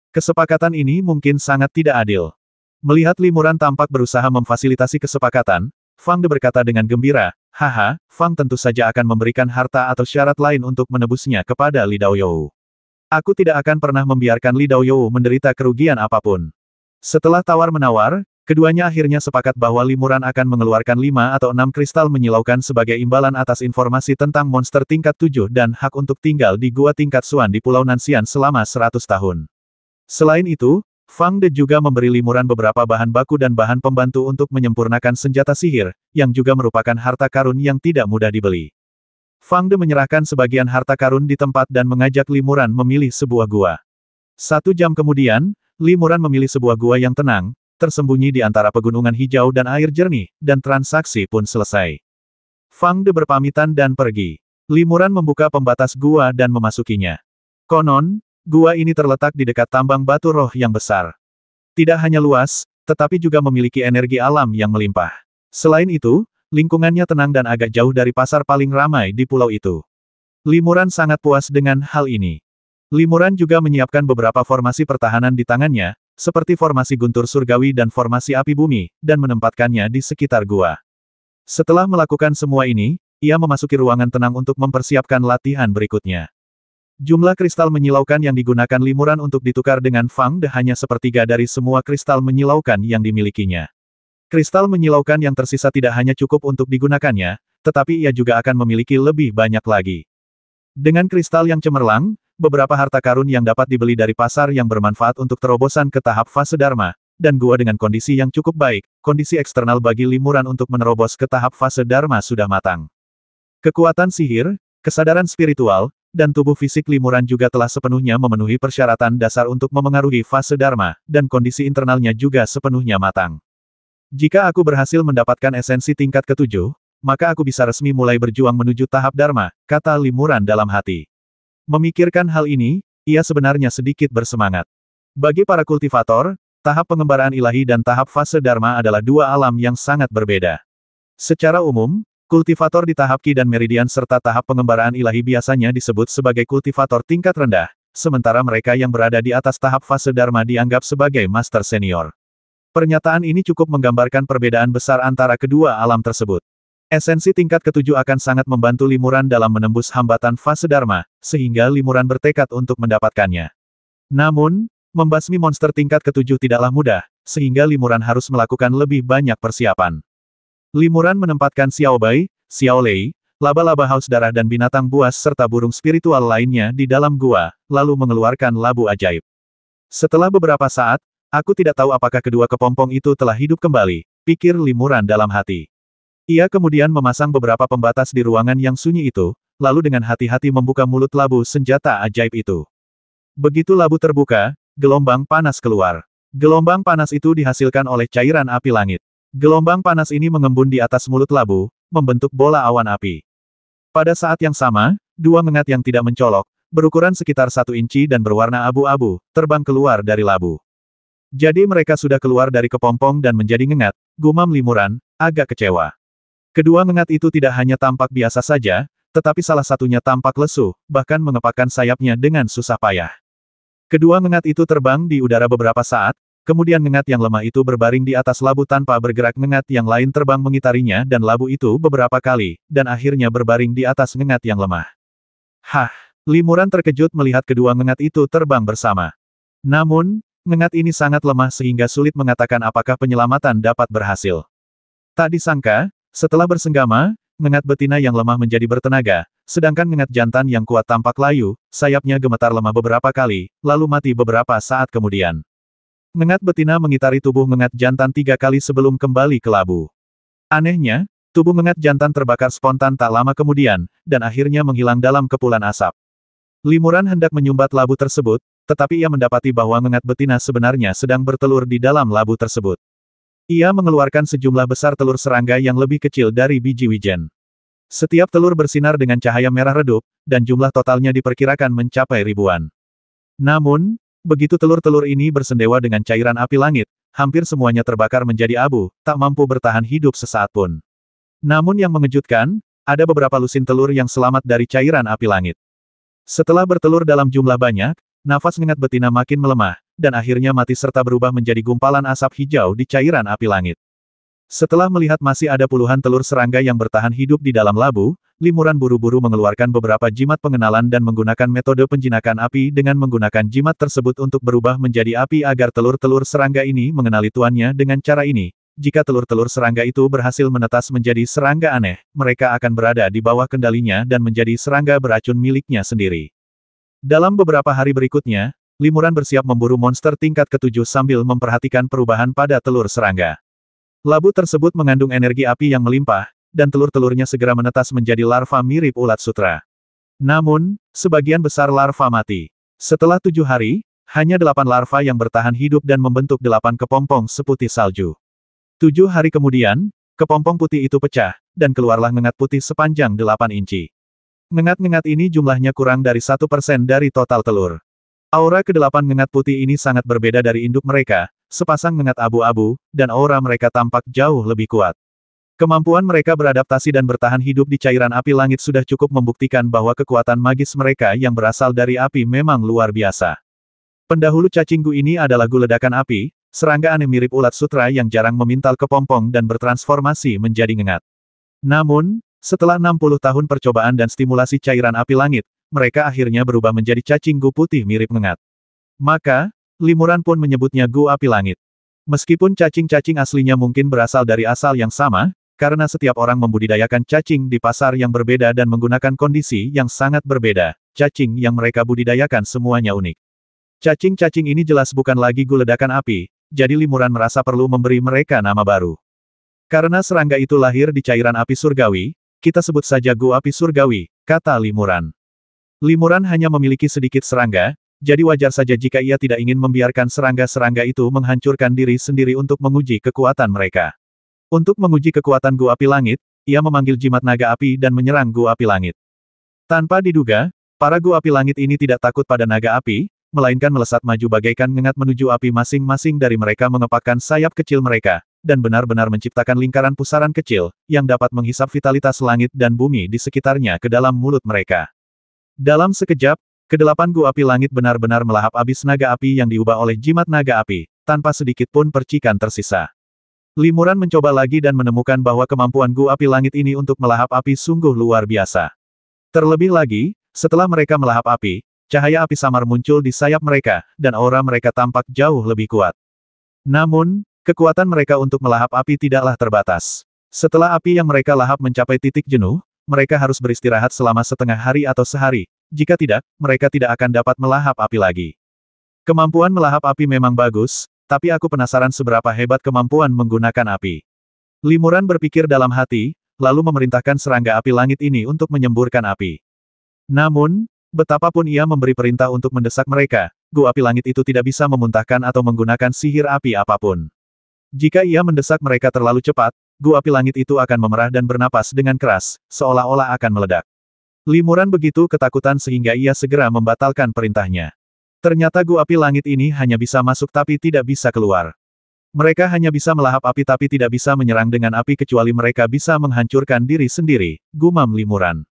Kesepakatan ini mungkin sangat tidak adil. Melihat Limuran tampak berusaha memfasilitasi kesepakatan, Fang De berkata dengan gembira, haha, Fang tentu saja akan memberikan harta atau syarat lain untuk menebusnya kepada Li Daoyou. Aku tidak akan pernah membiarkan Li Daoyou menderita kerugian apapun. Setelah tawar-menawar, keduanya akhirnya sepakat bahwa Limuran akan mengeluarkan 5 atau 6 kristal menyilaukan sebagai imbalan atas informasi tentang monster tingkat 7 dan hak untuk tinggal di gua tingkat Suan di Pulau Nanxian selama 100 tahun. Selain itu, Fang De juga memberi Limuran beberapa bahan baku dan bahan pembantu untuk menyempurnakan senjata sihir, yang juga merupakan harta karun yang tidak mudah dibeli. Fang De menyerahkan sebagian harta karun di tempat dan mengajak Limuran memilih sebuah gua. 1 jam kemudian, Limuran memilih sebuah gua yang tenang, tersembunyi di antara pegunungan hijau dan air jernih, dan transaksi pun selesai. Fang De berpamitan dan pergi. Limuran membuka pembatas gua dan memasukinya. Konon, gua ini terletak di dekat tambang batu roh yang besar. Tidak hanya luas, tetapi juga memiliki energi alam yang melimpah. Selain itu, lingkungannya tenang dan agak jauh dari pasar paling ramai di pulau itu. Limuran sangat puas dengan hal ini. Limuran juga menyiapkan beberapa formasi pertahanan di tangannya, seperti formasi guntur surgawi dan formasi api bumi, dan menempatkannya di sekitar gua. Setelah melakukan semua ini, ia memasuki ruangan tenang untuk mempersiapkan latihan berikutnya. Jumlah kristal menyilaukan yang digunakan Limuran untuk ditukar dengan Fang De hanya sepertiga dari semua kristal menyilaukan yang dimilikinya. Kristal menyilaukan yang tersisa tidak hanya cukup untuk digunakannya, tetapi ia juga akan memiliki lebih banyak lagi. Dengan kristal yang cemerlang, beberapa harta karun yang dapat dibeli dari pasar yang bermanfaat untuk terobosan ke tahap fase Dharma, dan gua dengan kondisi yang cukup baik, kondisi eksternal bagi Limuran untuk menerobos ke tahap fase Dharma sudah matang. Kekuatan sihir, kesadaran spiritual, dan tubuh fisik Limuran juga telah sepenuhnya memenuhi persyaratan dasar untuk memengaruhi fase Dharma, dan kondisi internalnya juga sepenuhnya matang. Jika aku berhasil mendapatkan esensi tingkat ketujuh, maka aku bisa resmi mulai berjuang menuju tahap Dharma, kata Limuran dalam hati. Memikirkan hal ini, ia sebenarnya sedikit bersemangat. Bagi para kultivator, tahap pengembaraan ilahi dan tahap fase Dharma adalah dua alam yang sangat berbeda. Secara umum, Kultivator di tahap Ki dan Meridian serta tahap pengembaraan ilahi biasanya disebut sebagai kultivator tingkat rendah, sementara mereka yang berada di atas tahap fase Dharma dianggap sebagai master senior. Pernyataan ini cukup menggambarkan perbedaan besar antara kedua alam tersebut. Esensi tingkat ketujuh akan sangat membantu Limuran dalam menembus hambatan fase Dharma, sehingga Limuran bertekad untuk mendapatkannya. Namun, membasmi monster tingkat ketujuh tidaklah mudah, sehingga Limuran harus melakukan lebih banyak persiapan. Limuran menempatkan Xiao Bai, Xiao Lei, laba-laba haus darah dan binatang buas serta burung spiritual lainnya di dalam gua, lalu mengeluarkan labu ajaib. Setelah beberapa saat, aku tidak tahu apakah kedua kepompong itu telah hidup kembali, pikir Limuran dalam hati. Ia kemudian memasang beberapa pembatas di ruangan yang sunyi itu, lalu dengan hati-hati membuka mulut labu senjata ajaib itu. Begitu labu terbuka, gelombang panas keluar. Gelombang panas itu dihasilkan oleh cairan api langit. Gelombang panas ini mengembun di atas mulut labu, membentuk bola awan api. Pada saat yang sama, dua ngengat yang tidak mencolok, berukuran sekitar 1 inci dan berwarna abu-abu, terbang keluar dari labu. Jadi mereka sudah keluar dari kepompong dan menjadi ngengat, gumam Limuran, agak kecewa. Kedua ngengat itu tidak hanya tampak biasa saja, tetapi salah satunya tampak lesu, bahkan mengepakkan sayapnya dengan susah payah. Kedua ngengat itu terbang di udara beberapa saat, kemudian ngengat yang lemah itu berbaring di atas labu tanpa bergerak. Ngengat yang lain terbang mengitarinya dan labu itu beberapa kali, dan akhirnya berbaring di atas ngengat yang lemah. Hah! Limuran terkejut melihat kedua ngengat itu terbang bersama. Namun, ngengat ini sangat lemah sehingga sulit mengatakan apakah penyelamatan dapat berhasil. Tak disangka, setelah bersenggama, ngengat betina yang lemah menjadi bertenaga, sedangkan ngengat jantan yang kuat tampak layu, sayapnya gemetar lemah beberapa kali, lalu mati beberapa saat kemudian. Ngengat betina mengitari tubuh ngengat jantan 3 kali sebelum kembali ke labu. Anehnya, tubuh ngengat jantan terbakar spontan tak lama kemudian, dan akhirnya menghilang dalam kepulan asap. Limuran hendak menyumbat labu tersebut, tetapi ia mendapati bahwa ngengat betina sebenarnya sedang bertelur di dalam labu tersebut. Ia mengeluarkan sejumlah besar telur serangga yang lebih kecil dari biji wijen. Setiap telur bersinar dengan cahaya merah redup, dan jumlah totalnya diperkirakan mencapai ribuan. Namun, begitu telur-telur ini bersendewa dengan cairan api langit, hampir semuanya terbakar menjadi abu, tak mampu bertahan hidup sesaat pun. Namun yang mengejutkan, ada beberapa lusin telur yang selamat dari cairan api langit. Setelah bertelur dalam jumlah banyak, nafas ngengat betina makin melemah, dan akhirnya mati serta berubah menjadi gumpalan asap hijau di cairan api langit. Setelah melihat masih ada puluhan telur serangga yang bertahan hidup di dalam labu, Limuran buru-buru mengeluarkan beberapa jimat pengenalan dan menggunakan metode penjinakan api dengan menggunakan jimat tersebut untuk berubah menjadi api agar telur-telur serangga ini mengenali tuannya. Dengan cara ini, jika telur-telur serangga itu berhasil menetas menjadi serangga aneh, mereka akan berada di bawah kendalinya dan menjadi serangga beracun miliknya sendiri. Dalam beberapa hari berikutnya, Limuran bersiap memburu monster tingkat ketujuh sambil memperhatikan perubahan pada telur serangga. Labu tersebut mengandung energi api yang melimpah, dan telur-telurnya segera menetas menjadi larva mirip ulat sutra. Namun, sebagian besar larva mati. Setelah 7 hari, hanya 8 larva yang bertahan hidup dan membentuk 8 kepompong seputih salju. 7 hari kemudian, kepompong putih itu pecah, dan keluarlah ngengat putih sepanjang 8 inci. Ngengat-ngengat ini jumlahnya kurang dari 1% dari total telur. Aura ke-8 ngengat putih ini sangat berbeda dari induk mereka, sepasang ngengat abu-abu, dan aura mereka tampak jauh lebih kuat. Kemampuan mereka beradaptasi dan bertahan hidup di cairan api langit sudah cukup membuktikan bahwa kekuatan magis mereka yang berasal dari api memang luar biasa. Pendahulu cacing gu ini adalah gu ledakan api, serangga aneh mirip ulat sutra yang jarang memintal kepompong dan bertransformasi menjadi ngengat. Namun, setelah 60 tahun percobaan dan stimulasi cairan api langit, mereka akhirnya berubah menjadi cacing gu putih mirip ngengat. Maka, Limuran pun menyebutnya gu api langit. Meskipun cacing-cacing aslinya mungkin berasal dari asal yang sama, karena setiap orang membudidayakan cacing di pasar yang berbeda dan menggunakan kondisi yang sangat berbeda, cacing yang mereka budidayakan semuanya unik. Cacing-cacing ini jelas bukan lagi gu ledakan api, jadi Limuran merasa perlu memberi mereka nama baru. Karena serangga itu lahir di cairan api surgawi, kita sebut saja gu api surgawi, kata Limuran. Limuran hanya memiliki sedikit serangga, jadi wajar saja jika ia tidak ingin membiarkan serangga-serangga itu menghancurkan diri sendiri untuk menguji kekuatan mereka. Untuk menguji kekuatan gu api langit, ia memanggil jimat naga api dan menyerang gu api langit. Tanpa diduga, para gu api langit ini tidak takut pada naga api, melainkan melesat maju bagaikan ngengat menuju api. Masing-masing dari mereka mengepakkan sayap kecil mereka, dan benar-benar menciptakan lingkaran pusaran kecil, yang dapat menghisap vitalitas langit dan bumi di sekitarnya ke dalam mulut mereka. Dalam sekejap, kedelapan gua api langit benar-benar melahap habis naga api yang diubah oleh jimat naga api, tanpa sedikit pun percikan tersisa. Limuran mencoba lagi dan menemukan bahwa kemampuan gua api langit ini untuk melahap api sungguh luar biasa. Terlebih lagi, setelah mereka melahap api, cahaya api samar muncul di sayap mereka, dan aura mereka tampak jauh lebih kuat. Namun, kekuatan mereka untuk melahap api tidaklah terbatas. Setelah api yang mereka lahap mencapai titik jenuh, mereka harus beristirahat selama setengah hari atau sehari. Jika tidak, mereka tidak akan dapat melahap api lagi. Kemampuan melahap api memang bagus, tapi aku penasaran seberapa hebat kemampuan menggunakan api. Limuran berpikir dalam hati, lalu memerintahkan serangga api langit ini untuk menyemburkan api. Namun, betapapun ia memberi perintah untuk mendesak mereka, gua api langit itu tidak bisa memuntahkan atau menggunakan sihir api apapun. Jika ia mendesak mereka terlalu cepat, gua api langit itu akan memerah dan bernapas dengan keras, seolah-olah akan meledak. Limuran begitu ketakutan sehingga ia segera membatalkan perintahnya. Ternyata gua api langit ini hanya bisa masuk tapi tidak bisa keluar. Mereka hanya bisa melahap api tapi tidak bisa menyerang dengan api kecuali mereka bisa menghancurkan diri sendiri, gumam Limuran.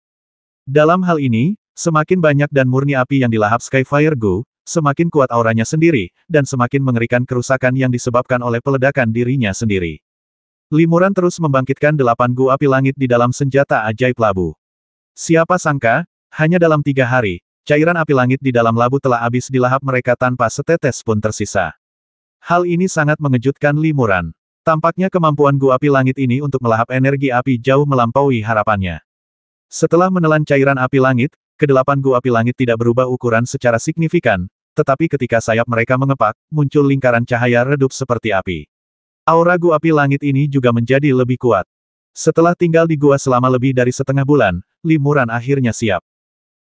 Dalam hal ini, semakin banyak dan murni api yang dilahap Skyfire Gu, semakin kuat auranya sendiri, dan semakin mengerikan kerusakan yang disebabkan oleh peledakan dirinya sendiri. Limuran terus membangkitkan 8 gu api langit di dalam senjata ajaib labu. Siapa sangka, hanya dalam 3 hari, cairan api langit di dalam labu telah habis dilahap mereka tanpa setetes pun tersisa. Hal ini sangat mengejutkan Limuran. Tampaknya kemampuan gu api langit ini untuk melahap energi api jauh melampaui harapannya. Setelah menelan cairan api langit, kedelapan gu api langit tidak berubah ukuran secara signifikan, tetapi ketika sayap mereka mengepak, muncul lingkaran cahaya redup seperti api. Aura gu api langit ini juga menjadi lebih kuat. Setelah tinggal di gua selama lebih dari setengah bulan, Limuran akhirnya siap.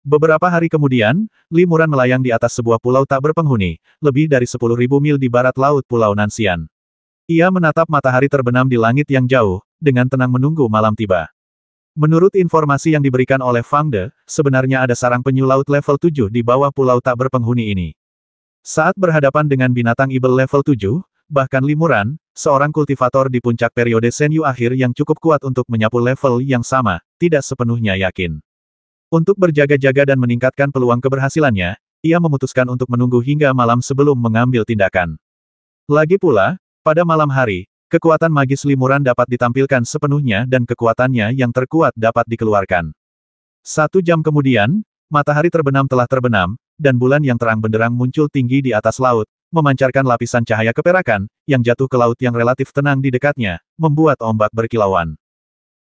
Beberapa hari kemudian, Limuran melayang di atas sebuah pulau tak berpenghuni, lebih dari 10.000 mil di barat laut Pulau Nanxian. Ia menatap matahari terbenam di langit yang jauh, dengan tenang menunggu malam tiba. Menurut informasi yang diberikan oleh Fang De, sebenarnya ada sarang penyu laut level 7 di bawah pulau tak berpenghuni ini. Saat berhadapan dengan binatang ibel level 7, bahkan Limuran, seorang kultivator di puncak periode Senyu akhir yang cukup kuat untuk menyapu level yang sama, tidak sepenuhnya yakin. Untuk berjaga-jaga dan meningkatkan peluang keberhasilannya, ia memutuskan untuk menunggu hingga malam sebelum mengambil tindakan. Lagi pula, pada malam hari, kekuatan magis Limuran dapat ditampilkan sepenuhnya dan kekuatannya yang terkuat dapat dikeluarkan. 1 jam kemudian, matahari terbenam telah terbenam, dan bulan yang terang benderang muncul tinggi di atas laut, memancarkan lapisan cahaya keperakan, yang jatuh ke laut yang relatif tenang di dekatnya, membuat ombak berkilauan.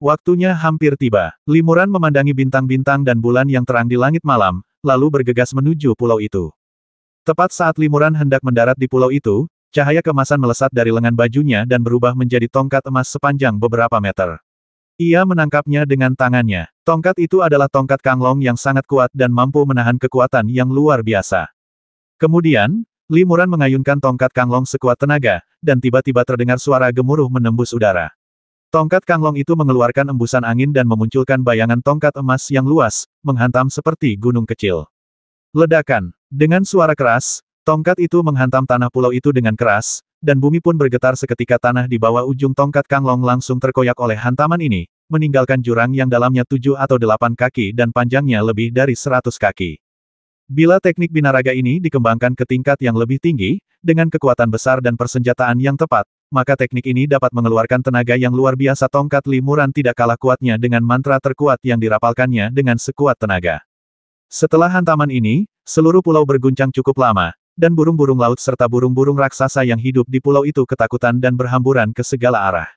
Waktunya hampir tiba. Limuran memandangi bintang-bintang dan bulan yang terang di langit malam, lalu bergegas menuju pulau itu. Tepat saat Limuran hendak mendarat di pulau itu, cahaya keemasan melesat dari lengan bajunya dan berubah menjadi tongkat emas sepanjang beberapa meter. Ia menangkapnya dengan tangannya. Tongkat itu adalah tongkat Kanglong yang sangat kuat dan mampu menahan kekuatan yang luar biasa. Kemudian, Limuran mengayunkan tongkat Kanglong sekuat tenaga, dan tiba-tiba terdengar suara gemuruh menembus udara. Tongkat Kanglong itu mengeluarkan embusan angin dan memunculkan bayangan tongkat emas yang luas, menghantam seperti gunung kecil. Ledakan. Dengan suara keras, tongkat itu menghantam tanah pulau itu dengan keras, dan bumi pun bergetar seketika. Tanah di bawah ujung tongkat Kanglong langsung terkoyak oleh hantaman ini, meninggalkan jurang yang dalamnya 7 atau 8 kaki dan panjangnya lebih dari 100 kaki. Bila teknik binaraga ini dikembangkan ke tingkat yang lebih tinggi, dengan kekuatan besar dan persenjataan yang tepat, maka teknik ini dapat mengeluarkan tenaga yang luar biasa. Tongkat Limuran tidak kalah kuatnya dengan mantra terkuat yang dirapalkannya dengan sekuat tenaga. Setelah hantaman ini, seluruh pulau berguncang cukup lama, dan burung-burung laut serta burung-burung raksasa yang hidup di pulau itu ketakutan dan berhamburan ke segala arah.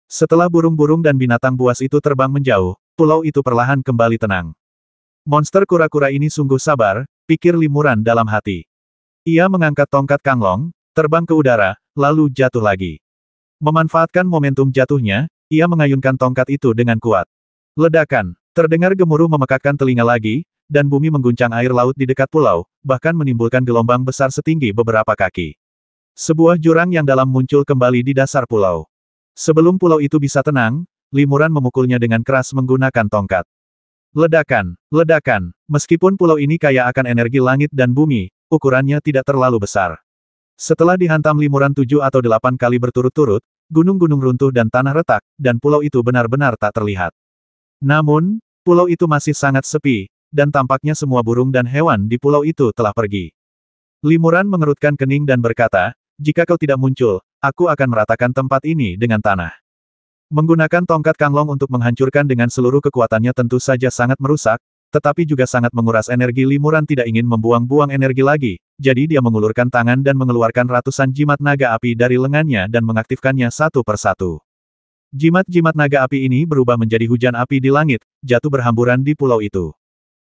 Setelah burung-burung dan binatang buas itu terbang menjauh, pulau itu perlahan kembali tenang. Monster kura-kura ini sungguh sabar, pikir Limuran dalam hati. Ia mengangkat tongkat Kanglong, terbang ke udara, lalu jatuh lagi. Memanfaatkan momentum jatuhnya, ia mengayunkan tongkat itu dengan kuat. Ledakan, terdengar gemuruh memekakkan telinga lagi, dan bumi mengguncang air laut di dekat pulau, bahkan menimbulkan gelombang besar setinggi beberapa kaki. Sebuah jurang yang dalam muncul kembali di dasar pulau. Sebelum pulau itu bisa tenang, Limuran memukulnya dengan keras menggunakan tongkat. Ledakan, ledakan, meskipun pulau ini kaya akan energi langit dan bumi, ukurannya tidak terlalu besar. Setelah dihantam Limuran 7 atau 8 kali berturut-turut, gunung-gunung runtuh dan tanah retak, dan pulau itu benar-benar tak terlihat. Namun, pulau itu masih sangat sepi, dan tampaknya semua burung dan hewan di pulau itu telah pergi. Limuran mengerutkan kening dan berkata, jika kau tidak muncul, aku akan meratakan tempat ini dengan tanah. Menggunakan tongkat Kanglong untuk menghancurkan dengan seluruh kekuatannya tentu saja sangat merusak, tetapi juga sangat menguras energi. Limuran tidak ingin membuang-buang energi lagi, jadi dia mengulurkan tangan dan mengeluarkan ratusan jimat naga api dari lengannya dan mengaktifkannya satu persatu. Jimat-jimat naga api ini berubah menjadi hujan api di langit, jatuh berhamburan di pulau itu.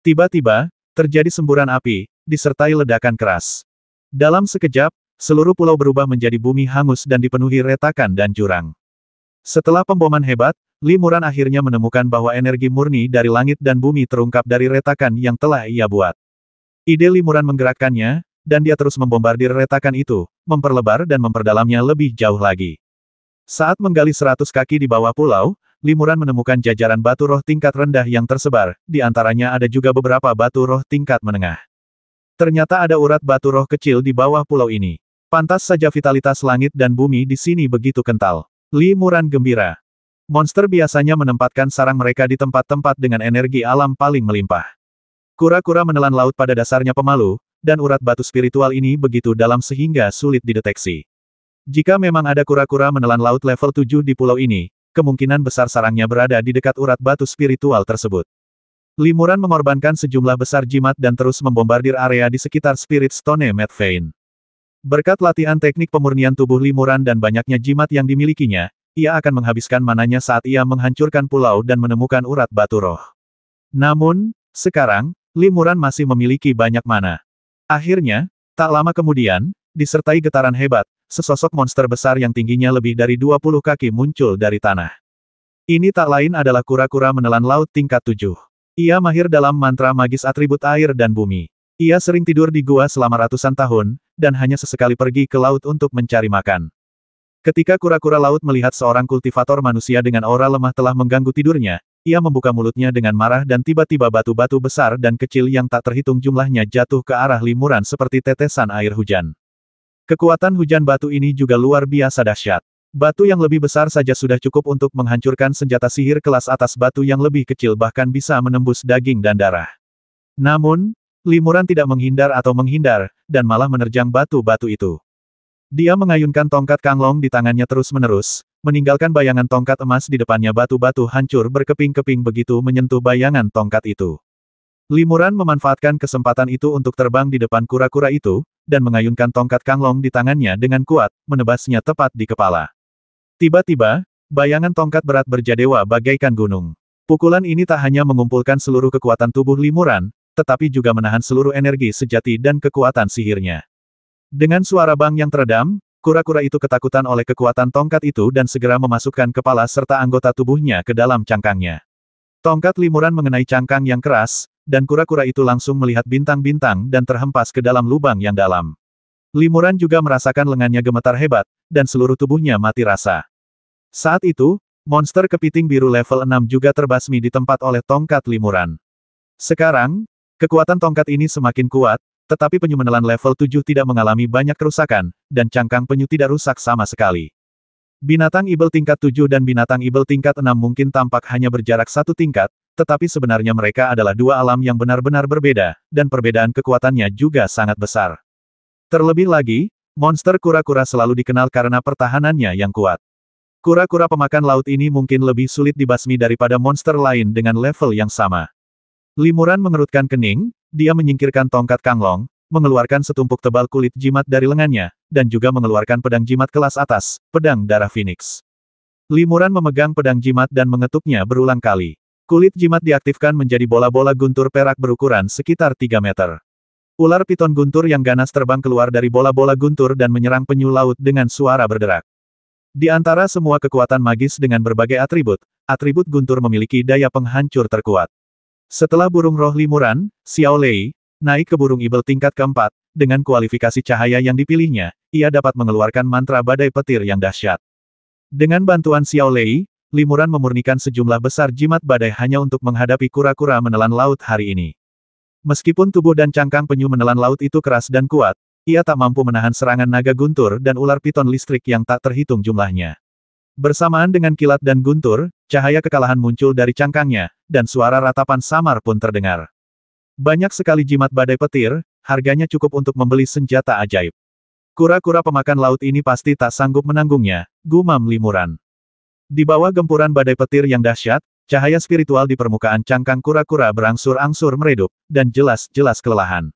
Tiba-tiba, terjadi semburan api, disertai ledakan keras. Dalam sekejap, seluruh pulau berubah menjadi bumi hangus dan dipenuhi retakan dan jurang. Setelah pemboman hebat, Limuran akhirnya menemukan bahwa energi murni dari langit dan bumi terungkap dari retakan yang telah ia buat. Ide Limuran menggerakkannya, dan dia terus membombardir retakan itu, memperlebar dan memperdalamnya lebih jauh lagi. Saat menggali 100 kaki di bawah pulau, Limuran menemukan jajaran batu roh tingkat rendah yang tersebar, di antaranya ada juga beberapa batu roh tingkat menengah. Ternyata ada urat batu roh kecil di bawah pulau ini. Pantas saja vitalitas langit dan bumi di sini begitu kental. Limuran gembira. Monster biasanya menempatkan sarang mereka di tempat-tempat dengan energi alam paling melimpah. Kura-kura menelan laut pada dasarnya pemalu, dan urat batu spiritual ini begitu dalam sehingga sulit dideteksi. Jika memang ada kura-kura menelan laut level 7 di pulau ini, kemungkinan besar sarangnya berada di dekat urat batu spiritual tersebut. Limuran mengorbankan sejumlah besar jimat dan terus membombardir area di sekitar Spirit Stone Mad Vein. Berkat latihan teknik pemurnian tubuh Limuran dan banyaknya jimat yang dimilikinya, ia akan menghabiskan mananya saat ia menghancurkan pulau dan menemukan urat batu roh. Namun, sekarang, Limuran masih memiliki banyak mana. Akhirnya, tak lama kemudian, disertai getaran hebat, sesosok monster besar yang tingginya lebih dari 20 kaki muncul dari tanah. Ini tak lain adalah kura-kura menelan laut tingkat 7. Ia mahir dalam mantra magis atribut air dan bumi. Ia sering tidur di gua selama ratusan tahun, dan hanya sesekali pergi ke laut untuk mencari makan. Ketika kura-kura laut melihat seorang kultivator manusia dengan aura lemah telah mengganggu tidurnya, ia membuka mulutnya dengan marah dan tiba-tiba batu-batu besar dan kecil yang tak terhitung jumlahnya jatuh ke arah Limuran seperti tetesan air hujan. Kekuatan hujan batu ini juga luar biasa dahsyat. Batu yang lebih besar saja sudah cukup untuk menghancurkan senjata sihir kelas atas. Batu yang lebih kecil bahkan bisa menembus daging dan darah. Namun, Limuran tidak menghindar atau menghindar, dan malah menerjang batu-batu itu. Dia mengayunkan tongkat Kanglong di tangannya terus-menerus, meninggalkan bayangan tongkat emas di depannya. Batu-batu hancur berkeping-keping begitu menyentuh bayangan tongkat itu. Limuran memanfaatkan kesempatan itu untuk terbang di depan kura-kura itu, dan mengayunkan tongkat Kanglong di tangannya dengan kuat, menebasnya tepat di kepala. Tiba-tiba, bayangan tongkat berat berjadewa bagaikan gunung. Pukulan ini tak hanya mengumpulkan seluruh kekuatan tubuh Limuran, tetapi juga menahan seluruh energi sejati dan kekuatan sihirnya. Dengan suara bang yang teredam, kura-kura itu ketakutan oleh kekuatan tongkat itu dan segera memasukkan kepala serta anggota tubuhnya ke dalam cangkangnya. Tongkat Limuran mengenai cangkang yang keras, dan kura-kura itu langsung melihat bintang-bintang dan terhempas ke dalam lubang yang dalam. Limuran juga merasakan lengannya gemetar hebat, dan seluruh tubuhnya mati rasa. Saat itu, monster kepiting biru level 6 juga terbasmi di tempat oleh tongkat Limuran. Sekarang, kekuatan tongkat ini semakin kuat, tetapi penyu menelan level 7 tidak mengalami banyak kerusakan, dan cangkang penyu tidak rusak sama sekali. Binatang ibel tingkat 7 dan binatang ibel tingkat 6 mungkin tampak hanya berjarak satu tingkat, tetapi sebenarnya mereka adalah dua alam yang benar-benar berbeda, dan perbedaan kekuatannya juga sangat besar. Terlebih lagi, monster kura-kura selalu dikenal karena pertahanannya yang kuat. Kura-kura pemakan laut ini mungkin lebih sulit dibasmi daripada monster lain dengan level yang sama. Limuran mengerutkan kening, dia menyingkirkan tongkat Kanglong, mengeluarkan setumpuk tebal kulit jimat dari lengannya, dan juga mengeluarkan pedang jimat kelas atas, pedang darah Phoenix. Limuran memegang pedang jimat dan mengetuknya berulang kali. Kulit jimat diaktifkan menjadi bola-bola guntur perak berukuran sekitar 3 meter. Ular piton guntur yang ganas terbang keluar dari bola-bola guntur dan menyerang penyu laut dengan suara berderak. Di antara semua kekuatan magis dengan berbagai atribut guntur memiliki daya penghancur terkuat. Setelah burung roh Limuran, Xiao Lei, naik ke burung ibel tingkat keempat, dengan kualifikasi cahaya yang dipilihnya, ia dapat mengeluarkan mantra badai petir yang dahsyat. Dengan bantuan Xiao Lei, Limuran memurnikan sejumlah besar jimat badai hanya untuk menghadapi kura-kura menelan laut hari ini. Meskipun tubuh dan cangkang penyu menelan laut itu keras dan kuat, ia tak mampu menahan serangan naga guntur dan ular piton listrik yang tak terhitung jumlahnya. Bersamaan dengan kilat dan guntur, cahaya kekalahan muncul dari cangkangnya, dan suara ratapan samar pun terdengar. Banyak sekali jimat badai petir, harganya cukup untuk membeli senjata ajaib. Kura-kura pemakan laut ini pasti tak sanggup menanggungnya, gumam Limuran. Di bawah gempuran badai petir yang dahsyat, cahaya spiritual di permukaan cangkang kura-kura berangsur-angsur meredup, dan jelas-jelas kelelahan.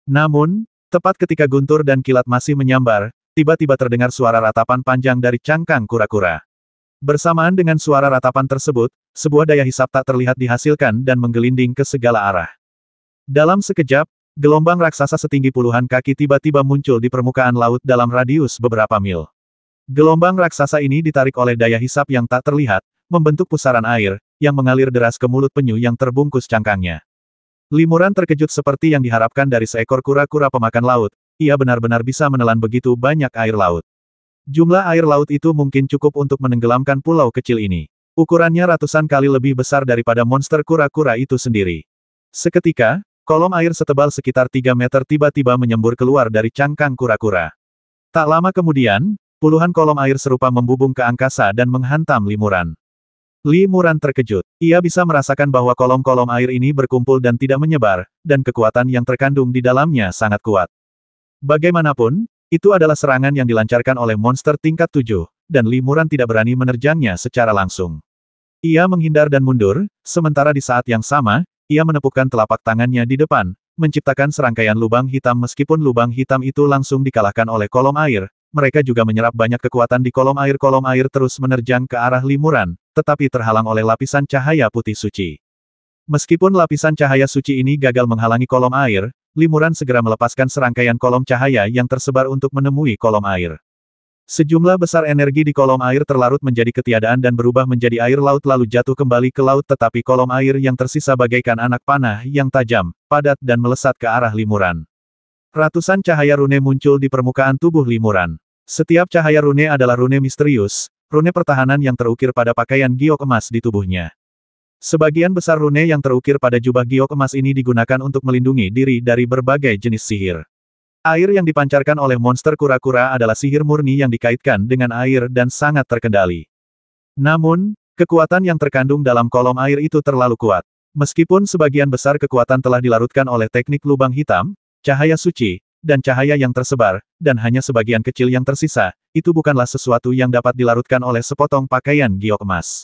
Namun, tepat ketika guntur dan kilat masih menyambar, tiba-tiba terdengar suara ratapan panjang dari cangkang kura-kura. Bersamaan dengan suara ratapan tersebut, sebuah daya hisap tak terlihat dihasilkan dan menggelinding ke segala arah. Dalam sekejap, gelombang raksasa setinggi puluhan kaki tiba-tiba muncul di permukaan laut dalam radius beberapa mil. Gelombang raksasa ini ditarik oleh daya hisap yang tak terlihat, membentuk pusaran air, yang mengalir deras ke mulut penyu yang terbungkus cangkangnya. Limuran terkejut seperti yang diharapkan dari seekor kura-kura pemakan laut, ia benar-benar bisa menelan begitu banyak air laut. Jumlah air laut itu mungkin cukup untuk menenggelamkan pulau kecil ini. Ukurannya ratusan kali lebih besar daripada monster kura-kura itu sendiri. Seketika, kolom air setebal sekitar 3 meter tiba-tiba menyembur keluar dari cangkang kura-kura. Tak lama kemudian, puluhan kolom air serupa membubung ke angkasa dan menghantam Limuran. Limuran terkejut. Ia bisa merasakan bahwa kolom-kolom air ini berkumpul dan tidak menyebar, dan kekuatan yang terkandung di dalamnya sangat kuat. Bagaimanapun, itu adalah serangan yang dilancarkan oleh monster tingkat 7, dan Limuran tidak berani menerjangnya secara langsung. Ia menghindar dan mundur, sementara di saat yang sama, ia menepukkan telapak tangannya di depan, menciptakan serangkaian lubang hitam meskipun lubang hitam itu langsung dikalahkan oleh kolom air, mereka juga menyerap banyak kekuatan di kolom air terus menerjang ke arah Limuran, tetapi terhalang oleh lapisan cahaya putih suci. Meskipun lapisan cahaya suci ini gagal menghalangi kolom air, Limuran segera melepaskan serangkaian kolom cahaya yang tersebar untuk menemui kolom air. Sejumlah besar energi di kolom air terlarut menjadi ketiadaan dan berubah menjadi air laut lalu jatuh kembali ke laut tetapi kolom air yang tersisa bagaikan anak panah yang tajam, padat dan melesat ke arah Limuran. Ratusan cahaya rune muncul di permukaan tubuh Limuran. Setiap cahaya rune adalah rune misterius, rune pertahanan yang terukir pada pakaian giok emas di tubuhnya. Sebagian besar rune yang terukir pada jubah giok emas ini digunakan untuk melindungi diri dari berbagai jenis sihir. Air yang dipancarkan oleh monster kura-kura adalah sihir murni yang dikaitkan dengan air dan sangat terkendali. Namun, kekuatan yang terkandung dalam kolom air itu terlalu kuat. Meskipun sebagian besar kekuatan telah dilarutkan oleh teknik lubang hitam, cahaya suci, dan cahaya yang tersebar, dan hanya sebagian kecil yang tersisa, itu bukanlah sesuatu yang dapat dilarutkan oleh sepotong pakaian giok emas.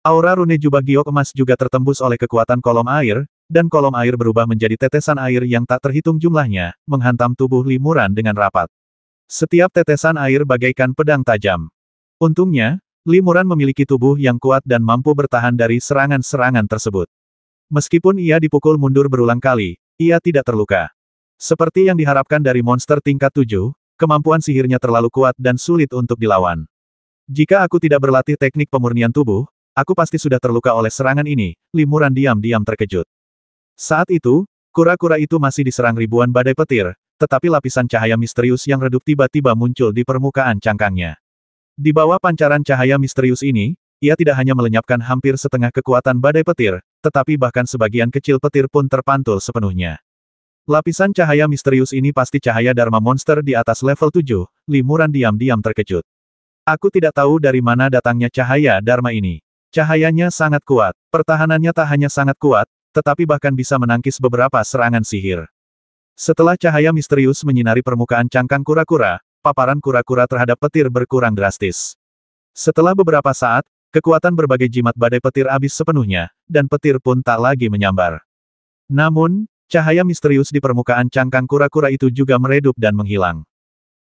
Aura rune jubah giok emas juga tertembus oleh kekuatan kolom air, dan kolom air berubah menjadi tetesan air yang tak terhitung jumlahnya, menghantam tubuh Limuran dengan rapat. Setiap tetesan air bagaikan pedang tajam. Untungnya, Limuran memiliki tubuh yang kuat dan mampu bertahan dari serangan-serangan tersebut. Meskipun ia dipukul mundur berulang kali, ia tidak terluka. Seperti yang diharapkan dari monster tingkat 7, kemampuan sihirnya terlalu kuat dan sulit untuk dilawan. Jika aku tidak berlatih teknik pemurnian tubuh, aku pasti sudah terluka oleh serangan ini, Limuran diam-diam terkejut. Saat itu, kura-kura itu masih diserang ribuan badai petir, tetapi lapisan cahaya misterius yang redup tiba-tiba muncul di permukaan cangkangnya. Di bawah pancaran cahaya misterius ini, ia tidak hanya melenyapkan hampir setengah kekuatan badai petir, tetapi bahkan sebagian kecil petir pun terpantul sepenuhnya. Lapisan cahaya misterius ini pasti cahaya Dharma monster di atas level 7, Limuran diam-diam terkejut. Aku tidak tahu dari mana datangnya cahaya Dharma ini. Cahayanya sangat kuat, pertahanannya tak hanya sangat kuat, tetapi bahkan bisa menangkis beberapa serangan sihir. Setelah cahaya misterius menyinari permukaan cangkang kura-kura, paparan kura-kura terhadap petir berkurang drastis. Setelah beberapa saat, kekuatan berbagai jimat badai petir habis sepenuhnya, dan petir pun tak lagi menyambar. Namun, cahaya misterius di permukaan cangkang kura-kura itu juga meredup dan menghilang.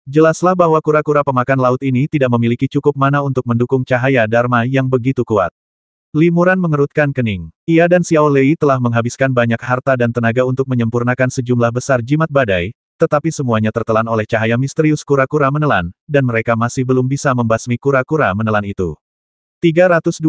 Jelaslah bahwa kura-kura pemakan laut ini tidak memiliki cukup mana untuk mendukung cahaya Dharma yang begitu kuat. Limuran mengerutkan kening. Ia dan Xiao Lei telah menghabiskan banyak harta dan tenaga untuk menyempurnakan sejumlah besar jimat badai, tetapi semuanya tertelan oleh cahaya misterius kura-kura menelan, dan mereka masih belum bisa membasmi kura-kura menelan itu. 320.